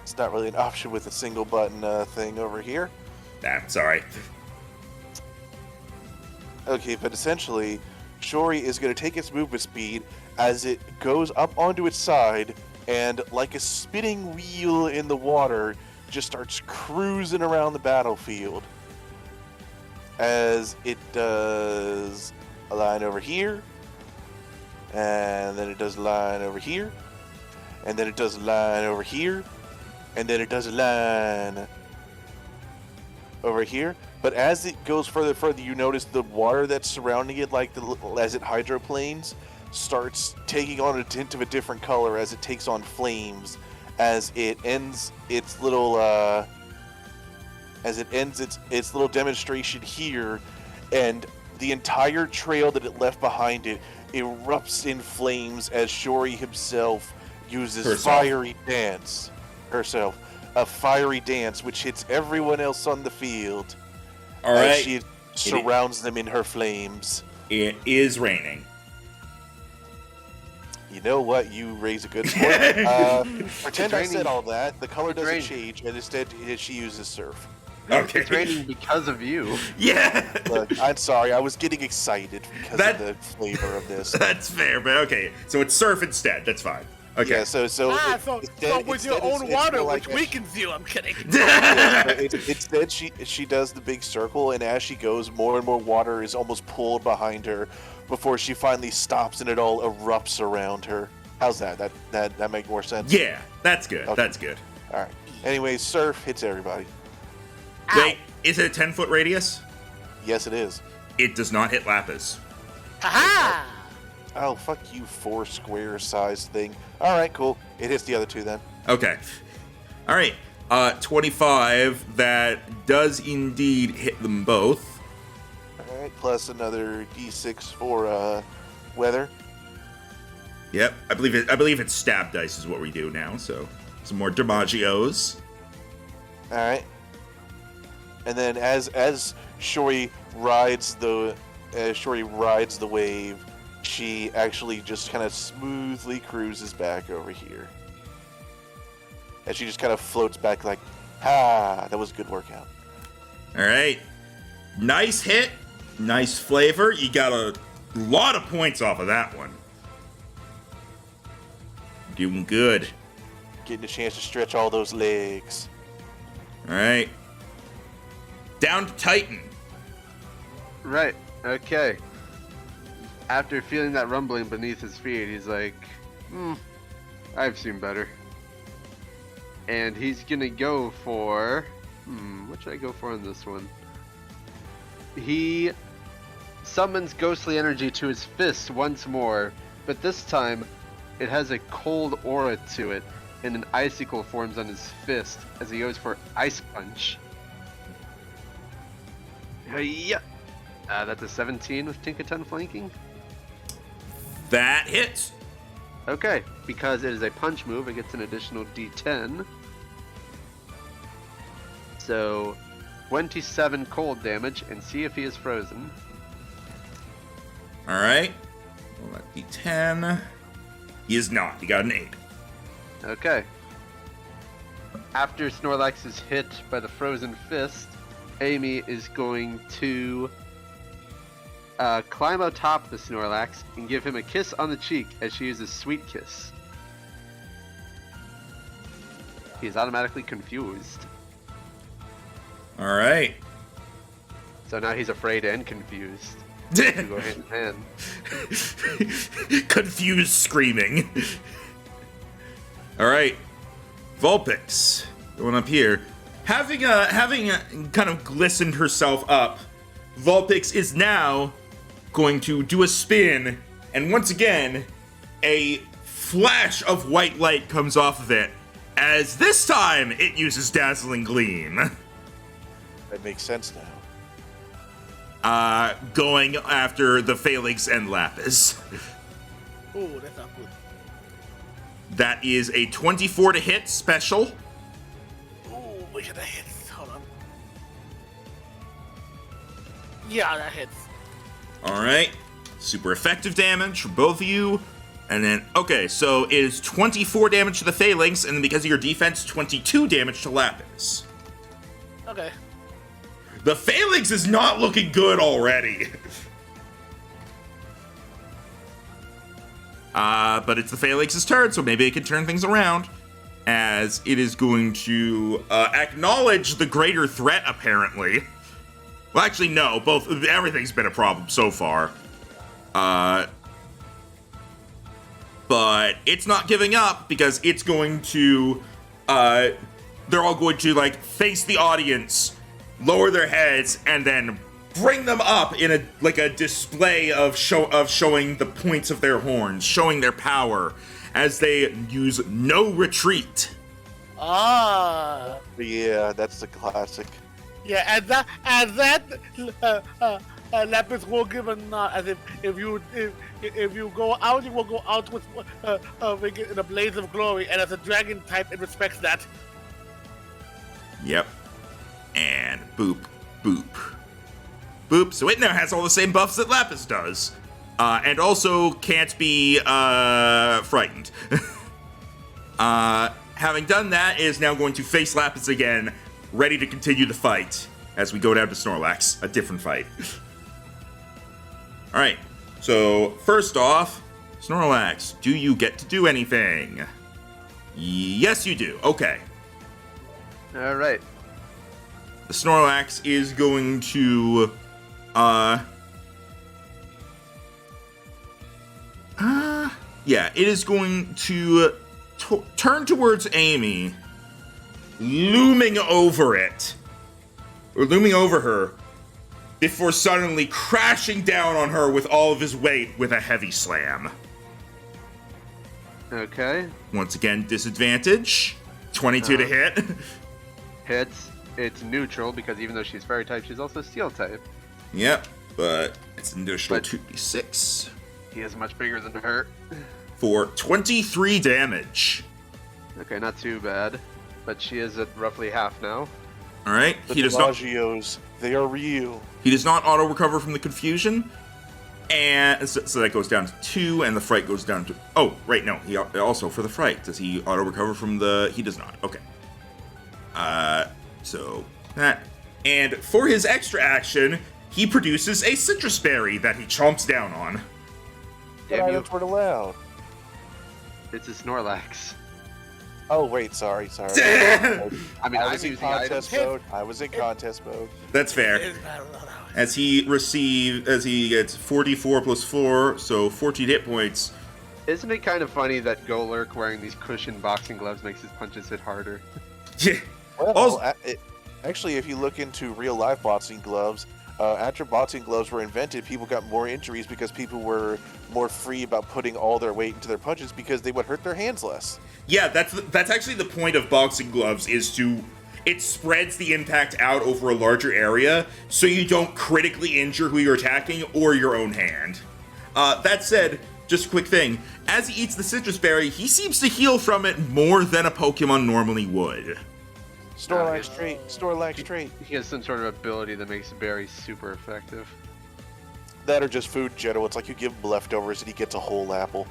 It's not really an option with a single button thing over here. Nah, sorry. Okay, but essentially, Shori is going to take its movement speed as it goes up onto its side, and like a spinning wheel in the water, just starts cruising around the battlefield. As it does a line over here, and then it does a line over here, and then it does a line over here, and then it does a line over here. But as it goes further, you notice the water that's surrounding it, like as it hydroplanes, starts taking on a tint of a different color as it takes on flames, as it ends its little its little demonstration here, and the entire trail that it left behind it erupts in flames as Shori himself uses a fiery dance, which hits everyone else on the field. All right. As she surrounds them in her flames. It is raining. You know what? You raise a good point. Pretend I said all that. The color doesn't change, and instead she uses surf. Okay. It's raining because of you. Yeah. Look, I'm sorry. I was getting excited because of the flavor of this. That's fair, but okay. So it's surf instead. That's fine. Okay. Yeah, so with your own water, which weakens you. I'm kidding. Instead, she does the big circle, and as she goes, more and more water is almost pulled behind her before she finally stops and it all erupts around her. How's that? That make more sense? Yeah, that's good. Okay. That's good. All right. Anyway, surf hits everybody. Wait, is it a 10-foot radius? Yes, it is. It does not hit Lapis. Ha Oh, fuck you, 4 square size thing. All right, cool. It hits the other two then. Okay. All right. 25. That does indeed hit them both. All right, plus another d6 for weather. Yep, I believe it's stab dice is what we do now. So some more DiMaggios. All right. And then as Shori rides the wave, she actually just kind of smoothly cruises back over here. And she just kind of floats back like, that was a good workout. All right, nice hit, nice flavor. You got a lot of points off of that one. Doing good. Getting a chance to stretch all those legs. All right, down to Titan. Right. Okay. After feeling that rumbling beneath his feet, he's like, I've seen better. And he's gonna go for... what should I go for on this one? He summons ghostly energy to his fist once more, but this time it has a cold aura to it, and an icicle forms on his fist as he goes for Ice Punch. Yeah. That's a 17 with Tinkaton flanking. That hits. Okay, because it is a punch move, it gets an additional d10. So, 27 cold damage, and see if he is frozen. All right, roll that d10. He is not. He got an 8. Okay. After Snorlax is hit by the frozen fist, Amy is going to climb atop the Snorlax and give him a kiss on the cheek as she uses Sweet Kiss. He is automatically confused. All right. So now he's afraid and confused. They go hand in hand. Confused screaming. All right, Vulpix going up here, having kind of glistened herself up. Vulpix is now going to do a spin, and once again, a flash of white light comes off of it, as this time it uses Dazzling Gleam. That makes sense now. Going after the Phalanx and Lapis. Oh, that's not good. That is a 24 to hit special. Oh, look at that hits. Hold on. Yeah, that hits. All right, super effective damage for both of you. And then, okay, so it is 24 damage to the Phalanx, and then because of your defense, 22 damage to Lapis. Okay. The Phalanx is not looking good already. But it's the Phalanx's turn, so maybe it can turn things around. As it is going to acknowledge the greater threat, apparently. Well, actually, no. Everything's been a problem so far. But it's not giving up because it's going to. They're all going to face the audience, lower their heads, and then bring them up in a display of showing the points of their horns, showing their power, as they use no retreat. Ah. Yeah, that's the classic. Yeah, and that Lapis will give a nod, as if you go out, you will go out with in a blaze of glory, and as a dragon type, it respects that. Yep. And boop, boop, boop. So it now has all the same buffs that Lapis does, and also can't be frightened. Having done that, it is now going to face Lapis again, ready to continue the fight as we go down to Snorlax, a different fight. All right. So first off, Snorlax, do you get to do anything? Yes, you do. Okay. All right. The Snorlax is going to, yeah, it is going to turn towards Amy, looming over her, before suddenly crashing down on her with all of his weight with a heavy slam. Okay. Once again, disadvantage. 22 to hit. It's neutral because even though she's fairy type, she's also steel type. Yep, but it's an additional But- 2d6 He is much bigger than her. for 23 damage. Okay, not too bad. But she is at roughly half now. All right, The he does not. Delagios, they are real. He does not auto recover from the confusion, and so that goes down to 2, and the fright goes down to. Oh, right, no. He also for the fright. Does he auto recover from the? He does not. Okay. So that, and for his extra action, he produces a citrus berry that he chomps down on. But Damn you. items weren't allowed. It's a Snorlax. Oh wait, sorry. I mean, I I'm was in using items. contest mode. I was in contest mode. That's fair. As he gets 44 plus 4, so 14 hit points. Isn't it kind of funny that Golurk wearing these cushioned boxing gloves makes his punches hit harder? Yeah. Well, Also- actually, if you look into real life boxing gloves, after boxing gloves were invented, people got more injuries because people were more free about putting all their weight into their punches because they would hurt their hands less. Yeah, that's actually the point of boxing gloves is to it spreads the impact out over a larger area so you don't critically injure who you're attacking or your own hand. That said, just a quick thing, as he eats the citrus berry, he seems to heal from it more than a Pokemon normally would. Snorlax trait. He has some sort of ability that makes berries super effective. That or just food in general. It's like you give him leftovers and he gets a whole apple.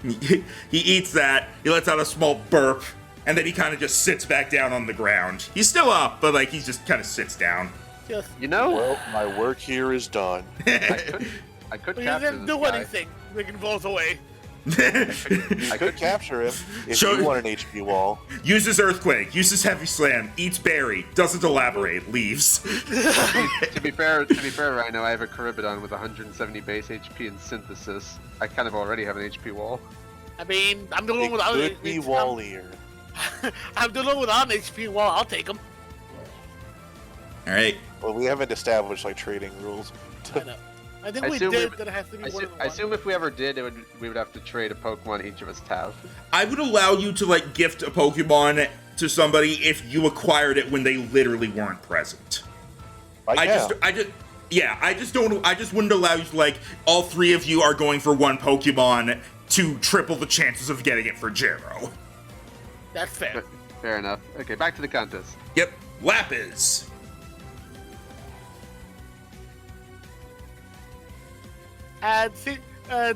He eats that, he lets out a small burp, and then he kind of just sits back down on the ground. He's still up, but like he just kind of sits down. Just, You know, Well, my work here is done. I could he capture didn't this do guy. anything. Making balls away. I could capture him if Show- you want an HP wall. Uses Earthquake, uses Heavy Slam, eats Berry, doesn't elaborate, leaves. to be fair, right now I have a Caribidon with 170 base HP and Synthesis. I kind of already have an HP wall. I mean, I'm the one It without could be wallier. I'm the one without an HP wall. I'll take him. Alright, Well, we haven't established like trading rules. I know. I think I we assume did we- that it has to be one I assume if we ever did, we would have to trade a Pokemon each of us have. I would allow you to like gift a Pokemon to somebody if you acquired it when they literally weren't present. I just wouldn't allow you to like all three of you are going for one Pokemon to triple the chances of getting it for Jero. That's fair. Fair enough. Okay, back to the contest. Yep, Lapis. And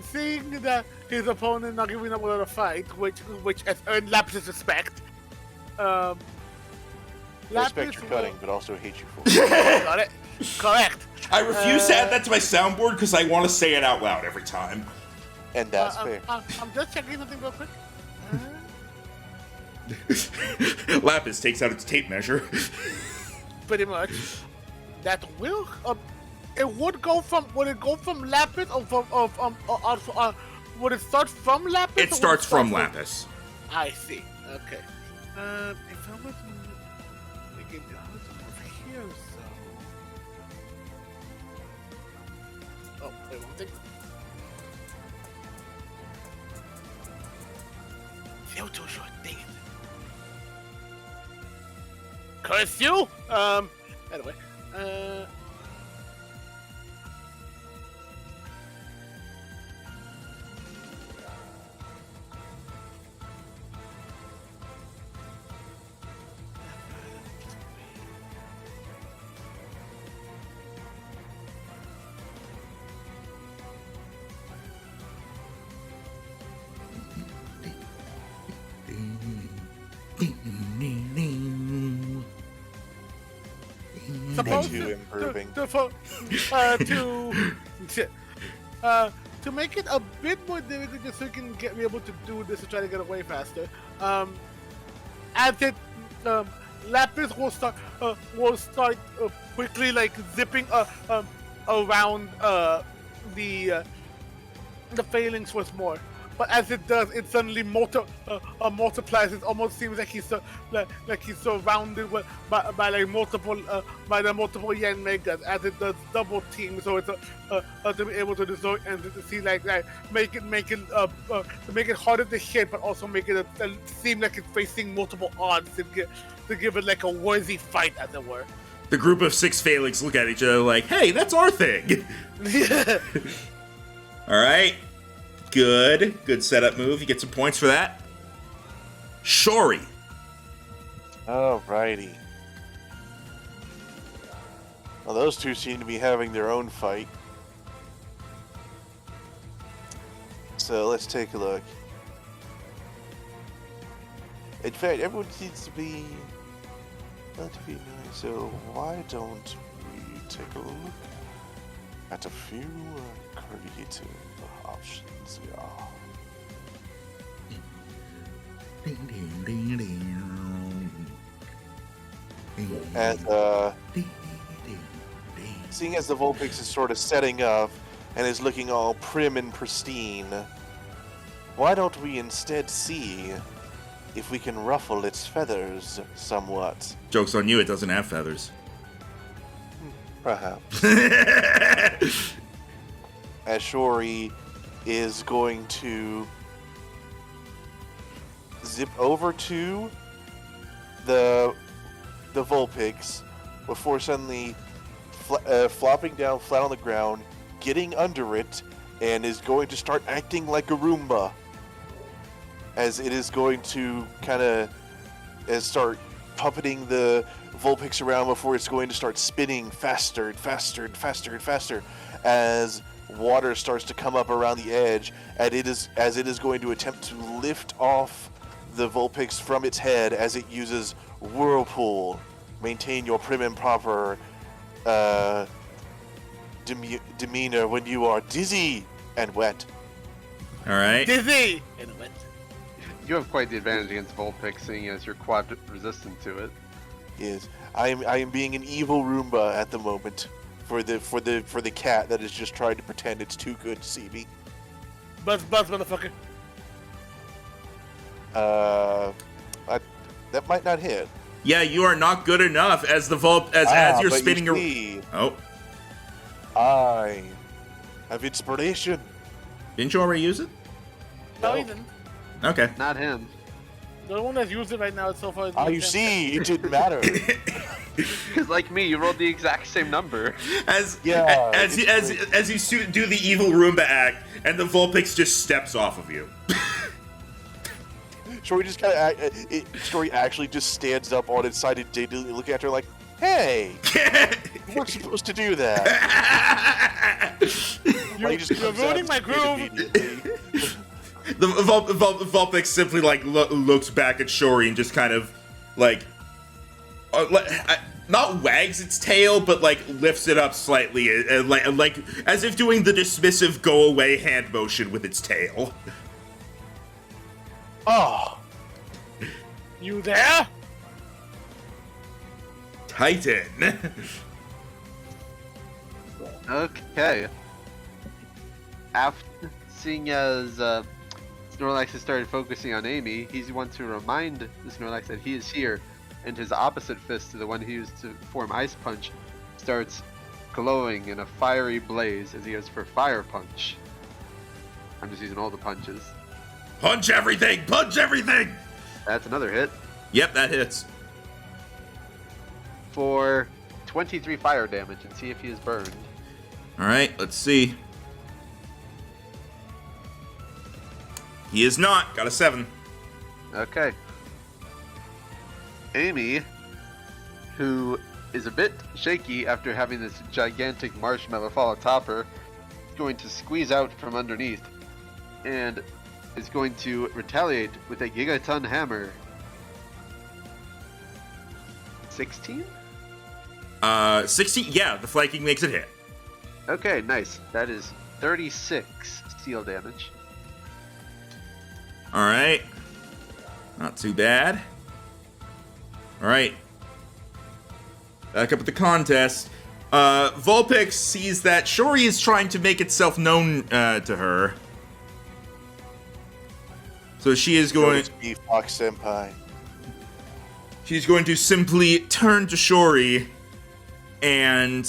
seeing that his opponent not giving up without a fight, which has earned Lapis's respect. Respect your cutting, but also hate you for it. Got it. Correct. I refuse to add that to my soundboard because I want to say it out loud every time. And that's fair. I'm just checking something real quick. Lapis takes out its tape measure. Pretty much. That will. It would go from. Would it go from Lapis or from? Would it start from Lapis? It or would starts start from Lapis. I see. Okay. If I were to make it over here, so. Oh, wait one thing. Feel too short, dang it. Curse you! Anyway. Supposed Too improving. To make it a bit more difficult, just so you can be able to do this to try to get away faster. As it Lapis will start quickly like zipping around the phalanx with more. but as it does, it suddenly multiplies. It almost seems like like he's surrounded by like multiple by the multiple Yen Megas, as it does double team. So it's to be able to destroy and to see like that, make it harder to hit, but also make it seem like it's facing multiple odds to give it like a worthy fight, as it were. The group of 6 Phalanx look at each other like, hey, that's our thing. All right. Good setup move. You get some points for that. Shori. Alrighty. Well, those two seem to be having their own fight. So let's take a look. In fact, everyone seems to be relatively nice. So why don't we take a look at a few creative options? And seeing as the Vulpix is sort of setting up and is looking all prim and pristine, why don't we instead see if we can ruffle its feathers somewhat? Joke's on you, it doesn't have feathers. Perhaps. As Shori is going to zip over to the Vulpix before suddenly flopping down flat on the ground, getting under it, and is going to start acting like a Roomba. As it is going to kind of start puppeting the Vulpix around before it's going to start spinning faster and faster and faster and faster as water starts to come up around the edge, and it is going to attempt to lift off the Vulpix from its head as it uses Whirlpool. Maintain your prim and proper demeanor when you are dizzy and wet. All right. Dizzy and wet. You have quite the advantage against Vulpix, seeing as you're quad resistant to it. Yes, I am being an evil Roomba at the moment for the cat that is just trying to pretend it's too good to see me. Buzz, motherfucker. That might not hit. Yeah, you are not good enough as the as you're but spinning you your. see, Oh, I have inspiration. didn't you already use it? No, No. he didn't. Okay. Not him. The one that's used it right now so far. You see, it didn't matter. Because like me, you rolled the exact same number. As Yeah, you do the evil Roomba act, and the Vulpix just steps off of you. Story just kind of Story actually just stands up on its side and indignantly looking at her like, "Hey, you weren't supposed to do that." You're ruining my groove. The Vulpix simply like looks back at Shori and just kind of like, not wags its tail, but like lifts it up slightly, like as if doing the dismissive go away hand motion with its tail. Oh, You there? Titan. Okay. After seeing as Snorlax has started focusing on Amy, he wants to remind the Snorlax that he is here, and his opposite fist to the one he used to form Ice Punch starts glowing in a fiery blaze as he goes for Fire Punch. I'm just using all the punches. Punch everything! Punch everything! That's another hit Yep, that hits. for 23 fire damage, and see if he is burned. All right, let's see. He is not. Got a 7. Okay. Amy, who is a bit shaky after having this gigantic marshmallow fall atop her, is going to squeeze out from underneath and is going to retaliate with a Gigaton Hammer. 16? 16. Yeah, the flanking makes it hit. Okay, nice. That is 36 steel damage. All right. Not too bad. All right. Back up at the contest. Vulpix sees that Shori is trying to make itself known to her. So she is going. Be Fox Senpai. She's going to simply turn to Shori, and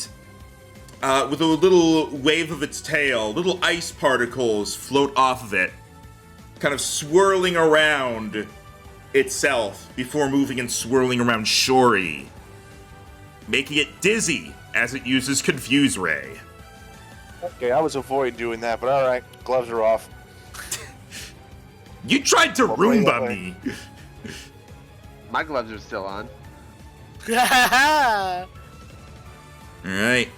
with a little wave of its tail, little ice particles float off of it, kind of swirling around itself before moving and swirling around Shori, making it dizzy as it uses Confuse Ray. Okay, I was avoiding doing that, but alright, gloves are off. You tried to Well, play that Roomba way. me! My gloves are still on. Alright.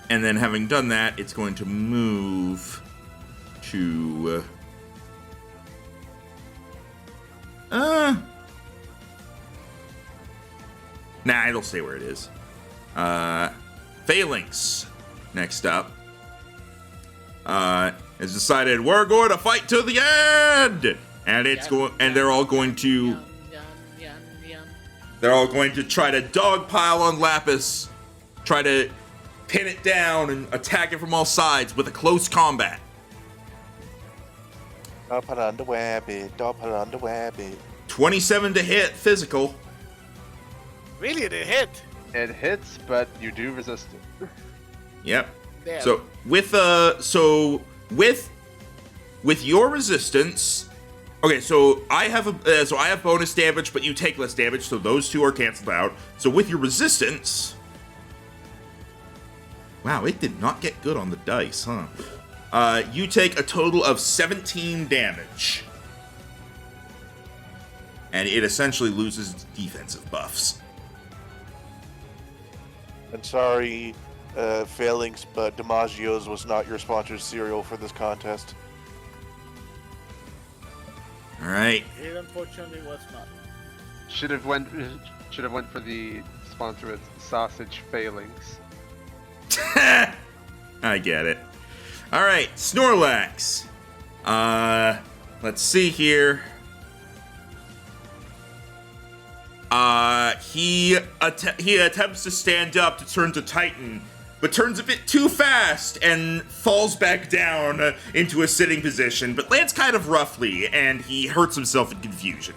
And then having done that, it's going to move to... Nah, it'll stay where it is. Phalanx, next up, has decided we're going to fight to the end! And it's going, and they're all going to... They're all going to try to dogpile on Lapis, try to pin it down and attack it from all sides with a close combat. Don't put on the wabbit, don't put on the wabbit. 27 to hit, physical. Really, it hit. It hits, but you do resist it. Yep. Damn. So with your resistance, okay. So I have bonus damage, but you take less damage, so those two are canceled out. So with your resistance, wow, it did not get good on the dice, huh? You take a total of 17 damage, and it essentially loses its defensive buffs. I'm sorry, Phalanx, but DiMaggio's was not your sponsored cereal for this contest. All right. It unfortunately was not. Should have went for the sponsor with sausage failings. I get it. All right, Snorlax. Let's see here. He attempts to stand up to turn to Titan, but turns a bit too fast and falls back down into a sitting position, but lands kind of roughly, and he hurts himself in confusion.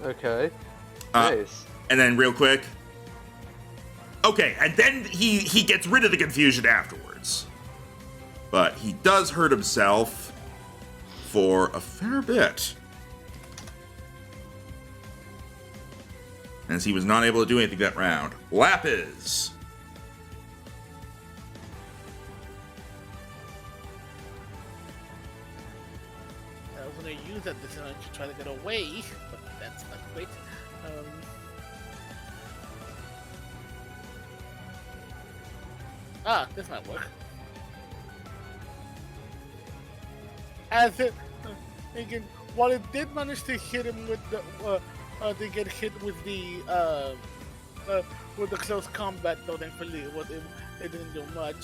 Okay. Uh, Nice. And then real quick. Okay, and then he gets rid of the confusion afterwards. But he does hurt himself for a fair bit, as he was not able to do anything that round. Lapis. I was gonna use that disadvantage to try to get away, but that's not great. This might work. As it, again, while it did manage to hit him with the, they get hit with the close combat, though thankfully it didn't do much.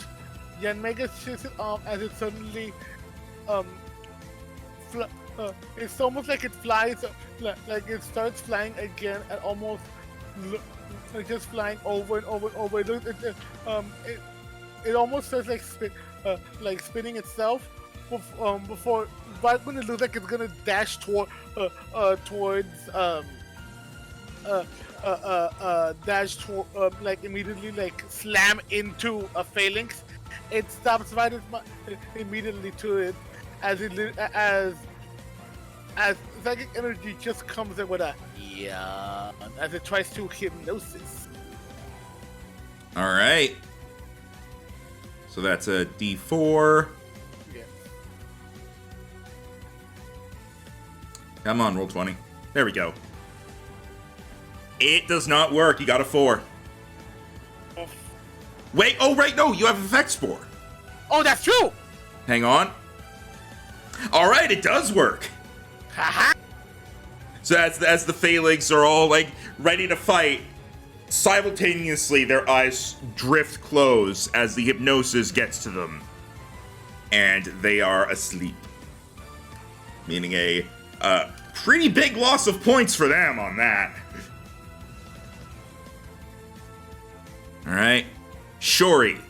Yanmega shoots it off as it suddenly, it's almost like it flies, like it starts flying again and almost like just flying over and over and over. It almost starts like spinning itself before right when it looks like it's gonna dash towards like immediately like slam into a phalanx. It stops right immediately to it as psychic energy just comes in with a yeah as it tries to hypnosis. All right. So that's a D4. Yeah. Come on, roll 20. There we go. It does not work. You got a 4. Wait, oh, right, no, you have effect spore. Oh, that's true! Hang on. All right, it does work. Haha! So as the phalanx are all, like, ready to fight, simultaneously their eyes drift close as the hypnosis gets to them. And they are asleep. Meaning a pretty big loss of points for them on that. All right. Shori,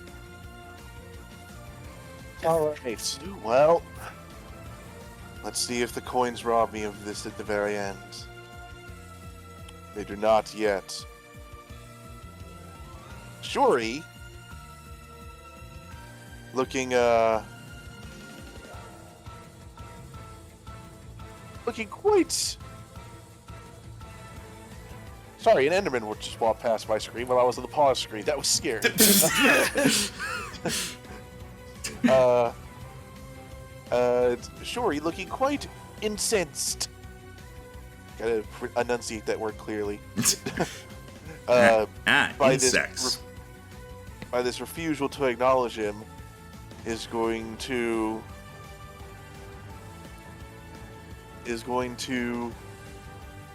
All right. Well, let's see if the coins rob me of this at the very end. They do not yet. Shuri, looking quite. Sorry, an Enderman would just walk past my screen while I was on the pause screen. That was scary. Shuri looking quite incensed. Gotta enunciate that word clearly. Insects. By this refusal to acknowledge him, is going to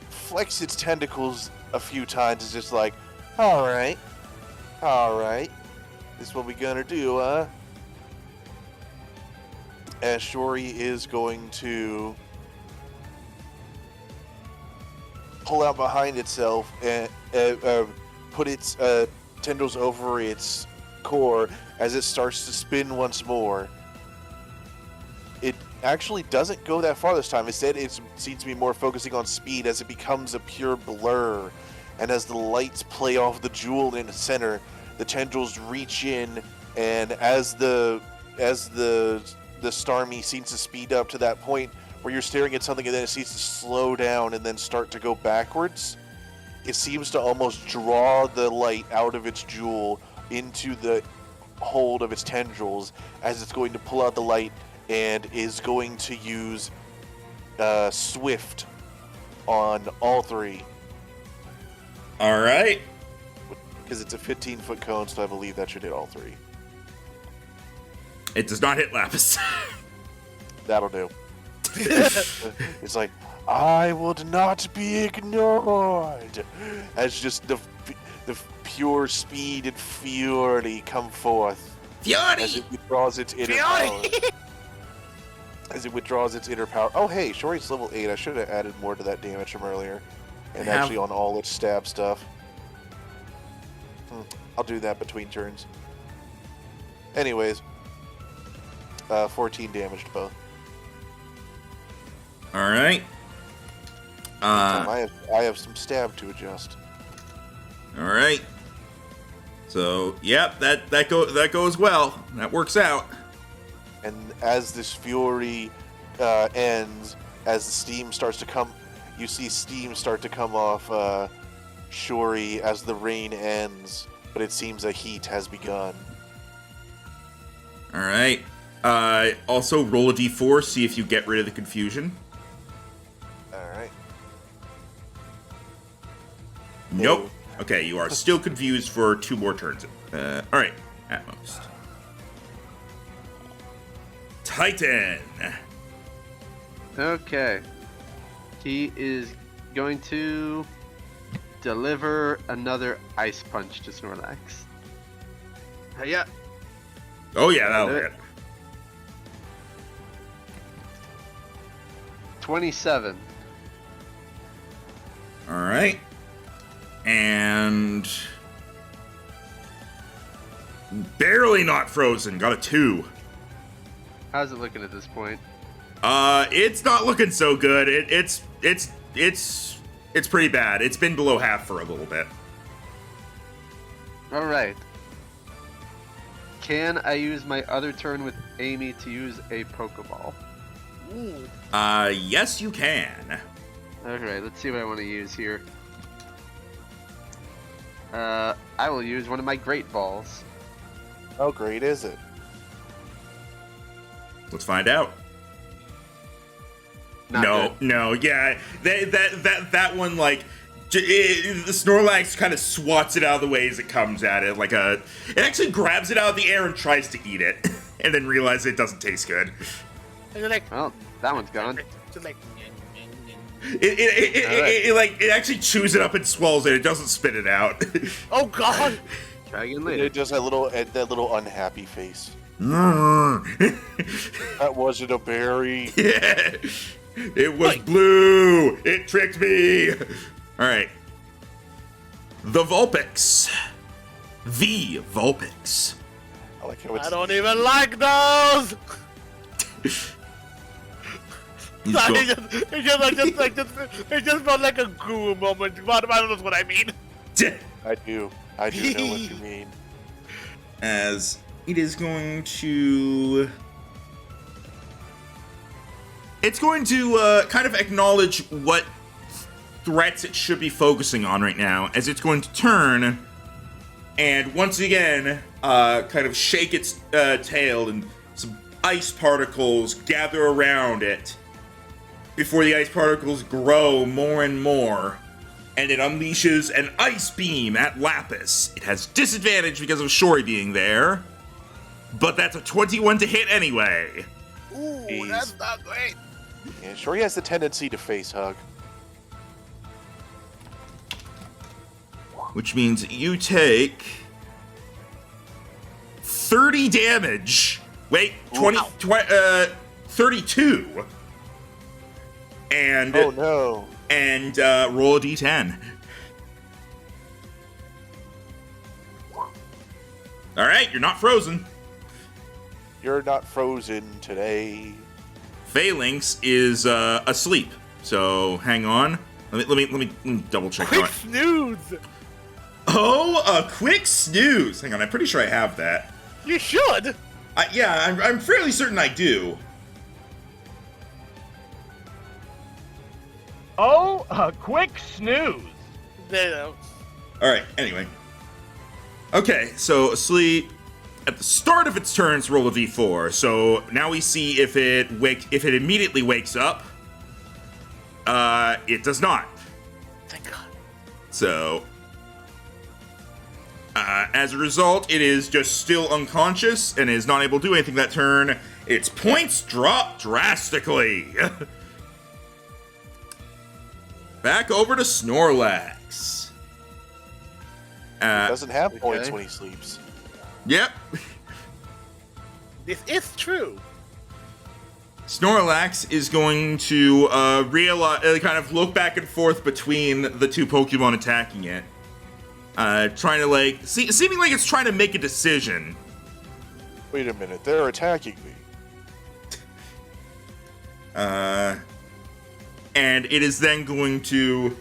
flex its tentacles a few times. It's just like, all right, this is what we gonna do, huh? As Shuri is going to pull out behind itself and put its tendrils over its core as it starts to spin once more. It actually doesn't go that far this time. Instead, it seems to be more focusing on speed as it becomes a pure blur. And as the lights play off the jewel in the center, the tendrils reach in, and as the Starmie seems to speed up to that point where you're staring at something and then it seems to slow down and then start to go backwards, it seems to almost draw the light out of its jewel into the hold of its tendrils as it's going to pull out the light and is going to use Swift on all three. All right. Because it's a 15-foot cone, so I believe that should hit all three. It does not hit Lapis. That'll do. It's like, I will not be ignored. As just the pure speed and fury come forth. Fury! As it withdraws its inner power. As it withdraws its inner power. Oh, hey, Shuri's level 8. I should have added more to that damage from earlier. And actually on all its stab stuff. I'll do that between turns. Anyways. 14 damage to both. All right. I have some stab to adjust. All right. So, yep, that goes well. That works out. And as this fury ends, as the steam starts to come, you see steam start to come off Shuri as the rain ends, but it seems a heat has begun. All right. Also, roll a d4, see if you get rid of the confusion. Alright. Nope. Okay, you are still confused for 2 more turns. Alright, at most. Titan! Okay. He is going to deliver another ice punch to Snorlax. Yeah. Oh yeah, that'll hit. 27. Alright. And... barely not frozen, got a 2. How's it looking at this point? It's not looking so good. It's pretty bad. It's been below half for a little bit. Alright. Can I use my other turn with Amy to use a Pokeball? Yes you can. Okay, let's see what I want to use here. I will use one of my Great Balls. How great is it? Let's find out. Not good. No, yeah. That one, like, the Snorlax kind of swats it out of the way as it comes at it. It actually grabs it out of the air and tries to eat it, and then realizes it doesn't taste good. And you're like, Well, that one's gone. just like, It actually chews it up and swallows it. It doesn't spit it out. oh god! Try again later. It does that little unhappy face. Yeah. That wasn't a berry. It was blue. It tricked me. All right. The Vulpix. I like how it's. I don't even like those. He's Sorry, go- it just felt like a guru moment. I don't know what I mean. I do know what you mean. As it is going to... It's going to kind of acknowledge what threats it should be focusing on right now, as it's going to turn and once again kind of shake its tail, and some ice particles gather around it before the ice particles grow more and more, and it unleashes an ice beam at Lapis. It has disadvantage because of Shori being there, but that's a 21 to hit anyway. Ooh, Jeez. that's not great. Yeah, sure, he has the tendency to face hug. Which means you take 30 damage. Wait, 32. And Oh no. and roll a d10. All right, you're not frozen. You're not frozen today. Phalanx is asleep. So hang on. Let me double check. Quick snooze. Oh, a quick snooze. Hang on, I'm pretty sure I have that. You should. Yeah, I'm fairly certain I do. Oh, a quick snooze. There you go. All right. Anyway. Okay, so asleep. At the start of its turns, roll a d4. So now we see if it immediately wakes up. It does not. Thank God. So, as a result, it is just still unconscious and is not able to do anything that turn. Its points drop drastically. Back over to Snorlax. He doesn't have points okay. when he sleeps. Yep. This is true. Snorlax is going to kind of look back and forth between the two Pokemon attacking it. Trying to, seeming like it's trying to make a decision. Wait a minute, they're attacking me. And it is then going to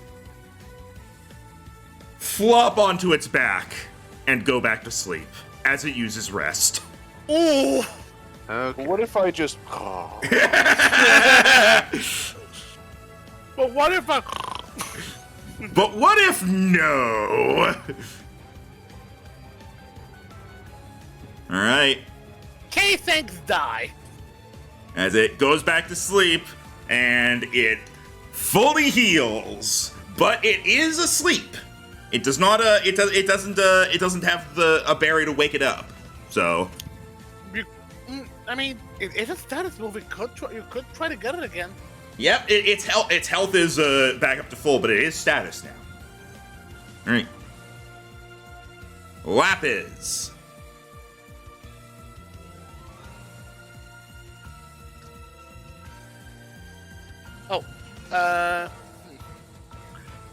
flop onto its back and go back to sleep as it uses rest. Ooh. Okay. But what if I just... But what if I... But what if no? Alright. K-Thanks die. As it goes back to sleep, and it fully heals, but it is asleep. It does not. It doesn't have a berry to wake it up. So. I mean, it's a status move. You could try to get it again. Yep. Its health is back up to full, but it is status now. All right. Lapis. Oh,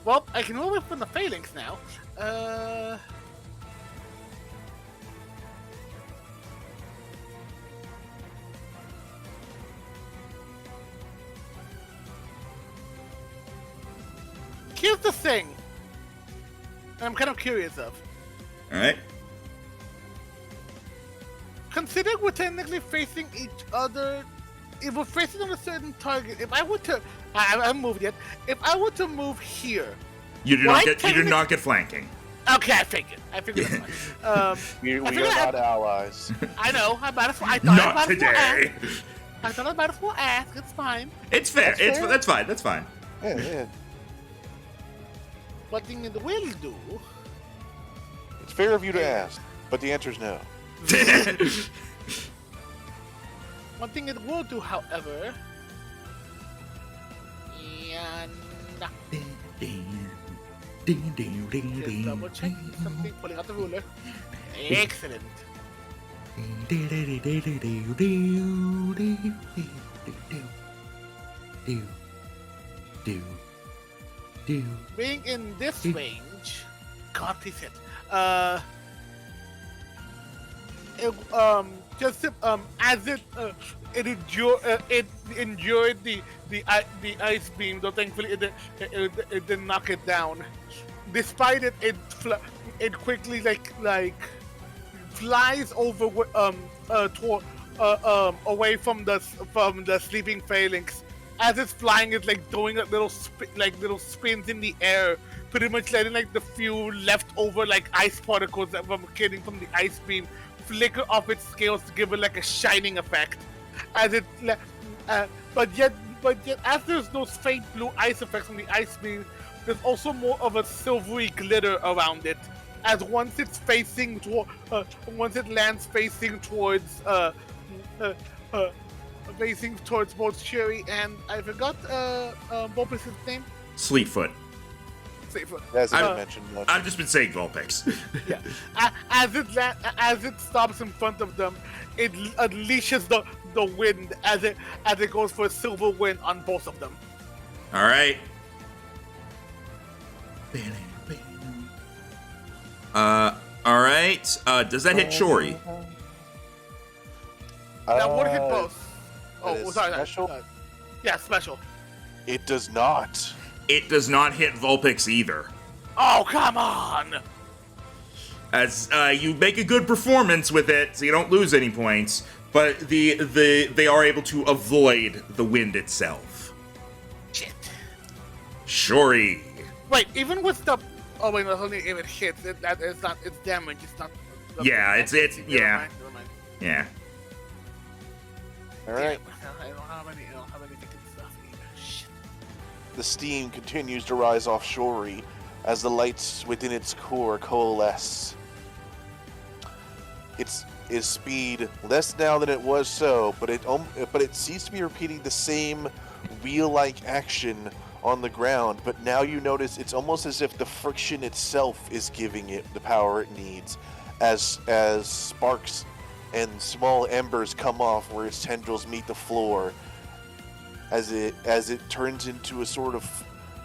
well, I can move it from the Phalanx now. Here's the thing. I'm kind of curious of. All right. Consider we're technically facing each other. If we're facing on a certain target, if I were to, I haven't moved yet. If I were to move here, You do Well, not get flanking. okay, I figured that's fine. We I are figured not allies. I know. I might as well. I thought I Not might as well today. ask. I thought I might as well ask. It's fine. It's fair. That's fair. That's fine. That's fine. Yeah. What thing it will do? It's fair of you to ask, but the answer is no. One thing it will do, however. And just double check something. Pulling out the ruler. Excellent. Being in this range, God, please hit. as it endured the ice beam, though thankfully it didn't knock it down. Despite it, it quickly flies over away from the sleeping phalanx. As it's flying, it's like doing little spins in the air, pretty much letting the few leftover ice particles that were getting from the ice beam flicker off its scales to give it a shining effect. As it, but yet, as there's those faint blue ice effects from the ice beam, there's also more of a silvery glitter around it. As once it lands facing towards both Sherry and I forgot Vulpix's name. Sleepfoot. Sleepfoot. As I mentioned, I've just been saying Vulpix. Yeah. As it stops in front of them, it unleashes the wind as it goes for a silver wind on both of them. All right. All right. Does that hit Shori? Now what hit both? that is sorry. special? Yeah, special. It does not. It does not hit Vulpix either. Oh, come on! As you make a good performance with it, so you don't lose any points, but they are able to avoid the wind itself. Shit. Shori. Wait, even with the... Oh, wait, no, only if it hits. It's not... It's damage, it's not... Yeah, it's Never yeah. mind, never mind. Yeah. Alright. I don't have any thinking stuff either. Shit. The steam continues to rise off Shori as the lights within its core coalesce. Its speed less now than it was but it seems to be repeating the same wheel-like action on the ground, but now you notice it's almost as if the friction itself is giving it the power it needs, as sparks and small embers come off where its tendrils meet the floor, as it turns into a sort of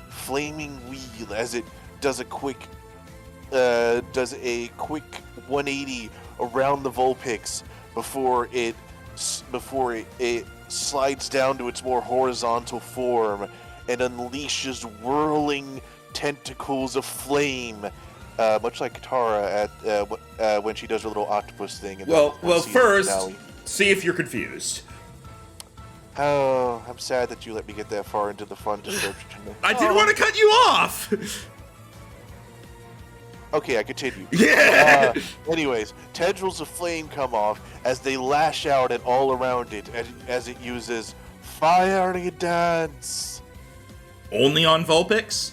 flaming wheel, as it does a quick 180 around the Vulpix before it slides down to its more horizontal form and unleashes whirling tentacles of flame, much like Katara at when she does her little octopus thing. In Well, the first, finale. see if you're confused. Oh, I'm sad that you let me get that far into the fun description. I didn't want to cut you off. Okay, I continue. Yeah. Anyways, tendrils of flame come off as they lash out and all around it as it uses fiery dance. Only on Vulpix?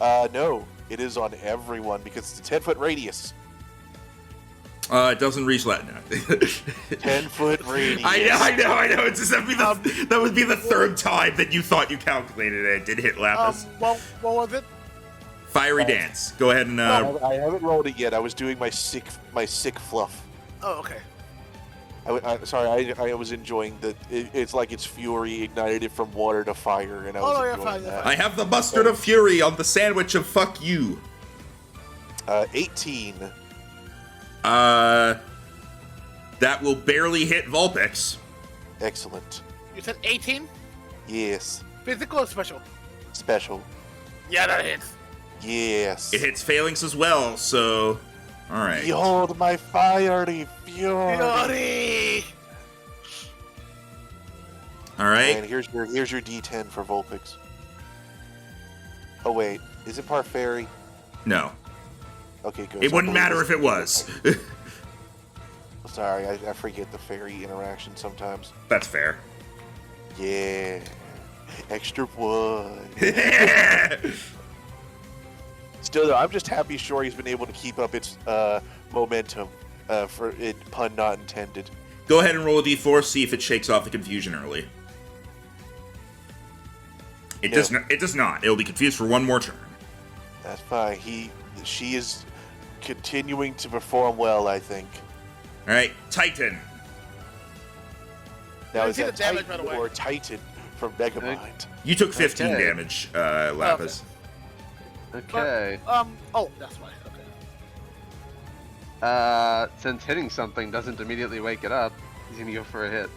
No, it is on everyone because it's a 10-foot radius. It doesn't reach that. 10-foot radius. I know. It's just, that would be the third time that you thought you calculated it. It did hit Lapis. What was it? Fiery dance. Go ahead and. I haven't rolled it yet. I was doing my sick fluff. Oh, okay. I was enjoying that. It's like its fury ignited it from water to fire, and I was enjoying fine, that. I have the mustard of fury on the sandwich of fuck you. 18. That will barely hit Vulpix. Excellent. You said 18? Yes. Physical or special? Special. Yeah, that hits. Yes. It hits Phalanx as well, so. Alright. Behold my fiery fury. Fury! Alright. And here's your D10 for Vulpix. Oh wait, is it part fairy? No. Okay, good. It So I wouldn't believe matter it's- if it was. Sorry, I forget the fairy interaction sometimes. That's fair. Yeah. Extra one. Still though, I'm just happy Shori's been able to keep up its momentum, for it, pun not intended. Go ahead and roll a d4, see if it shakes off the confusion early. It No. does not. It does not. It'll be confused for one more turn. That's fine. She is continuing to perform well, I think. Alright, Titan. Now I is see the that damage, Titan by the way. or Titan from Megamind? You took 15 Okay. damage, Lapis. Okay. Oh, that's right. Okay. Since hitting something doesn't immediately wake it up, he's gonna go for a hit.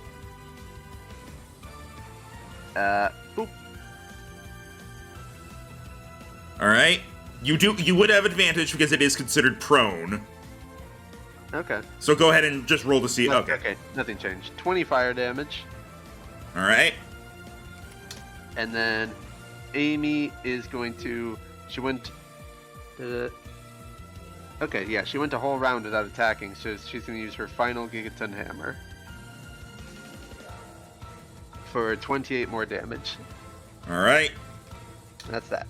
Boop. All right. You would have advantage because it is considered prone. Okay. So go ahead and just roll to see. Okay. Okay, nothing changed. 20 fire damage. All right. And then Amy is going to... She went... okay, yeah, she went a whole round without attacking, so she's going to use her final Gigaton Hammer. For 28 more damage. All right. That's that.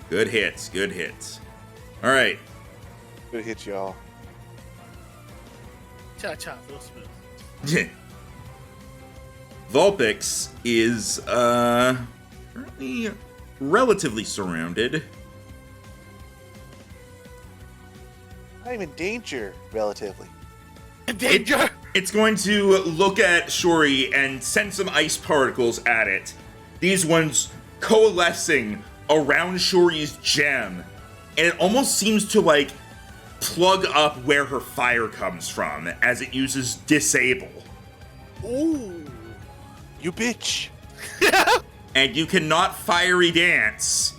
Good hits. Good hits. All right. Good hit, y'all. Cha-cha, real smooth. Vulpix is currently relatively surrounded. I'm in danger, relatively. Danger! It's going to look at Shori and send some ice particles at it. These ones coalescing around Shori's gem. And it almost seems to, like, plug up where her fire comes from as it uses Disable. Ooh. You bitch! And you cannot Fiery Dance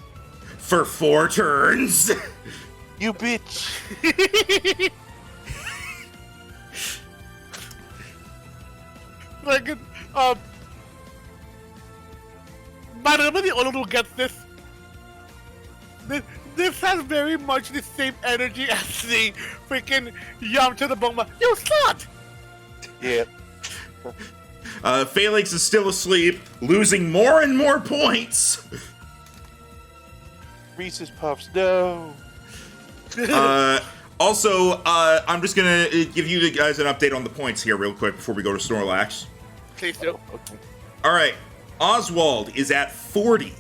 for 4 turns. You bitch! Like, Madam, the only one who gets this. This has very much the same energy as the freaking Yum to the Boma. You slut! Yeah. Phalanx is still asleep, losing more and more points. Reese's Puffs, no! Also, I'm just gonna give you guys an update on the points here real quick before we go to Snorlax. Please do. Okay. Alright, Oswald is at 40.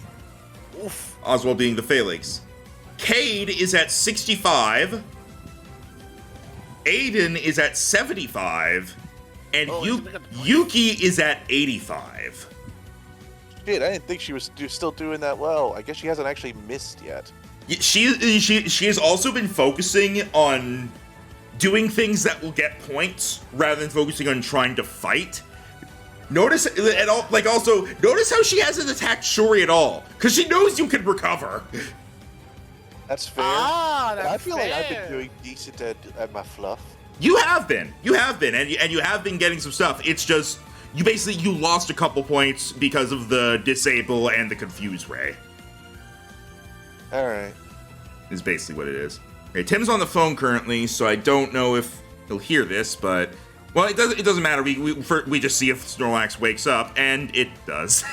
Oof. Oswald being the Phalanx. Cayde is at 65. Aidan is at 75. And Oh, it's like a- Yuki is at 85. Shit, I didn't think she was still doing that well. I guess she hasn't actually missed yet. She has also been focusing on doing things that will get points rather than focusing on trying to fight. Notice notice how she hasn't attacked Shori at all because she knows you can recover. That's fair. Ah, that's I feel like I've fair. been doing decent at my fluff. You have been, and you have been getting some stuff. It's just you lost a couple points because of the Disable and the Confuse Ray. Alright. Is basically what it is. Okay, Tim's on the phone currently, so I don't know if he'll hear this, but well, it doesn't matter. We just see if Snorlax wakes up, and it does.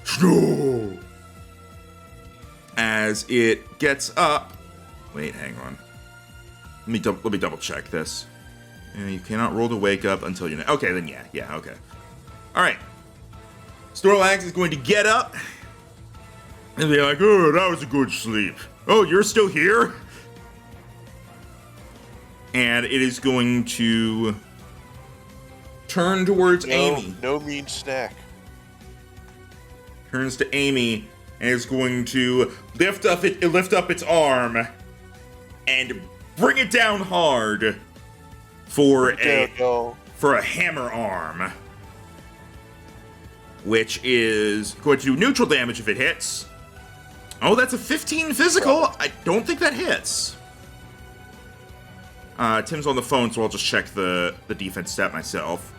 Snow. As it gets up. Wait, hang on. Let me double check this. You cannot roll to wake up until you know. Okay, then yeah, okay. All right. Snorlax is going to get up and be like, "Oh, that was a good sleep. Oh, you're still here?" And it is going to turn towards Amy. No mean snack. Turns to Amy and is going to lift up its arm and bring it down hard for a hammer arm, which is going to do neutral damage if it hits. Oh, that's a 15 physical. I don't think that hits. Tim's on the phone, so I'll just check the defense stat myself.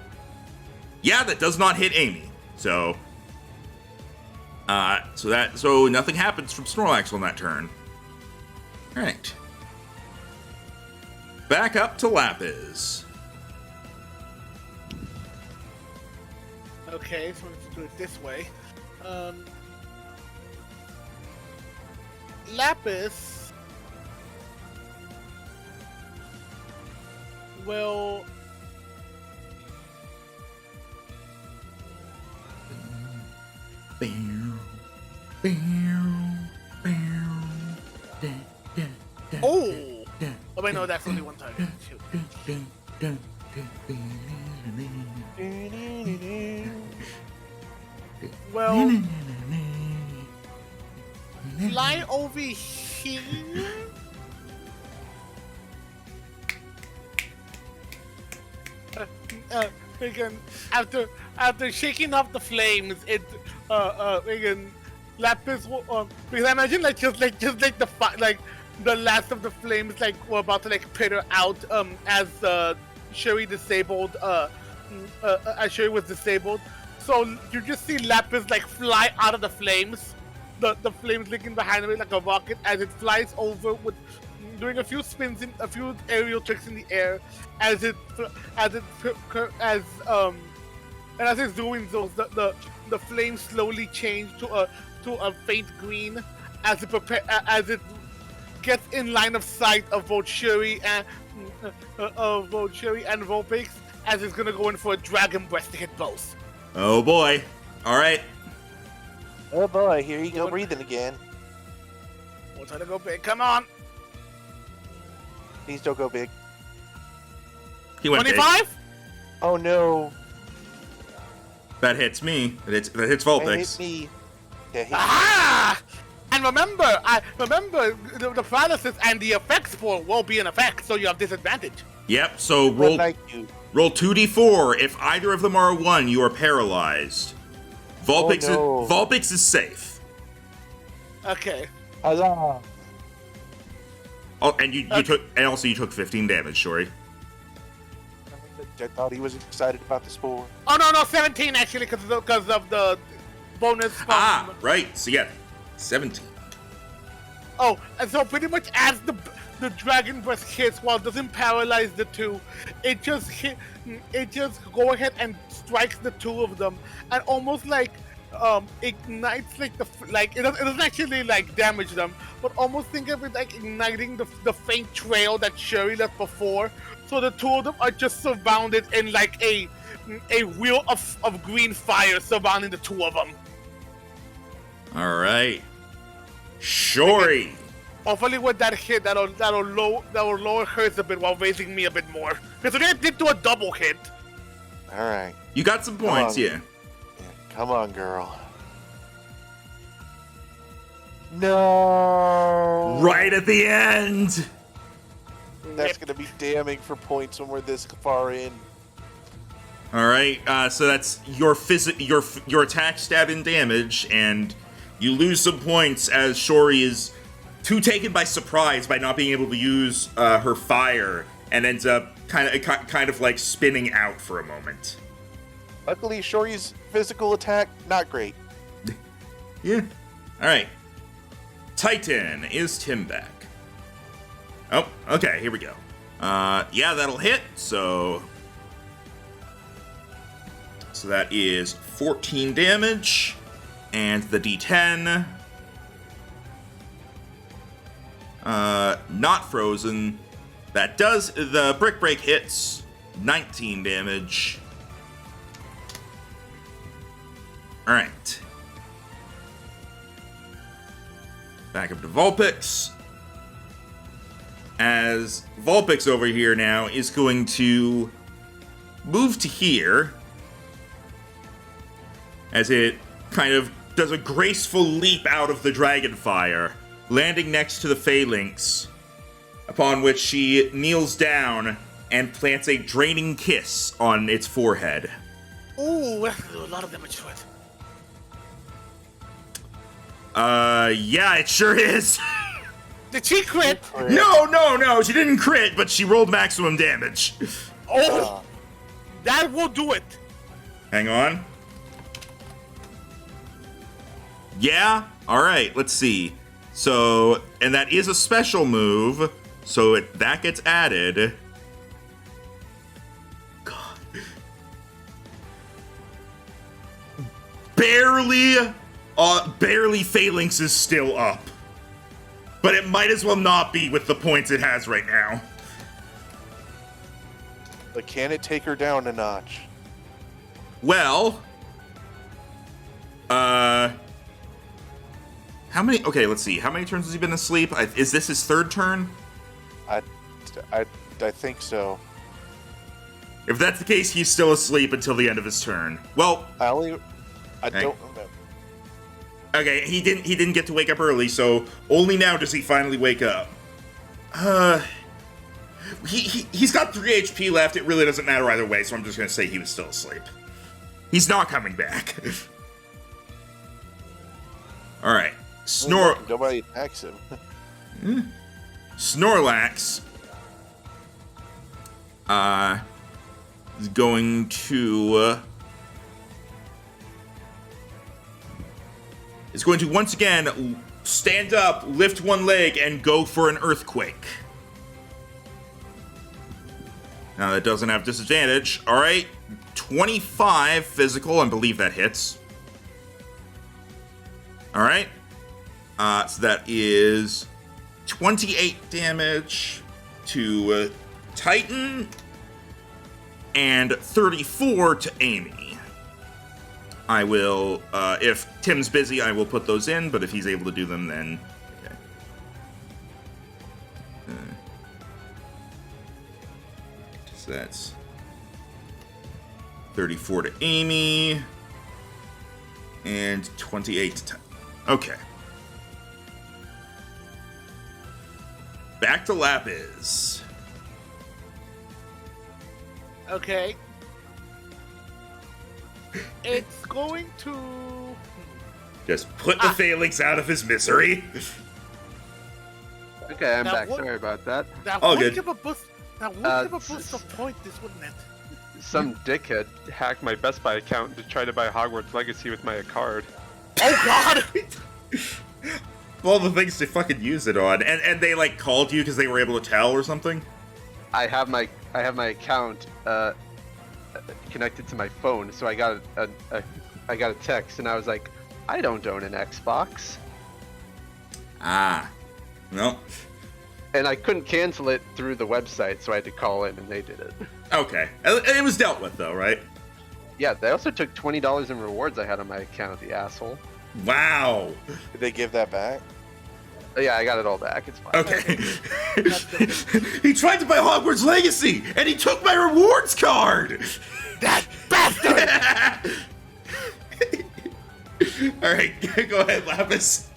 Yeah, that does not hit Amy. So nothing happens from Snorlax on that turn. All right. Back up to Lapis. Okay, so let's do it this way. Lapis will oh! Oh wait, no, that's only one time. Shoot. Well, fly over here again, after shaking off the flames, again, Lapis will, because I imagine just like the last of the flames were about to peter out as Sherry disabled as Sherry was disabled. So you just see Lapis fly out of the flames, the flames licking behind him like a rocket as it flies over with doing a few spins in a few aerial tricks in the air as it's doing those the flames slowly change to a faint green as it gets in line of sight of both Sherry and Vulpix as it's gonna go in for a dragon breath to hit both. Oh boy. All right. Oh boy, here you go breathing again. We'll try to go big. Come on. Please don't go big. He went 25? big. Oh no. That hits me. That hits That Vulpix. hit me. That hit me. Aha! And remember, the paralysis and the effect spore will be in effect, so you have disadvantage. Yep. So roll Like you. roll 2d4. If either of them are a 1, you are paralyzed. Vulpix Oh, no. Vulpix is safe. Okay. Huzzah. Oh, and you Okay. took 15 damage, Shori. I thought he was excited about the spore. Oh no, 17 actually, because of the bonus. From, Right. So yeah, 17. Oh, and so pretty much as the dragon breath hits, while it doesn't paralyze the two, it just go ahead and strikes the two of them, and almost ignites it doesn't actually damage them, but almost think of it like igniting the faint trail that Sherry left before. So the two of them are just surrounded in a wheel of green fire surrounding the two of them. All right. Shori. Hopefully with that hit, that'll lower hers a bit while raising me a bit more. Because they did do a double hit. All right. You got some points, on. yeah. Come on, girl. No. Right at the end. That's gonna be damning for points when we're this far in. All right. So that's your attack, stab, and damage, and you lose some points as Shori is too taken by surprise by not being able to use her fire, and ends up kind of spinning out for a moment. Luckily, Shori's physical attack not great. Yeah. All right. Titan, is Tim back? Oh, okay. Here we go. Yeah, that'll hit. So that is 14 damage, and the D10. Not frozen. That does the brick break hits 19 damage. All right. Back up to Vulpix. As Vulpix over here now is going to move to here, as it kind of does a graceful leap out of the dragon fire, landing next to the Phalanx, upon which she kneels down and plants a draining kiss on its forehead. Ooh, that's a lot of damage to it. Yeah, it sure is. Did she crit? No, she didn't crit, but she rolled maximum damage. Oh, that will do it. Hang on. Yeah, alright, let's see. So, and that is a special move, so that gets added. God. Barely Phalanx is still up. But it might as well not be with the points it has right now. But can it take her down a notch? Well, how many? Okay, let's see. How many turns has he been asleep? Is this his third turn? I think so. If that's the case, he's still asleep until the end of his turn. Well, I don't remember. okay, he didn't get to wake up early, so only now does he finally wake up. He's got 3 HP left. It really doesn't matter either way, so I'm just gonna say he was still asleep. He's not coming back. All right, Nobody attacks him. Snorlax is going to once again stand up, lift one leg, and go for an earthquake. Now that doesn't have disadvantage. All right, 25 physical, I believe that hits. All right, so that is 28 damage to Titan and 34 to Amy. I will, if Tim's busy, I will put those in, but if he's able to do them, then okay. So that's 34 to Amy and 28 to Titan. Okay. Back to Lapis. Okay. It's going to. Just put the phalanx out of his misery. Okay, I'm That back. would- Sorry about that. That All would good. give a boost. That would give a boost of point, this wouldn't it? Some dickhead hacked my Best Buy account to try to buy Hogwarts Legacy with my card. Oh God! All the things to fucking use it on, and they like called you because they were able to tell or something. I have my account connected to my phone, so I got a text, and I was like, I don't own an Xbox, Ah, no. and I couldn't cancel it through the website, so I had to call in, and they did it. Okay, it was dealt with though, right? Yeah, they also took $20 in rewards I had on my account, the asshole. Wow. Did they give that back? Yeah, I got it all back. It's fine. Okay. He tried to buy Hogwarts Legacy, and he took my rewards card. That bastard! All right, go ahead, Lapis.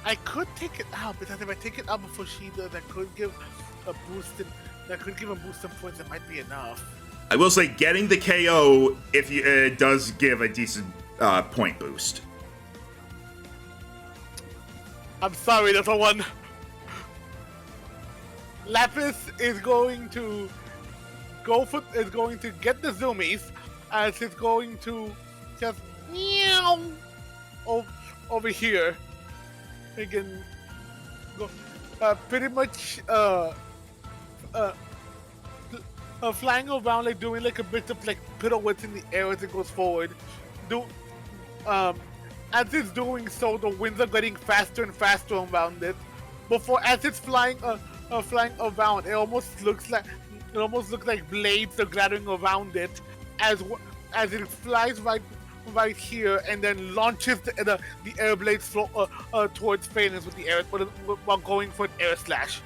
I could take it out, because if I take it out before she does, that could give a boost. That could give a boost of points. That might be enough. I will say, getting the KO if you does give a decent point boost. I'm sorry, little one. Lapis is going to get the zoomies, as it's going to just meow over here. Again, go pretty much flying around, like doing like a bit of like pirouettes in the air as it goes forward. As it's doing so, the winds are getting faster and faster around it. As it's flying around, it almost looks like blades are glattering around it as it flies right here, and then launches the air blades towards Phalanx with the air while going for an air slash.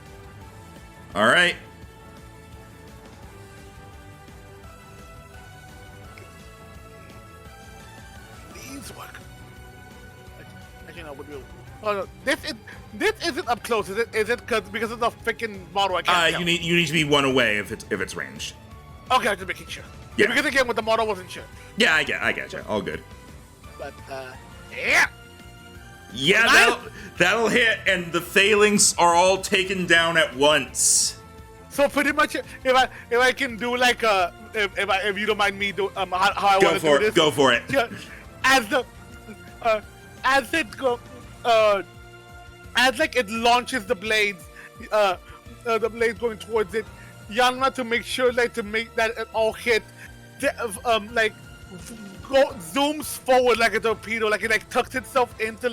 All right. Please work. Actually, no, would you? Oh no, this isn't up close, is it? Is it because of the freaking model? I can't tell. You need to be one away if it's ranged. Okay, I'm just making sure. Yeah. Because again, with the model, wasn't sure. Yeah, I get you. All good. But yeah. Yeah, that'll hit, and the Phalanx are all taken down at once. So pretty much, if I can do like if you don't mind me do how I want to do this. Go for it. Yeah, as like it launches the blades going towards it, Yanma, to make sure to make that it all hit, zooms forward like a torpedo, like it tucks itself into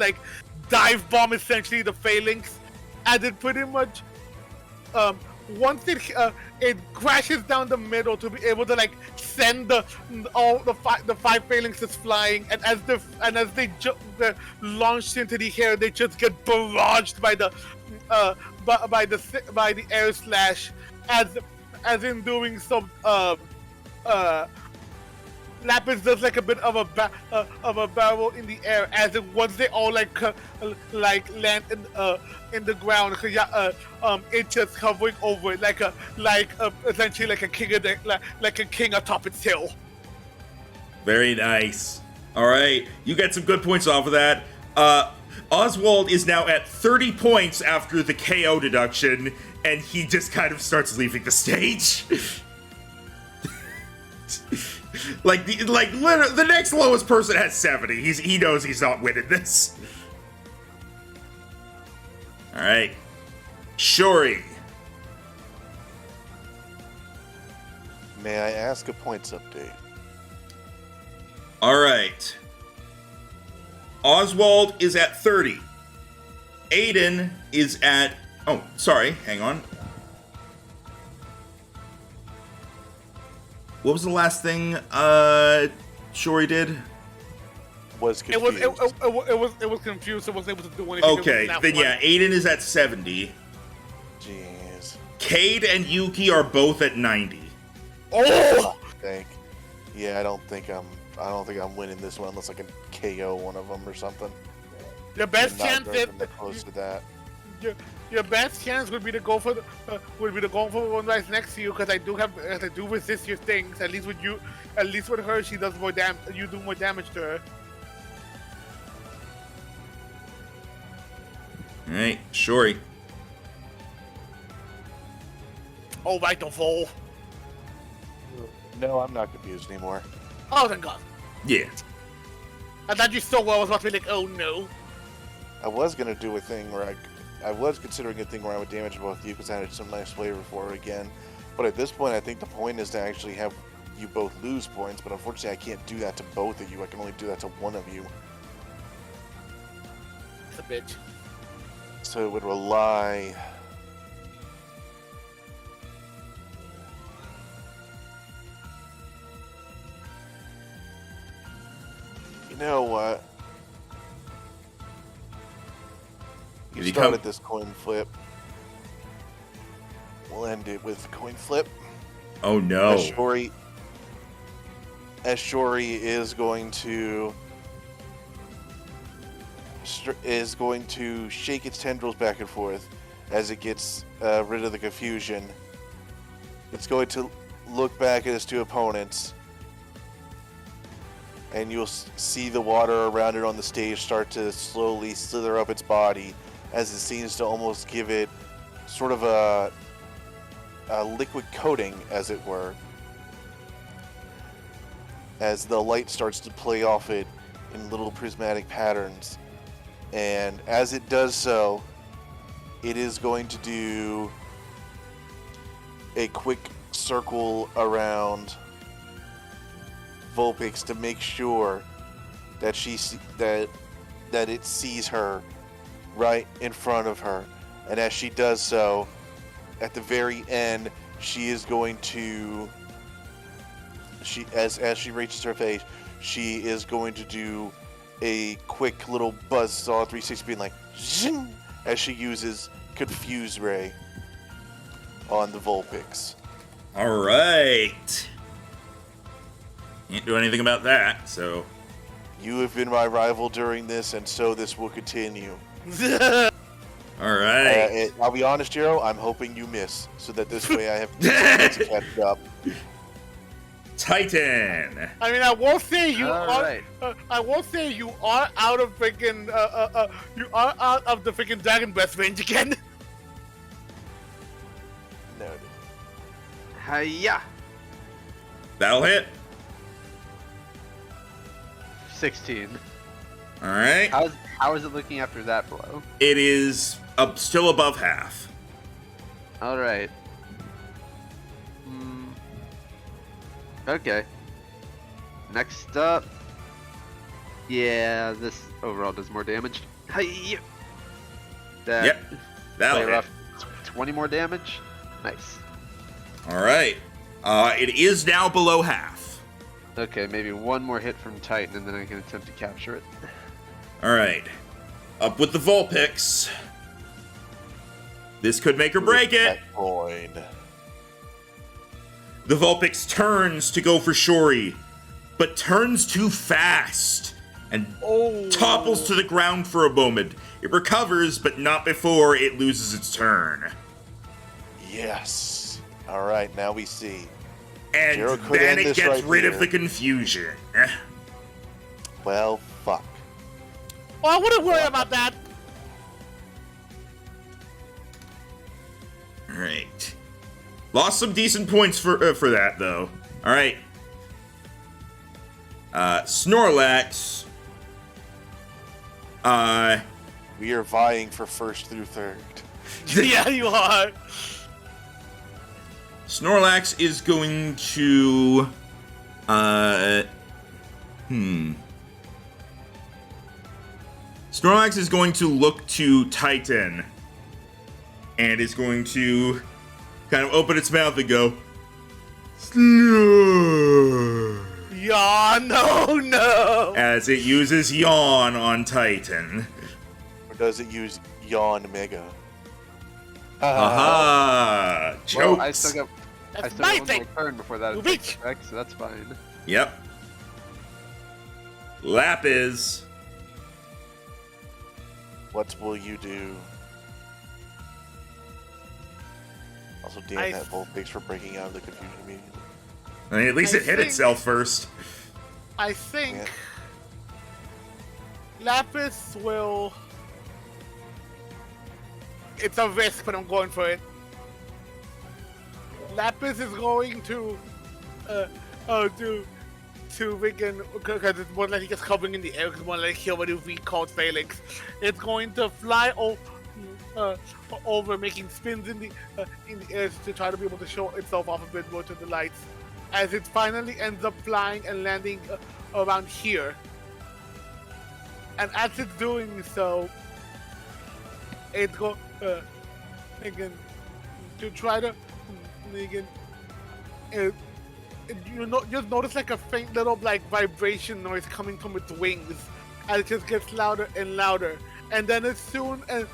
dive bomb essentially the Phalanx, and it pretty much once it crashes down the middle to be able to send the five Phalanxes flying, and as they launched into the air, they just get barraged by the air slash, as in doing some Lapis does like a bit of a barrel in the air, as in once they all like land in the ground. It's just hovering over it essentially like a king like a king atop its hill. Very nice. All right, you get some good points off of that. Oswald is now at 30 points after the KO deduction, and he just kind of starts leaving the stage. Literally, the next lowest person has 70. He knows he's not winning this. All right, Shuri. May I ask a points update? All right. Oswald is at 30. Aidan is at... Oh, sorry. Hang on. What was the last thing Shuri did? Was confused. It was confused. It wasn't able to do anything. Okay, then yeah, Aidan is at 70. Jeez. Cayde and Yuki are both at 90. Oh! Yeah, I don't think I'm winning this one unless I can KO one of them or something. Your best chance is close to that. Your best chance would be to go for the one right next to you, because I do resist your things. At least with her, she does more damage. You do more damage to her. All right, Shuri. Oh, right, the fool. No, I'm not confused anymore. Oh, thank God. Yeah. I thought you so well. I was about to be like, oh no. I was gonna do a thing where I was considering a thing where I would damage both of you because I had some nice flavor for it again. But at this point, I think the point is to actually have you both lose points. But unfortunately, I can't do that to both of you. I can only do that to one of you. It's a bitch. So it would rely. You know what? You Did he started come- this coin flip. We'll end it with coin flip. Oh no. As Shuri is going to shake its tendrils back and forth as it gets rid of the confusion. It's going to look back at its two opponents, and you'll see the water around it on the stage start to slowly slither up its body as it seems to almost give it sort of a liquid coating, as it were, as the light starts to play off it in little prismatic patterns. And as it does so, it is going to do a quick circle around Vulpix to make sure that that it sees her right in front of her. And as she does so, at the very end, she is going to as she reaches her face, she is going to do a quick little buzzsaw 360, being like zing, as she uses Confuse Ray on the Vulpix. All right. Can't do anything about that, so. You have been my rival during this, and so this will continue. All right. I'll be honest, Jiro, I'm hoping you miss, so that this way I have to catch up. Titan. I mean, I will say you All are. right. I will say you are out of freaking. You are out of the freaking Dragon Breath range again. Noted. Hiya! That'll hit. 16. All right. How is it looking after that blow? It is still above half. All right. Okay. Next up. Yeah, this overall does more damage. Hiya! That Yep. That'll play hit. rough. 20 more damage. Nice. All right. It is now below half. Okay, maybe one more hit from Titan, and then I can attempt to capture it. All right. Up with the Vulpix. This could make or break it. That coin. The Vulpix turns to go for Shuri, but turns too fast and topples to the ground for a moment. It recovers, but not before it loses its turn. Yes. All right, now we see. And Jiro could then end it this gets right rid of here. the confusion. Well, fuck. Well, I wouldn't worry about that. Alright. Lost some decent points for that, though. Alright. Snorlax. We are vying for first through third. Yeah, you are. Snorlax is going to... Snorlax is going to look to Titan. And is going to kind of open its mouth and go... Snore. Yeah, no. As it uses Yawn on Titan. Or does it use Yawn Mega? Aha! Jokes! Well, I still That's got my one thing. more turn before that Move takes it. effect, so that's fine. Yep. Lapis. What will you do? Also, damn I- that Vulpix for breaking out of the confusion immediately. I mean, at least I it hit think- itself first. I think Yeah. Lapis will. It's a risk, but I'm going for it. Lapis is going to begin because it's more like it's covering in the air. Because more like he already recalled Felix. It's going to fly over, making spins in the air to try to be able to show itself off a bit more to the lights. As it finally ends up flying and landing around here. And as it's doing so, it's go again to try to again. Just notice like a faint little like vibration noise coming from its wings, and it just gets louder and louder. And then soon it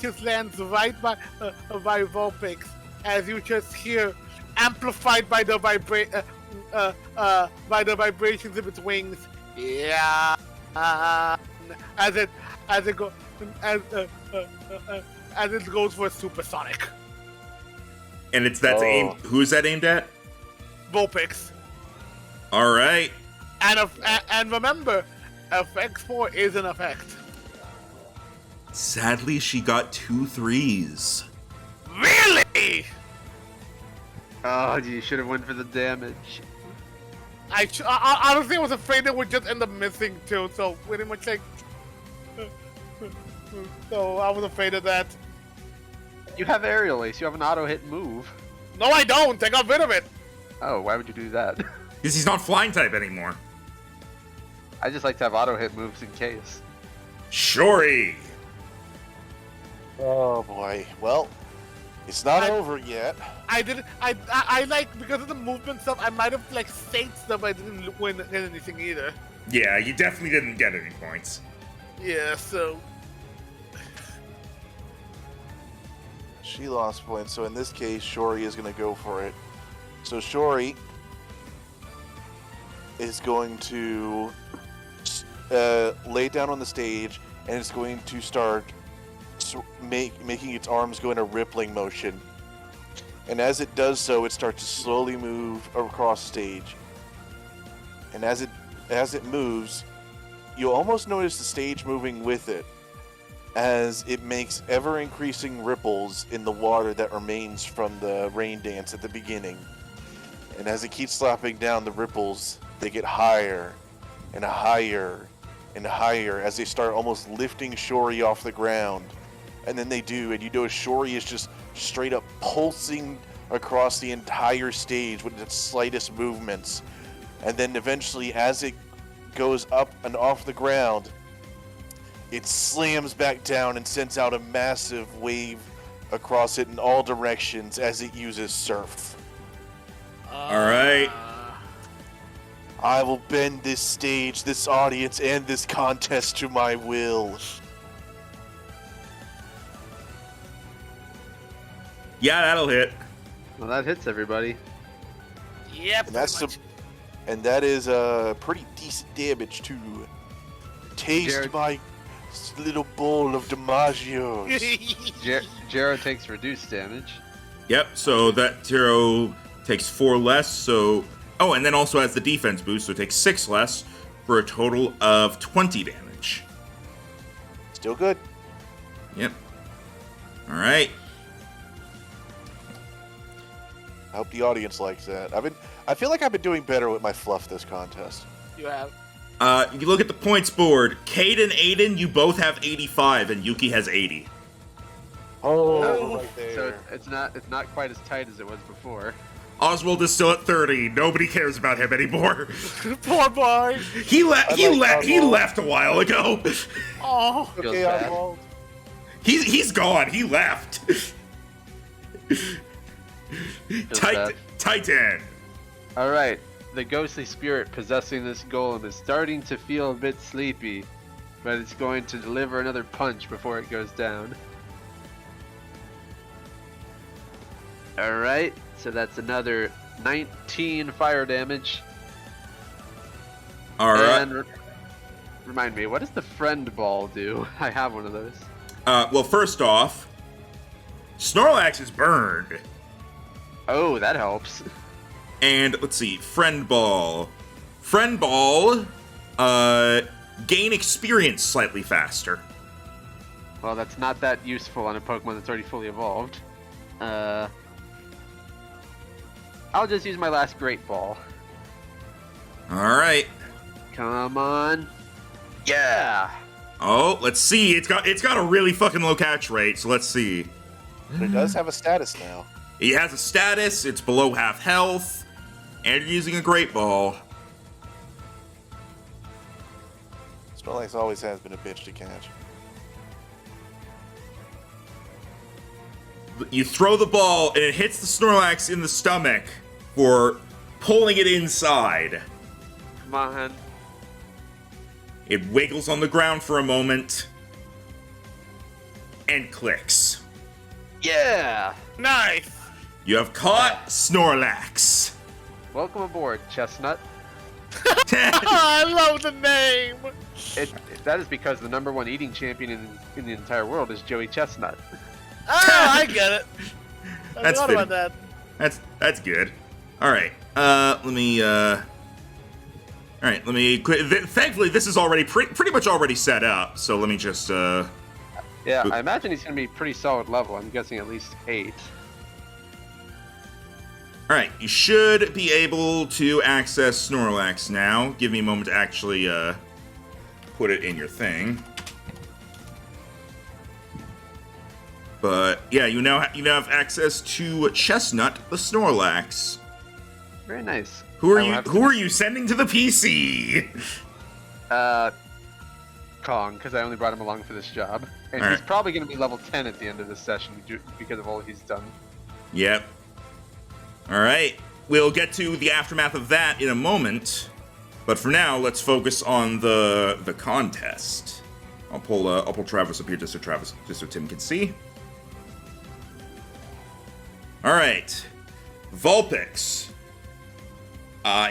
just lands right by Vulpix, as you just hear, amplified by the vibrations of its wings. Yeah, as it goes for supersonic. And that's Oh. aimed. Who's that aimed at? Vulpix. All right. And remember, FX4 is an effect. Sadly, she got 2 3s. Really? Oh, you should have went for the damage. I honestly was afraid it would just end up missing too, so pretty much like. So I was afraid of that. You have Aerial Ace. You have an auto hit move. No, I don't. I got rid of it. Oh, why would you do that? Because he's not flying type anymore. I just like to have auto hit moves in case. Shori. Oh boy. Well, it's not I- over yet. I like, because of the movement stuff, I might have like saved stuff, but I didn't win anything either. Yeah, you definitely didn't get any points. Yeah, so. She lost points, so in this case, Shori is going to go for it. So Shori is going to lay down on the stage, and it's going to start making its arms go in a rippling motion. And as it does so, it starts to slowly move across stage. And as it moves, you'll almost notice the stage moving with it, as it makes ever-increasing ripples in the water that remains from the rain dance at the beginning. And as it keeps slapping down the ripples, they get higher and higher and higher as they start almost lifting Shori off the ground. And then they do, and you know Shori is just straight up pulsing across the entire stage with its slightest movements. And then eventually, as it goes up and off the ground, it slams back down and sends out a massive wave across it in all directions as it uses Surf. All right. I will bend this stage, this audience, and this contest to my will. Yeah, that'll hit. Well, that hits everybody. Yeah, And that's pretty to, and that is pretty decent damage to taste Jared- my little bowl of DiMaggio's. Jero takes reduced damage. Yep, so that Tiro takes 4 less, so... Oh, and then also has the defense boost, so it takes 6 less, for a total of 20 damage. Still good. Yep. Alright. I hope the audience likes that. I feel like I've been doing better with my fluff this contest. You have. You look at the points board. Cayde and Aidan, you both have 85, and Yuki has 80. Oh, right there. So it's not quite as tight as it was before. Oswald is still at 30. Nobody cares about him anymore. Poor boy. He like Oswald. left a while ago. Oh. Feels Okay, bad. Oswald. He's gone. He left. bad. Titan. All right, the ghostly spirit possessing this golem is starting to feel a bit sleepy, but it's going to deliver another punch before it goes down. All right, so that's another 19 fire damage. All right. And remind me, what does the friend ball do? I have one of those. Well, first off, Snorlax is burned. Oh, that helps. And let's see, Friend Ball. Friend Ball, gain experience slightly faster. Well, that's not that useful on a Pokemon that's already fully evolved. I'll just use my last Great Ball. All right. Come on. Yeah! Oh, let's see. It's got a really fucking low catch rate. So let's see. But it does have a status now. He has a status. It's below half health, and you're using a Great Ball. Snorlax always has been a bitch to catch. You throw the ball, and it hits the Snorlax in the stomach for pulling it inside. Come on. It wiggles on the ground for a moment and clicks. Yeah! Nice. You have caught Snorlax. Welcome aboard, Chestnut. I love the name. That is because the #1 eating champion in the entire world is Joey Chestnut. Ah, I get it. I That's forgot about that. That's good. All right. Let me. All right. Let me. Thankfully, this is already pretty much already set up. So let me just. Yeah, I imagine he's going to be pretty solid level. I'm guessing at least 8. All right. You should be able to access Snorlax now. Give me a moment to actually put it in your thing. But yeah, you now have access to Chestnut the Snorlax. Very nice. Who are I will you? have to- Who are you sending to the PC? Kong, because I only brought him along for this job. And Alright. he's probably going to be level 10 at the end of this session because of all he's done. Yep. All right. We'll get to the aftermath of that in a moment, but for now, let's focus on the contest. I'll pull Travis up here just so Tim can see. All right. Vulpix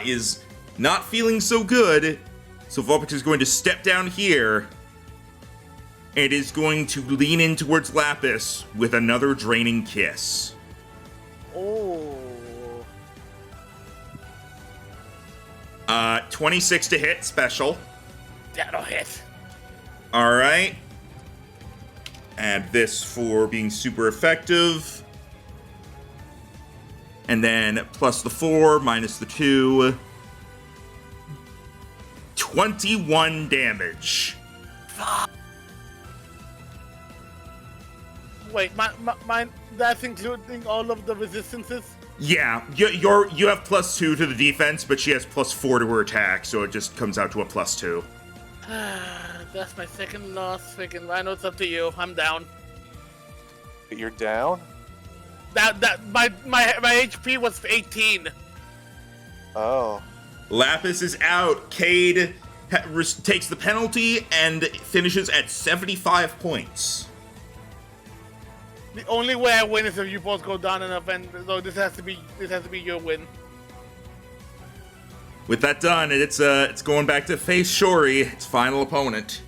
is not feeling so good, so Vulpix is going to step down here and is going to lean in towards Lapis with another Draining Kiss. Oh. 26 to hit, special. That'll hit. All right. Add this for being super effective. And then plus the 4, minus the 2. 21 damage. Wait, mine. That's including all of the resistances. Yeah, you have plus 2 to the defense, but she has plus 4 to her attack, so it just comes out to a plus 2. That's my second loss. Freaking Rhino, it's up to you. I'm down. You're down? My HP was 18. Oh. Lapis is out. Cayde takes the penalty and finishes at 75 points. The only way I win is if you both go down enough, and so this has to be your win. With that done, it's going back to face Shori, its final opponent.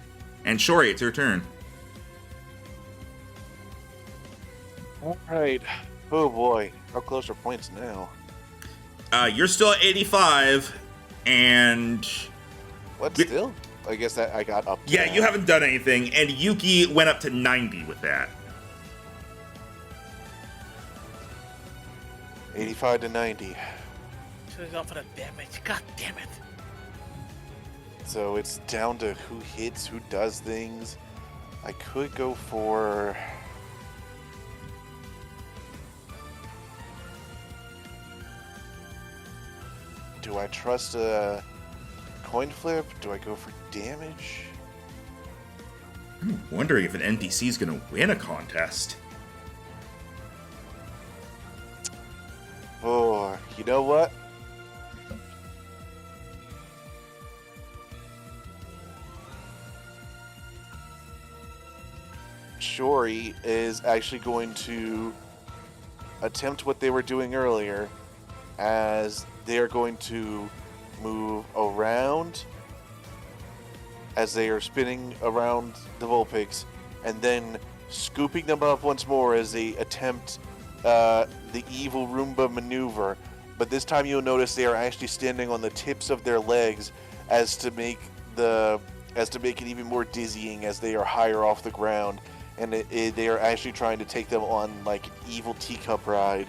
And Shori, it's your turn. Alright. Oh boy. How close are points now? You're still at 85, and What still? I guess that I got up to yeah, that. you haven't done anything, and Yuki went up to 90 with that. 85 to 90. Should have gone for the damage. God damn it. So it's down to who hits, who does things. I could go for... Do I trust a coin flip? Do I go for damage? I'm wondering if an NPC is going to win a contest. Oh, you know what? Shori is actually going to attempt what they were doing earlier, as they are going to move around as they are spinning around the Vulpix, and then scooping them up once more as they attempt the evil Roomba maneuver. But this time you'll notice they are actually standing on the tips of their legs as to make it even more dizzying as they are higher off the ground, and they are actually trying to take them on like an evil teacup ride.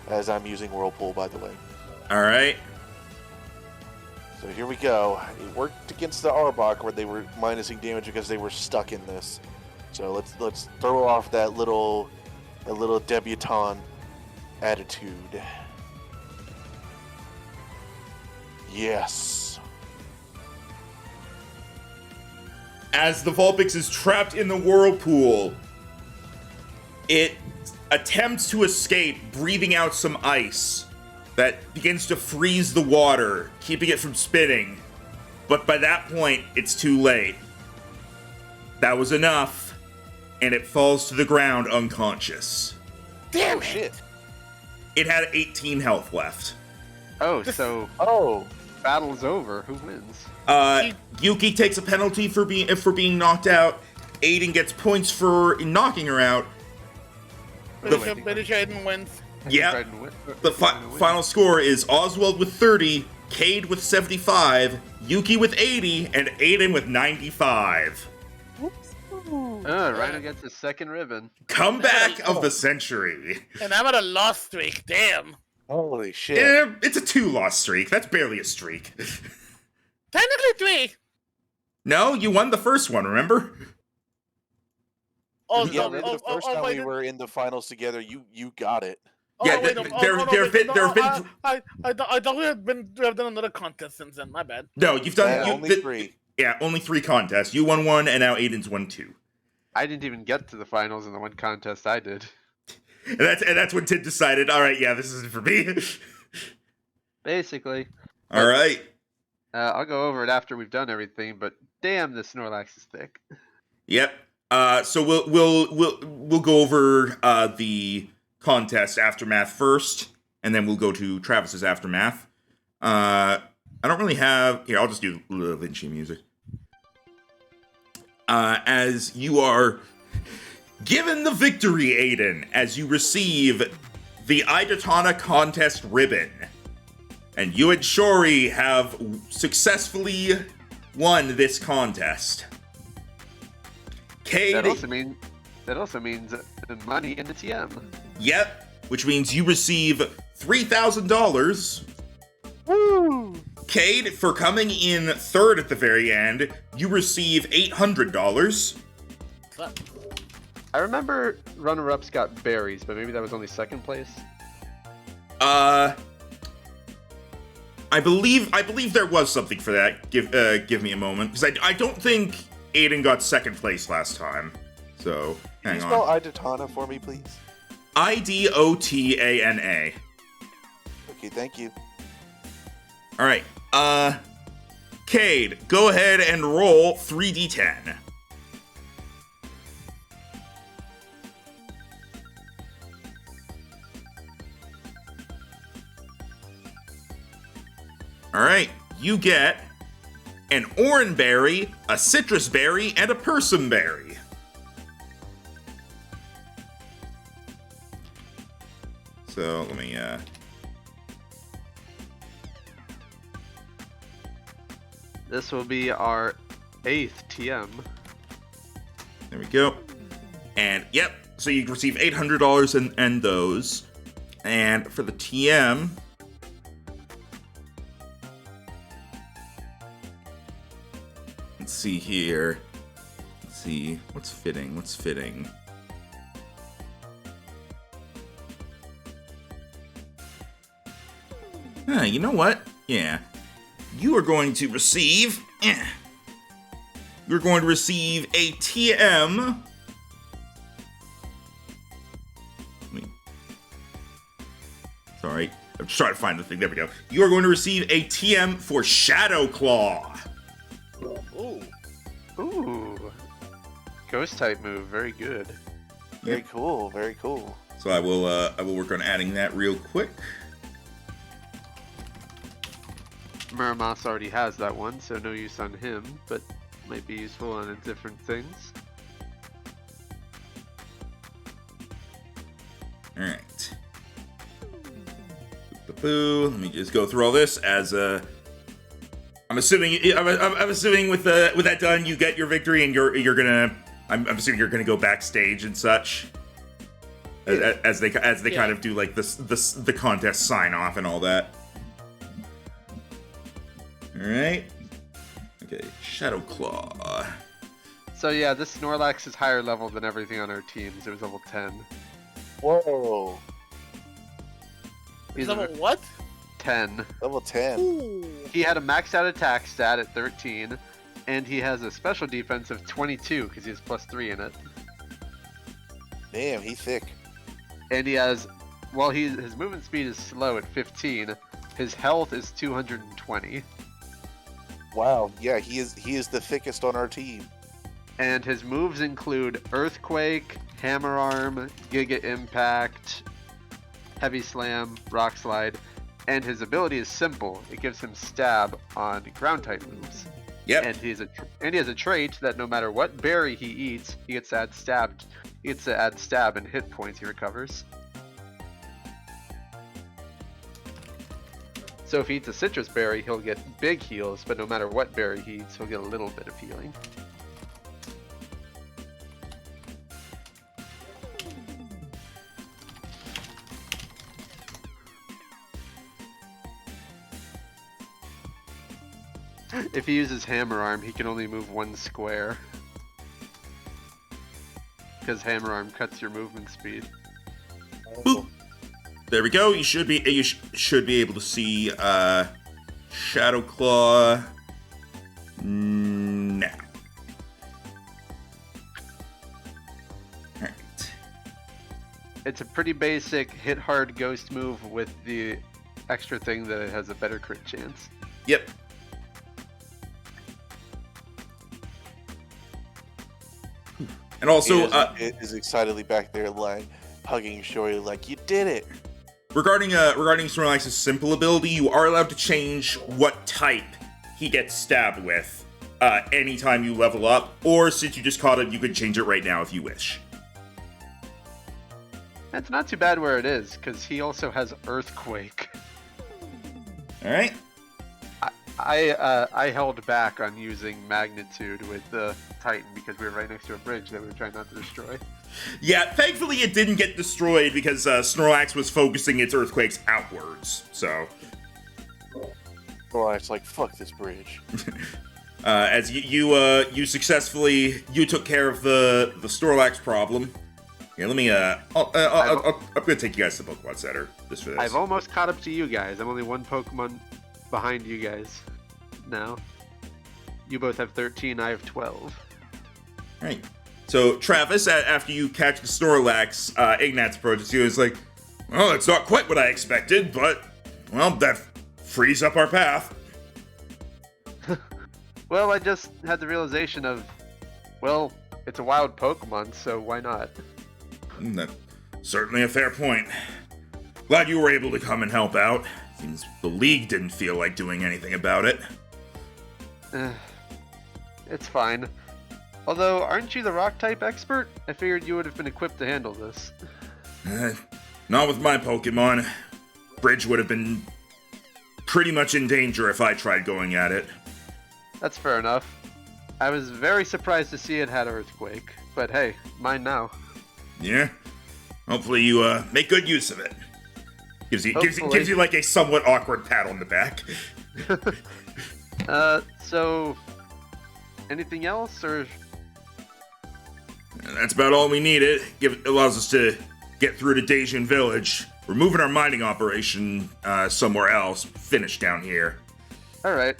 As I'm using Whirlpool, by the way. All right. So here we go. It worked against the Arbok where they were minusing damage because they were stuck in this. So let's throw off that little debutante attitude. Yes. As the Vulpix is trapped in the whirlpool, it attempts to escape, breathing out some ice that begins to freeze the water, keeping it from spinning. But by that point, it's too late. That was enough, and it falls to the ground unconscious. Damn Oh, it. shit. It had 18 health left. Oh, so Oh. battle's over. Who wins? Yuki takes a penalty for being knocked out. Aiden gets points for knocking her out. British Aiden wins. Yeah. Tried to win. The Tried to win. final score is Oswald with 30, Cayde with 75, Yuki with 80, and Aiden with 95. Rhino gets his second ribbon. Comeback of the century. And I'm at a loss streak. Damn. Holy shit. It's a 2-loss streak. That's barely a streak. Technically 3. No, you won the first one, remember? Oh, Yeah, no, remember the first time wait, we were in the finals together, you got it. Yeah, wait, there have been- I thought we have done another contest since then. My bad. No, you've done... Only 3. Yeah, only 3 contests. You won 1, and now Aiden's won 2. I didn't even get to the finals in the one contest I did. And that's when Tid decided, all right, yeah, this isn't for me. Basically. All right. I'll go over it after we've done everything, but damn, this Snorlax is thick. Yep. So we'll go over the contest aftermath first, and then we'll go to Travis's aftermath. I don't really have here. I'll just do the Vinci music. As you are given the victory, Aiden, as you receive the Idatana contest ribbon, and you and Shori have successfully won this contest. Cayde, that also means money in the TM. Yep, which means you receive $3,000. Woo! Cayde, for coming in third at the very end, you receive $800. I remember runner-ups got berries, but maybe that was only second place. I believe there was something for that. Give me a moment, because I don't think Aiden got second place last time. So Can hang you spell on. Idatana for me, please? Idotana. Okay, thank you. All right. Cayde, go ahead and roll 3d10. Alright, you get an orange berry, a citrus berry, and a persim berry. So, let me, This will be our 8th TM. there we go. And, yep, so you receive $800 and those. And for the TM... Let's see here. Let's see. What's fitting? What's fitting? You know what? Yeah. You are going to receive... You're going to receive a TM... Sorry. I'm just trying to find the thing. There we go. You are going to receive a TM for Shadow Claw. Ooh. Ooh. Ghost type move, very good. Very cool. Very cool. So I will work on adding that real quick. Muramas already has that one, so no use on him, but might be useful on different things. Alright. Let me just go through all this as I'm assuming with that done you get your victory and you're gonna I'm assuming you're gonna go backstage and such as they kind of do like the contest sign off and all that. All right. Okay, Shadow Claw. So yeah, this Snorlax is higher level than everything on our teams. It was level 10. Whoa. He's Level a what? 10. Level 10. Ooh. He had a maxed out attack stat at 13, and he has a special defense of 22 because he has +3 in it. Damn, he's thick. And he has, while his movement speed is slow at 15, his health is 220. Wow. Yeah, he is the thickest on our team. And his moves include Earthquake, Hammer Arm, Giga Impact, Heavy Slam, Rock Slide, and his ability is simple. It gives him stab on ground type moves. Yep. And he has a trait that no matter what berry he eats, he gets to add stab. He gets to add stab and hit points he recovers. So if he eats a citrus berry, he'll get big heals, but no matter what berry he eats, he'll get a little bit of healing. If he uses Hammer Arm, he can only move 1 square. Because Hammer Arm cuts your movement speed. Boop. There we go. You should be able to see Shadow Claw now. Alright. It's a pretty basic hit hard ghost move with the extra thing that it has a better crit chance. Yep. And also, It is excitedly back there, like hugging Shory, like you did it. regarding Snorlax's simple ability, you are allowed to change what type he gets stabbed with anytime you level up, or since you just caught it, you could change it right now if you wish. It's not too bad where it is, because he also has Earthquake. All right. I held back on using Magnitude with the Titan because we were right next to a bridge that we were trying not to destroy. Yeah, thankfully it didn't get destroyed because Snorlax was focusing its earthquakes outwards. So, Oh, it's like fuck this bridge. as you successfully took care of the Snorlax problem. Here, let me I'm gonna take you guys to the Pokemon Center just for this. I've almost caught up to you guys. I'm only 1 Pokemon behind you guys now. You both have 13, I have 12. Right. So, Travis, after you catch the Snorlax, Ignatz approaches you and is like, well, it's not quite what I expected, but, well, that frees up our path. Well, I just had the realization of, well, it's a wild Pokemon, so why not? That's certainly a fair point. Glad you were able to come and help out. Seems the League didn't feel like doing anything about it. It's fine. Although, aren't you the rock type expert? I figured you would have been equipped to handle this. Not with my Pokemon. Bridge would have been pretty much in danger if I tried going at it. That's fair enough. I was very surprised to see it had Earthquake, but hey, mine now. Yeah? Hopefully you make good use of it. Gives you like a somewhat awkward pat on the back. So anything else, or? That's about all we needed. It allows us to get through to Daijun Village. We're moving our mining operation somewhere else. Finished down here. Alright.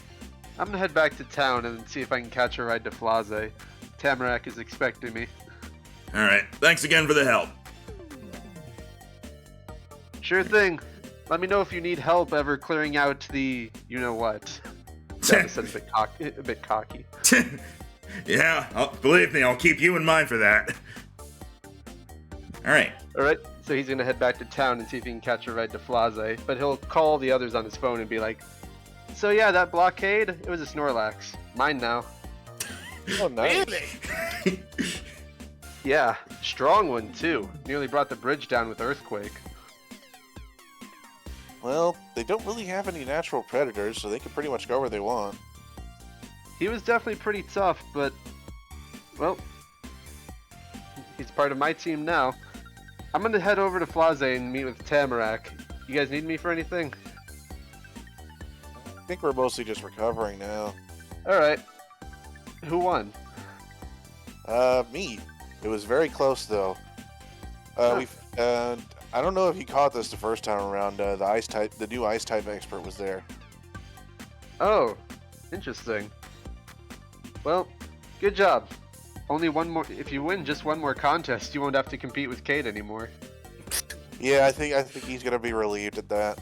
I'm gonna head back to town and see if I can catch a ride to Flage. Tamarack is expecting me. Alright, thanks again for the help. Sure thing. Let me know if you need help ever clearing out the you-know-what. That sounds a bit cocky. Yeah, believe me, I'll keep you in mind for that. Alright. Alright, so he's gonna head back to town and see if he can catch a ride to Flage, but he'll call the others on his phone and be like, so yeah, that blockade, it was a Snorlax. Mine now. Oh, nice. Really? Yeah, strong one too. Nearly brought the bridge down with Earthquake. Well, they don't really have any natural predators, so they can pretty much go where they want. He was definitely pretty tough, but, well, he's part of my team now. I'm gonna head over to Flage and meet with Tamarack. You guys need me for anything? I think we're mostly just recovering now. Alright. Who won? Me. It was very close, though. I don't know if you caught this the first time around. The new ice type expert was there. Oh, interesting. Well, good job. Only one more. If you win just one more contest, you won't have to compete with Cayde anymore. Yeah, I think he's gonna be relieved at that.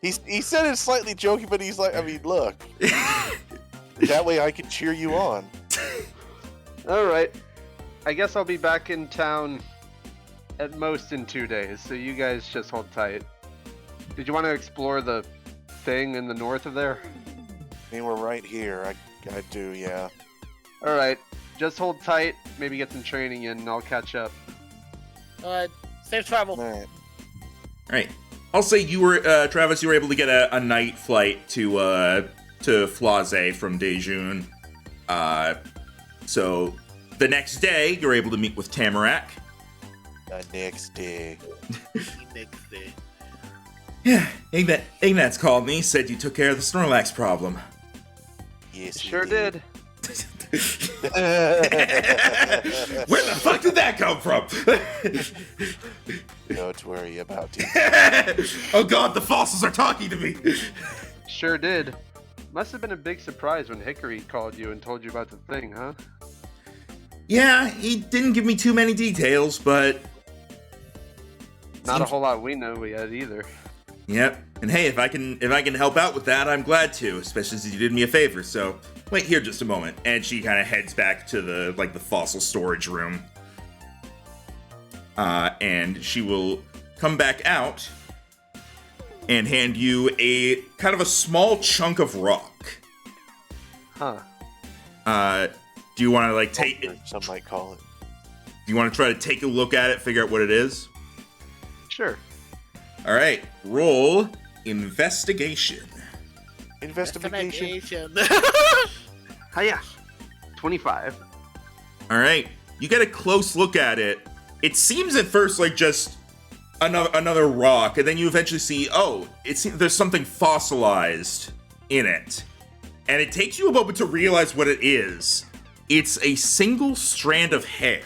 He said it slightly joking, but he's like, I mean, look, that way I can cheer you on. Alright. I guess I'll be back in town at most in 2 days, so you guys just hold tight. Did you want to explore the thing in the north of there? I mean, we're right here. I do, yeah. Alright. Just hold tight, maybe get some training in, and I'll catch up. Safe travel. Alright. Alright. I'll say you were, Travis, you were able to get a night flight to Flage from Daijun. So the next day, you're able to meet with Tamarack. The next day. Next day. Yeah, Ignat's called me, said you took care of the Snorlax problem. Yes, he Sure did. Where the fuck did that come from? Don't worry about it. Oh god, the fossils are talking to me. Sure did. Must have been a big surprise when Hickory called you and told you about the thing, huh? Yeah, he didn't give me too many details, but Not a whole lot we know yet either. Yep. And hey, if I can help out with that, I'm glad to, especially since you did me a favor. So wait here just a moment. And she kind of heads back to the fossil storage room. And she will come back out and hand you a kind of a small chunk of rock. Huh. Do you want to take it? Some might call it. Do you want to try to take a look at it, figure out what it is? Sure. All right, roll investigation. Investigation. Hiya. 25. All right, you get a close look at it. It seems at first like just another rock, and then you eventually see, oh, there's something fossilized in it. And it takes you a moment to realize what it is. It's a single strand of hair.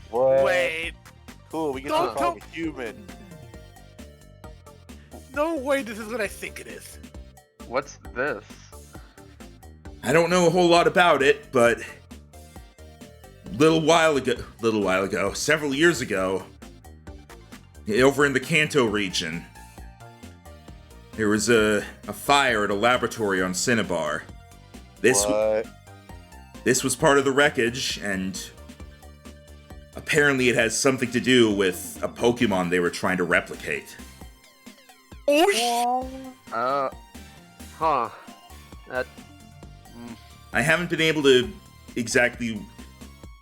What? Wait. Cool, we get Don't to find a human. No way this is what I think it is. What's this? I don't know a whole lot about it, but several years ago, over in the Kanto region, there was a fire at a laboratory on Cinnabar. This What? was part of the wreckage, and Apparently it has something to do with a Pokemon they were trying to replicate. Oh, Huh. That. I haven't been able to exactly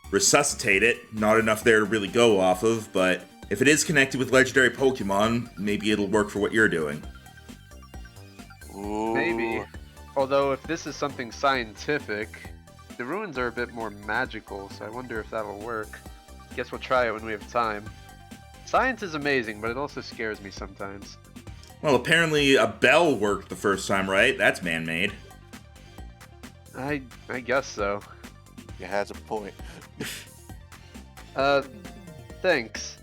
resuscitate it, not enough there to really go off of, but if it is connected with legendary Pokemon, maybe it'll work for what you're doing. Ooh. Maybe. Although, if this is something scientific, the ruins are a bit more magical, so I wonder if that'll work. Guess we'll try it when we have time. Science is amazing, but it also scares me sometimes. Well, apparently a bell worked the first time, right? That's man-made. I guess so. It has a point. Thanks.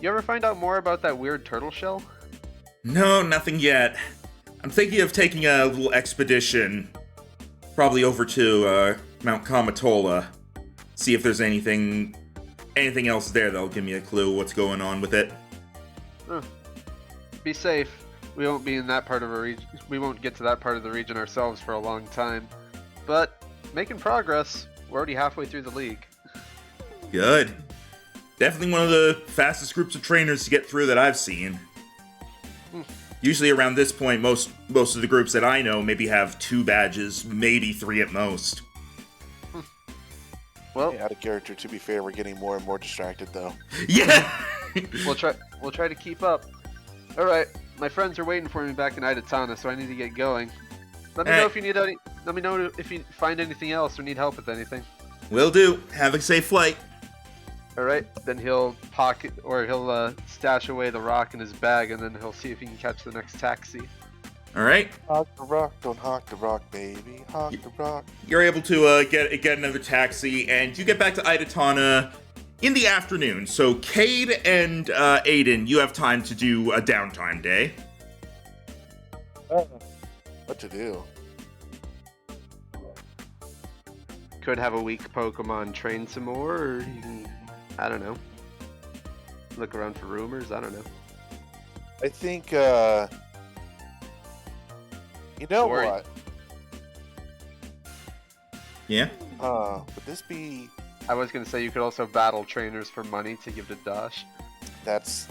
You ever find out more about that weird turtle shell? No, nothing yet. I'm thinking of taking a little expedition, probably over to Mount Kamatola, see if there's anything else there that'll give me a clue what's going on with it. Be safe. We won't be in that part of a region. We won't get to that part of the region ourselves for a long time. But making progress. We're already halfway through the league. Good. Definitely one of the fastest groups of trainers to get through that I've seen. Usually around this point, most of the groups that I know maybe have 2 badges, maybe 3 at most. Well, Out of character, to be fair, we're getting more and more distracted, though. Yeah! we'll try to keep up. All right, my friends are waiting for me back in Idatana, so I need to get going. Let me know Alright. if you need any. Let me know if you find anything else or need help with anything. Will do. Have a safe flight. All right, then he'll pocket or he'll stash away the rock in his bag, and then he'll see if he can catch the next taxi. Alright? Hawk the rock, don't hawk the rock, baby. Hawk the rock. You're able to get another taxi, and you get back to Idatana in the afternoon. So Cayde and Aidan, you have time to do a downtime day. What to do? Could have a weak Pokemon train some more, or you can, I don't know, look around for rumors. I don't know. I think, you know Or- what? Yeah? Would this be... I was gonna say you could also battle trainers for money to give to Dash. That's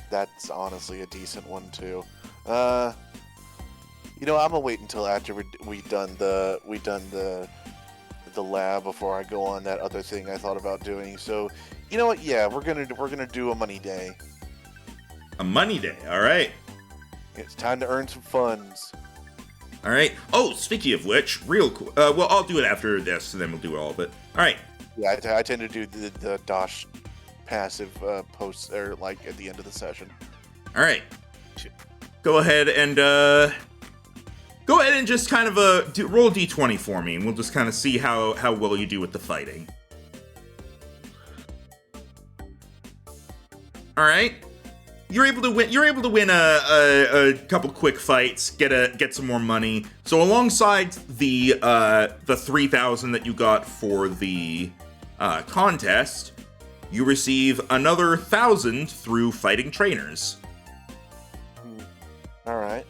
honestly a decent one, too. You know, I'm gonna wait until after we done the lab before I go on that other thing I thought about doing. So, you know what? Yeah, we're gonna do a money day. A money day, alright. It's time to earn some funds. Alright. Oh, speaking of which, real cool. Well, I'll do it after this, and then we'll do all of it. Alright. Yeah, I tend to do the Dosh passive posts or like at the end of the session. Alright. Go ahead and just kind of roll a d20 for me, and we'll just kind of see how well you do with the fighting. Alright. You're able to win a couple quick fights, get some more money. So alongside the 3,000 that you got for the contest, you receive another 1,000 through fighting trainers. All right.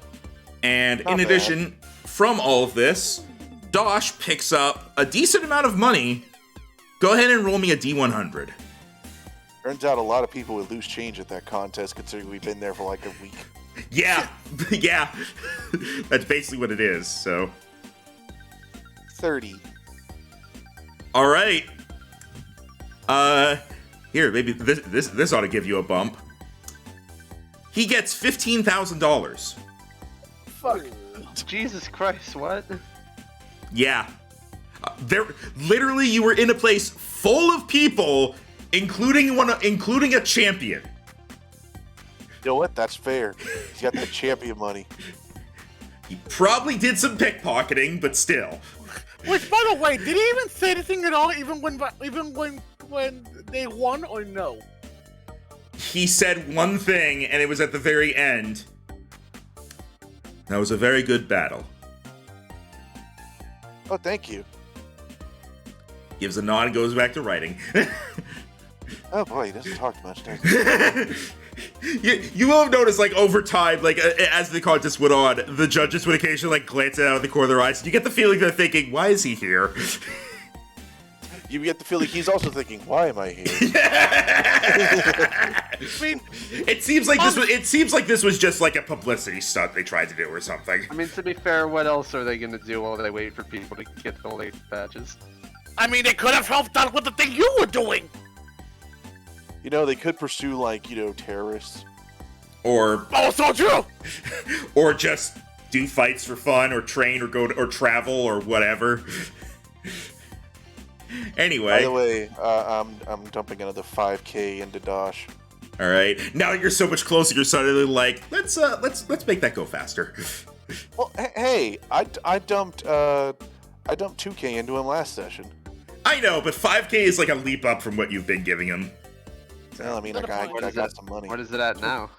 And Not in bad. addition, from all of this, Dosh picks up a decent amount of money. Go ahead and roll me a D100. Turns out a lot of people would lose change at that contest, considering we've been there for like a week. Yeah, yeah. That's basically what it is, so. 30. All right. Here, maybe this ought to give you a bump. He gets $15,000. Fuck. Jesus Christ! What? Yeah. You were in a place full of people, including a champion. You know what? That's fair. He's got the champion money. He probably did some pickpocketing, but still. which, by the way, did he even say anything at all? Even when they won, or no? He said one thing, and it was at the very end. That was a very good battle. Oh, thank you. Gives a nod and goes back to writing. Oh boy, he doesn't talk much, does he? You will have noticed, like, over time, like, as the contest went on, the judges would occasionally, like, glance out of the corner of their eyes. You get the feeling they're thinking, why is he here? You get the feeling he's also thinking, "Why am I here?" I mean, It seems like this was just like a publicity stunt they tried to do or something. I mean, to be fair, what else are they gonna do while they wait for people to get the late badges? they could have helped out with the thing you were doing. You know, they could pursue like terrorists. Or Oh, so true. or just do fights for fun, or train, or go to, or travel, or whatever. Anyway. By the way, I'm dumping another 5K into Dosh. All right. Now you're so much closer. You're suddenly like, let's make that go faster. Well, hey, I dumped 2K into him last session. I know, but 5K is like a leap up from what you've been giving him. Well, I mean, What I is got it? some money. What is it at now?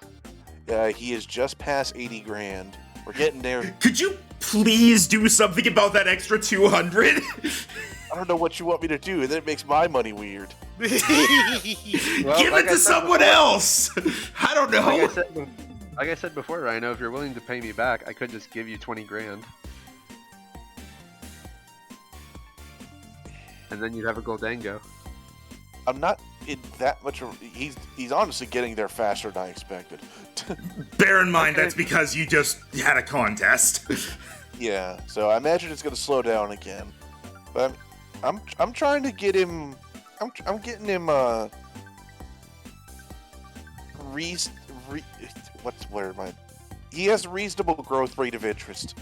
He is just past 80 grand. We're getting there. Could you please do something about that extra 200? I don't know what you want me to do, and then it makes my money weird. Well, Give like it I to said someone before- else. I don't know. Like I said before, Rhino, if you're willing to pay me back, I could just give you 20 grand. And then you'd have a Goldango. I'm not in that much. He's honestly getting there faster than I expected. Bear in mind that's because you just had a contest. Yeah, so I imagine it's gonna slow down again. But I'm trying to get him. I'm getting him. Where am I? He has a reasonable growth rate of interest.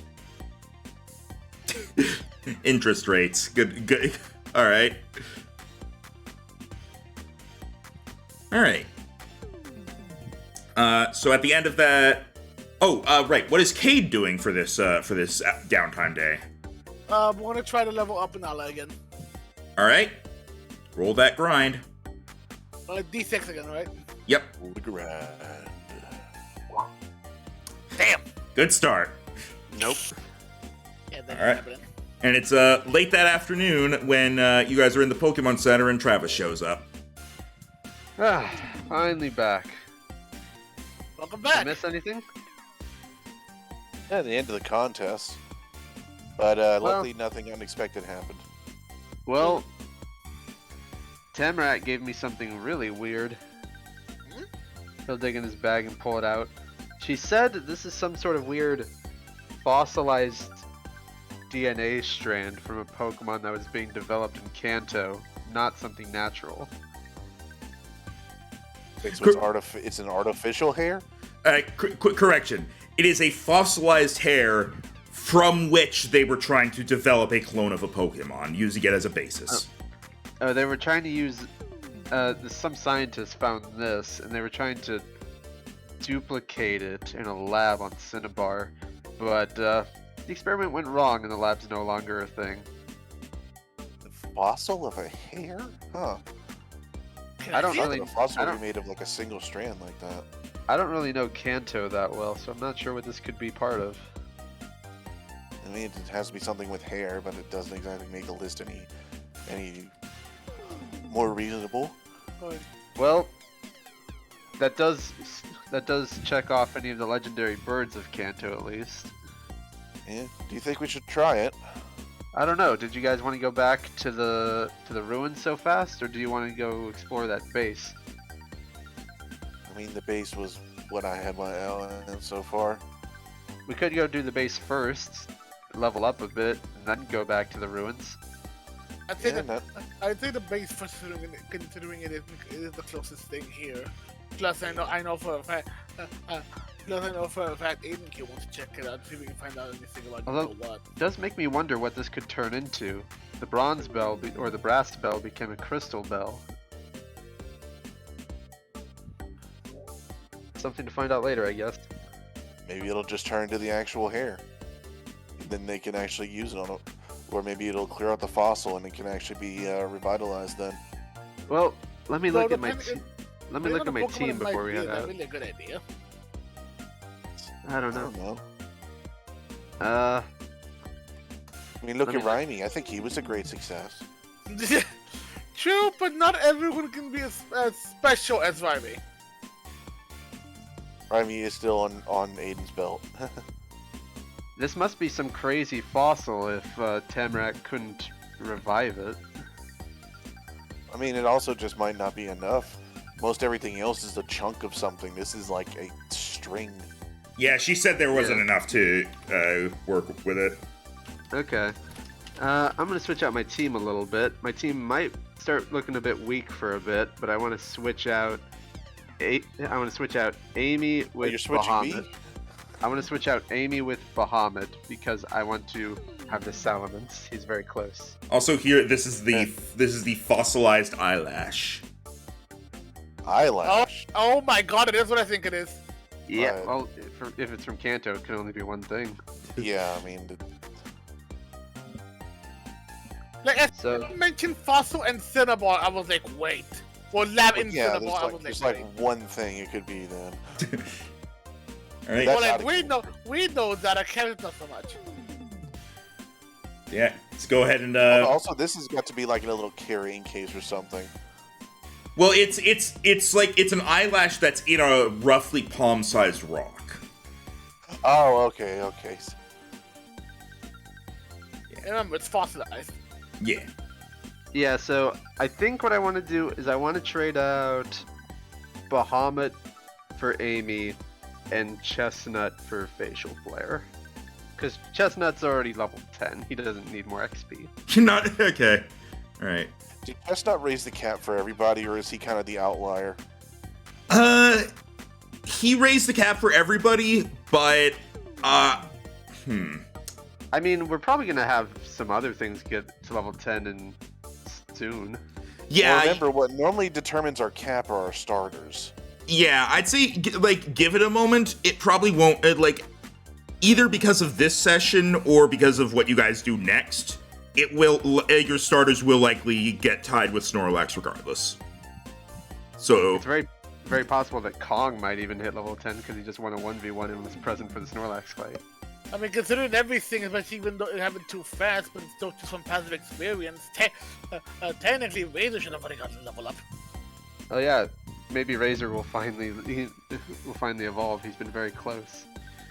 Interest rates. Good. All right. So at the end of that, right. What is Cayde doing for this downtime day? We're gonna try to level up in Ala again. All right. Roll that grind. D6 again, right? Yep. Damn. Good start. Nope. Yeah, that All right. happening. And it's late that afternoon when you guys are in the Pokemon Center and Travis shows up. Ah, finally back. Welcome Did I back. miss anything? Yeah, the end of the contest. But luckily, nothing unexpected happened. Well, Tamrat gave me something really weird. He'll dig in his bag and pull it out. She said this is some sort of weird fossilized DNA strand from a Pokemon that was being developed in Kanto, not something natural. So it's an artificial hair? Quick correction. It is a fossilized hair from which they were trying to develop a clone of a Pokemon, using it as a basis. They were trying to use. Some scientists found this, and they were trying to duplicate it in a lab on Cinnabar, but the experiment went wrong, and the lab's no longer a thing. The fossil of a hair? Huh. I don't Yeah. really. A fossil I would don't, be made of like a single strand like that. I don't really know Kanto that well, so I'm not sure what this could be part of. I mean, it has to be something with hair, but it doesn't exactly make the list any more reasonable. Well, that does check off any of the legendary birds of Kanto at least. Yeah. Do you think we should try it? I don't know. Did you guys want to go back to the ruins so fast, or do you want to go explore that base? I mean, the base was what I had my L in so far. We could go do the base first, level up a bit, and then go back to the ruins. I'd say Yeah, I'd say the base, considering it is the closest thing here. Plus, I know for a fact. Aidan Q wants to check it out, see if we can find out anything about Although- you know what. It does make me wonder what this could turn into. The bronze bell or the brass bell became a crystal bell. Something to find out later, I guess. maybe it'll just turn into the actual hair. And then they can actually use it on it. Or maybe it'll clear out the fossil and it can actually be revitalized then. Well, let me look So at my depending- let me look at my Pokemon team might before we be head a out. really good idea. I don't I know. don't know. Uh, I mean, look Let at me look. Raimi. I think he was a great success. True, but not everyone can be as special as Raimi. Raimi is still on Aiden's belt. this must be some crazy fossil if Tamrat couldn't revive it. I mean, it also just might not be enough. Most everything else is a chunk of something. This is like a string. Yeah, she said there wasn't enough to work with it. Okay. I'm gonna switch out my team a little bit. My team might start looking a bit weak for a bit, but I want to switch out. I want to switch out Amy with You're switching Bahamut. me? I want to switch out Amy with Bahamut because I want to have the Salamence. He's very close. Also, here this is the fossilized eyelash. Eyelash. Oh my god, it is what I think it is. Yeah. Right. Well, if it's from Kanto, it can only be one thing. Yeah, I mean, Like, as So- you mentioned Fossil and Cinnabon, I was like, wait. Or Lab and yeah, Cinnabon, I was there's like, like wait. one thing it could be then. All right. That's Well, out like, of we know that I can't not so much. Yeah. Let's go ahead and. Also, this has got to be like in a little carrying case or something. Well, it's like it's an eyelash that's in a roughly palm-sized rock. Oh, okay. Remember, it's fossilized. Yeah. Yeah. So I think what I want to do is I want to trade out Bahamut for Amy and Chestnut for Facial Flare. Because Chestnut's already level 10. He doesn't need more XP. You're not okay. All right. Did Chestnut raise the cap for everybody, or is he kind of the outlier? He raised the cap for everybody, but I mean, we're probably going to have some other things get to level 10 and soon. yeah. Well, remember, what normally determines our cap are our starters. Yeah, I'd say like give it a moment. It probably won't like either because of this session or because of what you guys do next. It will your starters will likely get tied with Snorlax regardless. So It's very, very possible that Kong might even hit level 10 because he just won a 1v1 and was present for the Snorlax fight. I mean, considering everything, especially even though it happened too fast, but it's still just from passive experience, technically Razor should have already gotten level up. Oh yeah, maybe Razor will finally evolve. He's been very close.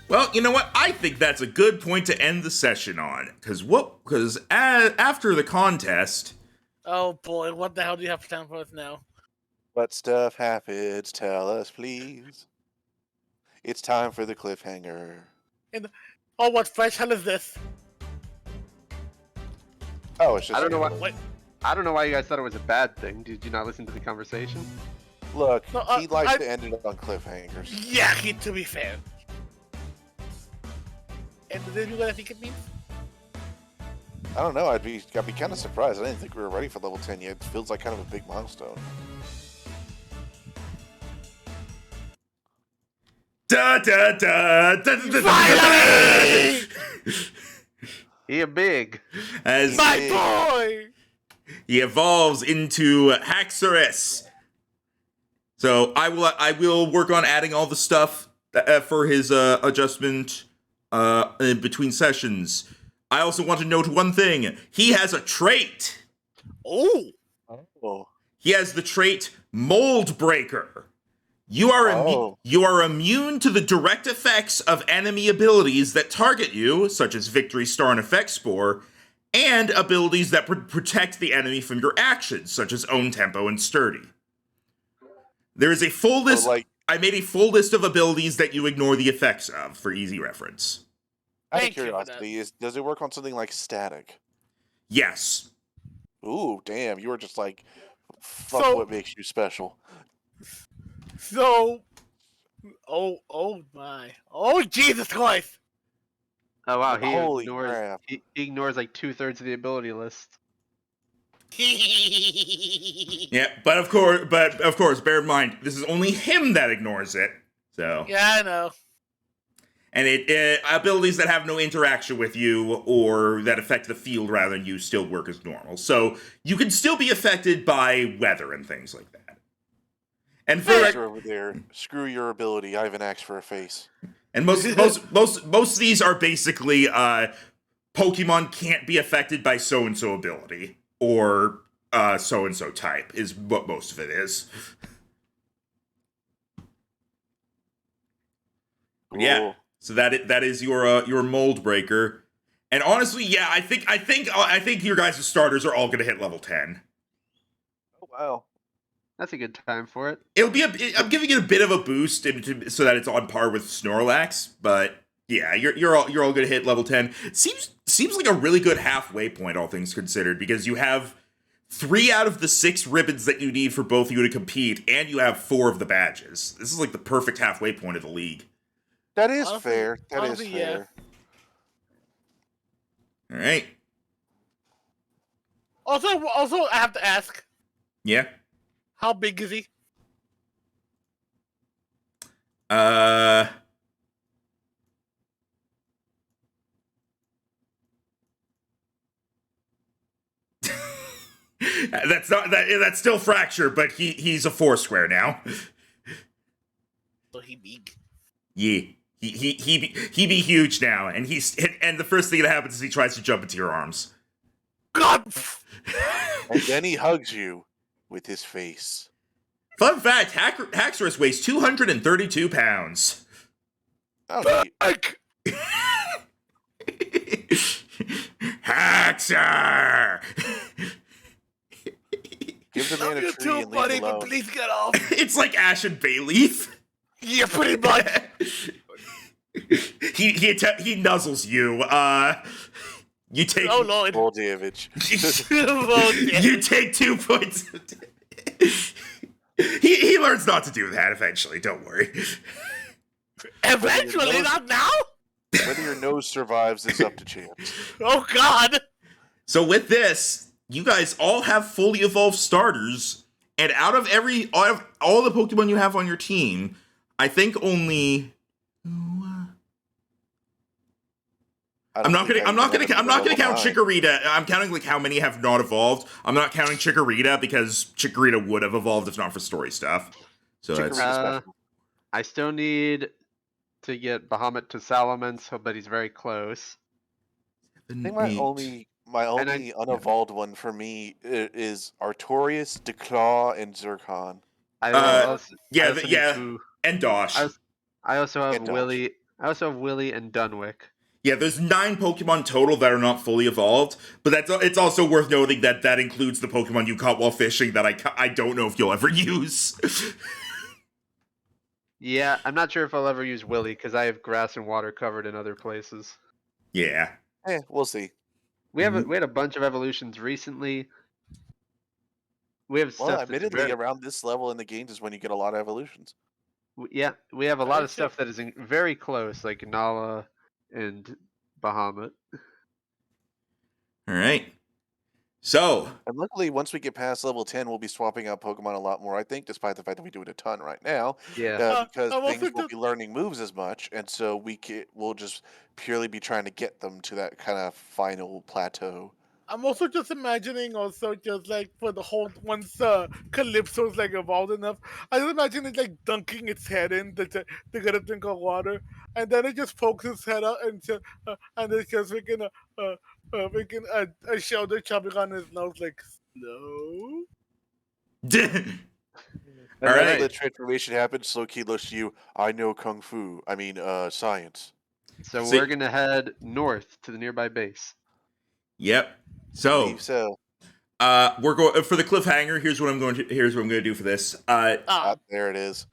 well, you know what? I think that's a good point to end the session on because after the contest, Oh boy, what the hell do you have planned for us now? What stuff happens? Tell us, please. It's time for the cliffhanger. Oh, what fresh hell is this? Oh, it's just. I don't know why. Wait, I don't know why you guys thought it was a bad thing. Did you not listen to the conversation? Look, No, he likes I- to end it on cliffhangers. yeah, to be fair. And then you what I think it means? I don't know. I'd be kind of surprised. I didn't think we were ready for level 10 yet. It feels like kind of a big milestone. da da da da da da, da, Finally! He a big. as My boy! he evolves into Haxorus. So I will work on adding all the stuff for his adjustment in between sessions. I also want to note one thing. He has a trait. Oh! Oh. He has the trait Mold Breaker. You are Oh. you are immune to the direct effects of enemy abilities that target you, such as Victory Star and Effect Spore, and abilities that protect the enemy from your actions, such as Own Tempo and Sturdy. There is a full list. like- I made a full list of abilities that you ignore the effects of for easy reference. Out of Thank you for curiosity, does it work on something like static? Yes. Ooh, damn! You were just like, fuck So- what makes you special. So... Oh my. Oh, Jesus Christ! Oh wow, he Holy ignores. crap. He ignores like 2/3 of the ability list. Yeah, but of course, bear in mind this is only him that ignores it. So Yeah, I know. and it abilities that have no interaction with you or that affect the field rather than you still work as normal. So you can still be affected by weather and things like that. And for Victor over there, screw your ability. I have an axe for a face. and most of these are basically Pokemon can't be affected by so and so ability or so and so type is what most of it is. Yeah. Cool. So that is your Mold Breaker. And honestly, yeah, I think your guys' starters are all going to hit level 10. Oh Wow. That's a good time for it. It'll be I'm giving it a bit of a boost so that it's on par with Snorlax, but yeah, you're all gonna hit level 10. Seems like a really good halfway point, all things considered, because you have 3 out of the 6 ribbons that you need for both of you to compete, and you have 4 of the badges. This is like the perfect halfway point of the league. That is Honestly- fair. That is honestly, yeah. fair. All right. Also, I have to ask, Yeah. how big is he? Uh. That's still Fracture, but he's a 4 square now. So he big. Yeah. He be huge now, and the first thing that happens is he tries to jump into your arms. God! And then he hugs you with his face. Fun fact, Haxorus weighs 232 pounds. Oh, neat. Like, Haxor! Give the man love a you tree too, and leave buddy, him but alone. please get off. It's like Ash and Bayleaf. Yeah, pretty much. He nuzzles you. You take Oh Lord. Roll damage. Oh, dear. you take 2 points. He learns not to do that eventually. Don't worry. Eventually, not now. Whether your nose survives is up to chance. Oh God. So with this, you guys all have fully evolved starters, and out of all the Pokemon you have on your team, I think only. I'm not gonna count Chikorita. I'm counting like how many have not evolved. I'm not counting Chikorita because Chikorita would have evolved if not for story stuff. So that's special. I still need to get Bahamut to Salamence, but he's very close. I think my only unevolved one for me is Artorias, Declaw, and Zircon. And Dosh. I also have And Dosh. Willy. I also have Willy and Dunwick. Yeah, there's 9 Pokemon total that are not fully evolved, but it's also worth noting that includes the Pokemon you caught while fishing that I don't know if you'll ever use. Yeah, I'm not sure if I'll ever use Willy because I have grass and water covered in other places. Yeah. We'll see. We had a bunch of evolutions recently. We have Well, stuff. admittedly, around this level in the games is when you get a lot of evolutions. Yeah, we have a lot of stuff that is very close, like Nala and Bahamut. All right. So, And luckily, once we get past level 10, we'll be swapping out Pokemon a lot more, I think, despite the fact that we do it a ton right now. Yeah. Because I'm also things won't be learning moves as much, and so we'll just purely be trying to get them to that kind of final plateau. I'm also just imagining just like for the whole once Calypso's like evolved enough, I just imagine it like dunking its head in to get a drink of water, and then it just pokes its head out and it's just making a shoulder chopping on his nose like slow. all right. The transformation happens, Slowkey looks to you, I know Kung Fu. Science. So we're gonna head north to the nearby base. Yep. So, we're going for the cliffhanger. Here's what I'm going to do for this. There it is.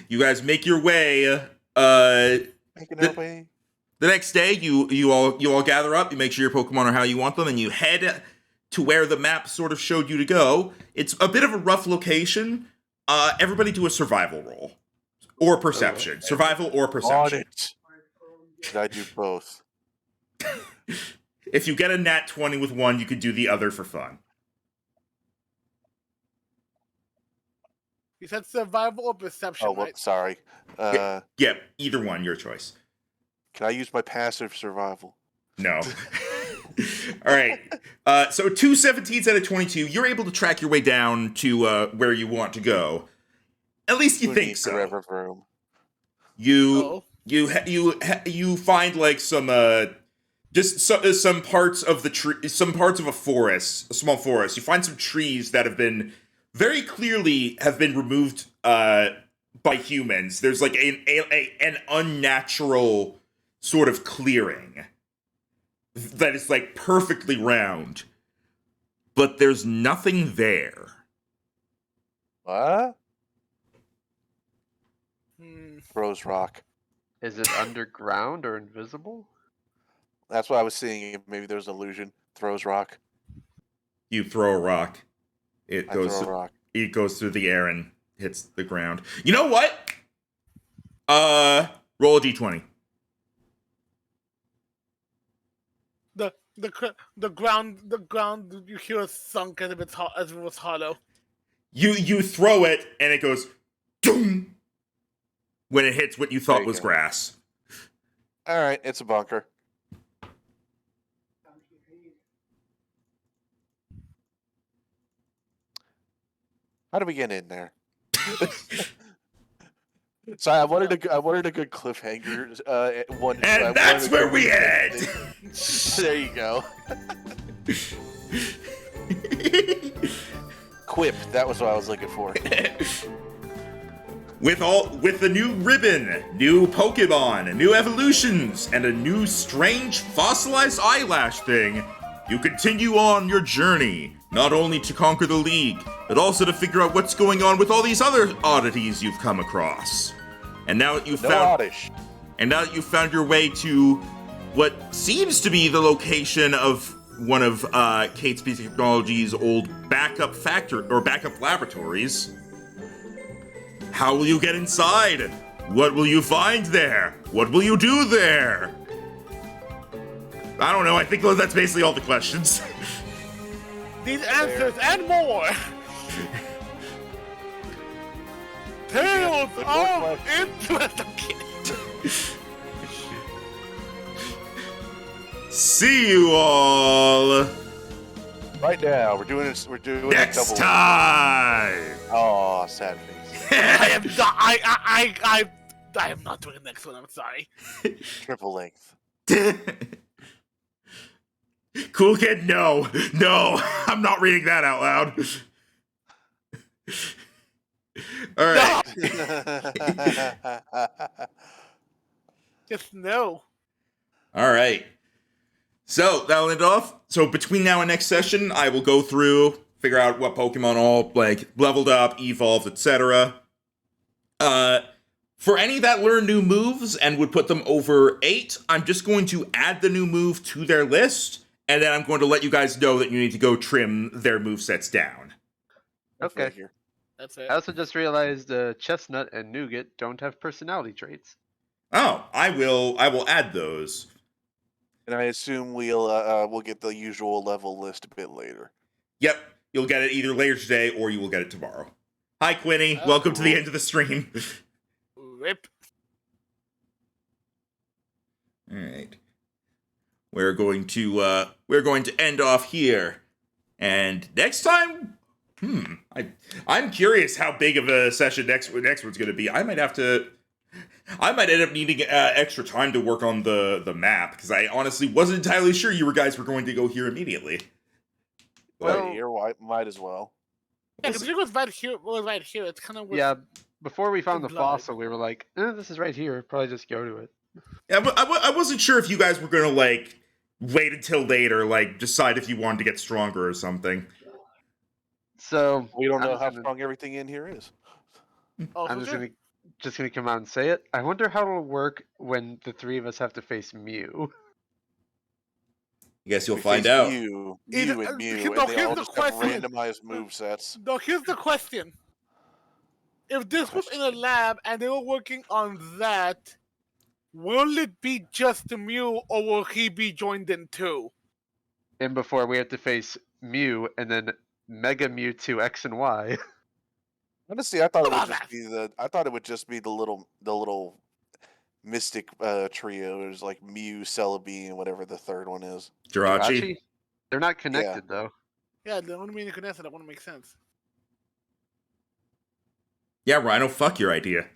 You guys make your way. Making our way. The next day, you all gather up. You make sure your Pokemon are how you want them, and you head to where the map sort of showed you to go. It's a bit of a rough location. Everybody do a survival roll or perception. Survival or perception. On it. Should I do both? If you get a nat 20 with one, you could do the other for fun. You said survival or perception, Oh, well, right? sorry. Yeah, either one, your choice. Can I use my passive survival? No. All right. So 2 17s out of 22. You're able to track your way down to where you want to go. At least you Who think needs so. the river room? You find like some just some parts of the tree, some parts of a forest, a small forest. You find some trees that have been very clearly removed by humans. There's like an unnatural sort of clearing that is like perfectly round, but there's nothing there. What? Hmm. Throws rock. Is it underground or invisible? That's what I was seeing. Maybe there's an illusion. Throws rock. You throw a rock. I throw a rock. It goes through the air and hits the ground. You know what? Roll a d20. The ground you hear sunk as if as if it was hollow. You throw it and it goes doom when it hits what you There thought you was go. grass. All right, it's a bunker. How do we get in there? So I wanted a good cliffhanger. And that's where we head. There you go. Quip. That was what I was looking for. With the new ribbon, new Pokemon, new evolutions, and a new strange fossilized eyelash thing, you continue on your journey, not only to conquer the League, but also to figure out what's going on with all these other oddities you've come across. And now that you've found your way to what seems to be the location of one of Cayde Space Technologies' old backup laboratories, how will you get inside? What will you find there? What will you do there? I don't know, I think that's basically all the questions. These answers and more. Tales of interest. See you all Right now, we're doing it. We're doing next a double. time. Oh, sad face. I am not. I am not doing the next one. I'm sorry. Triple length. Cool kid, no, I'm not reading that out loud. All right. Just no. All right. So that'll end off. So between now and next session, I will go through, figure out what Pokemon all leveled up, evolved, etc. For any that learn new moves and would put them over 8, I'm just going to add the new move to their list, and then I'm going to let you guys know that you need to go trim their movesets down. Okay. That's it. I also just realized Chestnut and Nougat don't have personality traits. Oh, I will add those. And I assume we'll get the usual level list a bit later. Yep, you'll get it either later today or you will get it tomorrow. Hi, Quinny. Oh, Welcome to the end of the stream. Rip. All right. We're going to end off here. And next time, I'm curious how big of a session next one's going to be. I might end up needing extra time to work on the map because I honestly wasn't entirely sure you guys were going to go here immediately. Well- Here, might as well. Yeah, because it was right here. It's kind of Yeah, before we found the blood. fossil, we were like, this is right here. Probably just go to it. Yeah, but I wasn't sure if you guys were going to wait until later, decide if you wanted to get stronger or something. So We don't know I'm how gonna- strong everything in here is. I'm just gonna come out and say it. I wonder how it'll work when the three of us have to face Mew. I guess you'll We find face out. Mew Either- and Mew, no, and they here's all the just have question. randomized movesets. No, here's the question. If this was in a lab and they were working on that, will it be just the Mew or will he be joined in too? And before we have to face Mew and then Mega Mewtwo X and Y. Honestly, I thought it would Come on, just be the little mystic trio. There's like Mew, Celebi, and whatever the third one is. Jirachi. Jirachi? They're not connected though. Yeah, the only meaning connected, that wouldn't make sense. Yeah, Rhino, fuck your idea.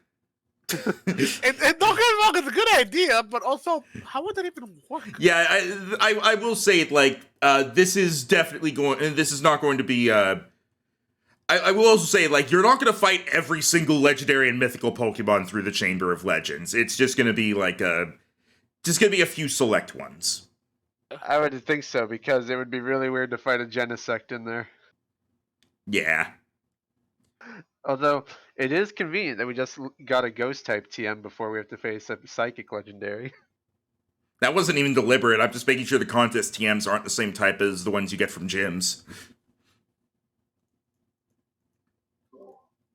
Don't get me wrong, it's a good idea, but also, how would that even work? Yeah, I will say it this is definitely this is not going to be I will also say you're not going to fight every single legendary and mythical Pokemon through the Chamber of Legends. It's just going to be a few select ones. I would think so, because it would be really weird to fight a Genesect in there. Yeah. Although it is convenient that we just got a ghost type TM before we have to face a psychic legendary. That wasn't even deliberate. I'm just making sure the contest TMs aren't the same type as the ones you get from gyms.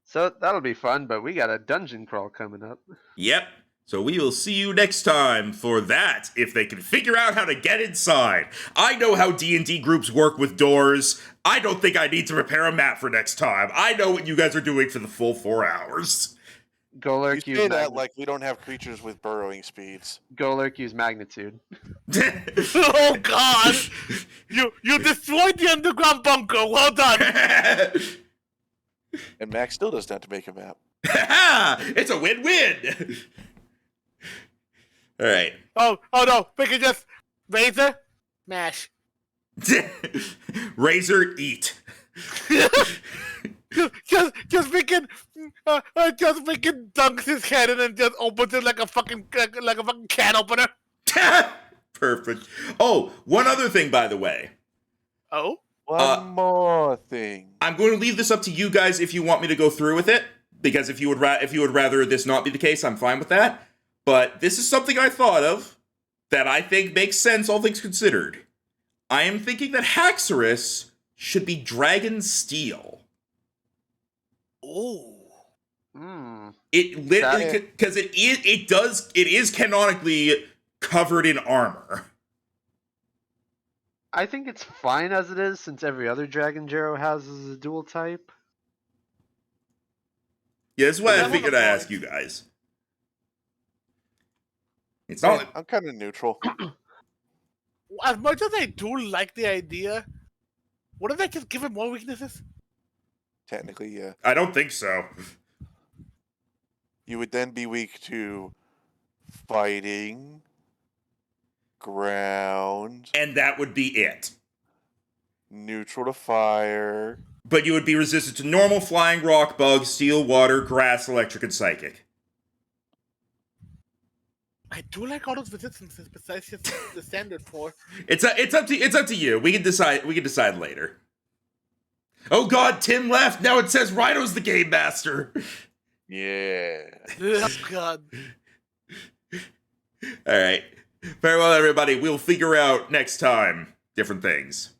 So that'll be fun, but we got a dungeon crawl coming up. Yep. So we will see you next time for that, if they can figure out how to get inside. I know how D&D groups work with doors. I don't think I need to prepare a map for next time. I know what you guys are doing for the full 4 hours. Golurk You use say that like we don't have creatures with burrowing speeds. Golurk use magnitude. Oh God! You destroyed the underground bunker. Well done. And Max still doesn't have to make a map. It's a win-win! Alright. Oh no! We can just razor, mash. Razor, eat. Just freaking dunks his head and then just opens it like a fucking can opener. Perfect. Oh, one other thing, by the way. Oh. One more thing. I'm going to leave this up to you guys if you want me to go through with it, because if you would rather this not be the case, I'm fine with that. But this is something I thought of that I think makes sense, all things considered. I am thinking that Haxorus should be Dragon Steel. Oh. It literally, because it is canonically covered in armor. I think it's fine as it is, since every other Dragon Jero has a dual type. Yeah, that's why I That's figured one I'd of the ask you guys. It's not. I'm kind of neutral. As much as I do like the idea, wouldn't that just give him more weaknesses? Technically, yeah. I don't think so. You would then be weak to fighting, ground, And that would be it. neutral to fire. But you would be resistant to normal, flying, rock, bug, steel, water, grass, electric, and psychic. I do like all those resistances besides just the standard 4. It's up to you. We can decide later. Oh God, Tim left. Now it says Rhino's the game master. Yeah. Oh God. All right. Farewell, everybody. We'll figure out next time different things.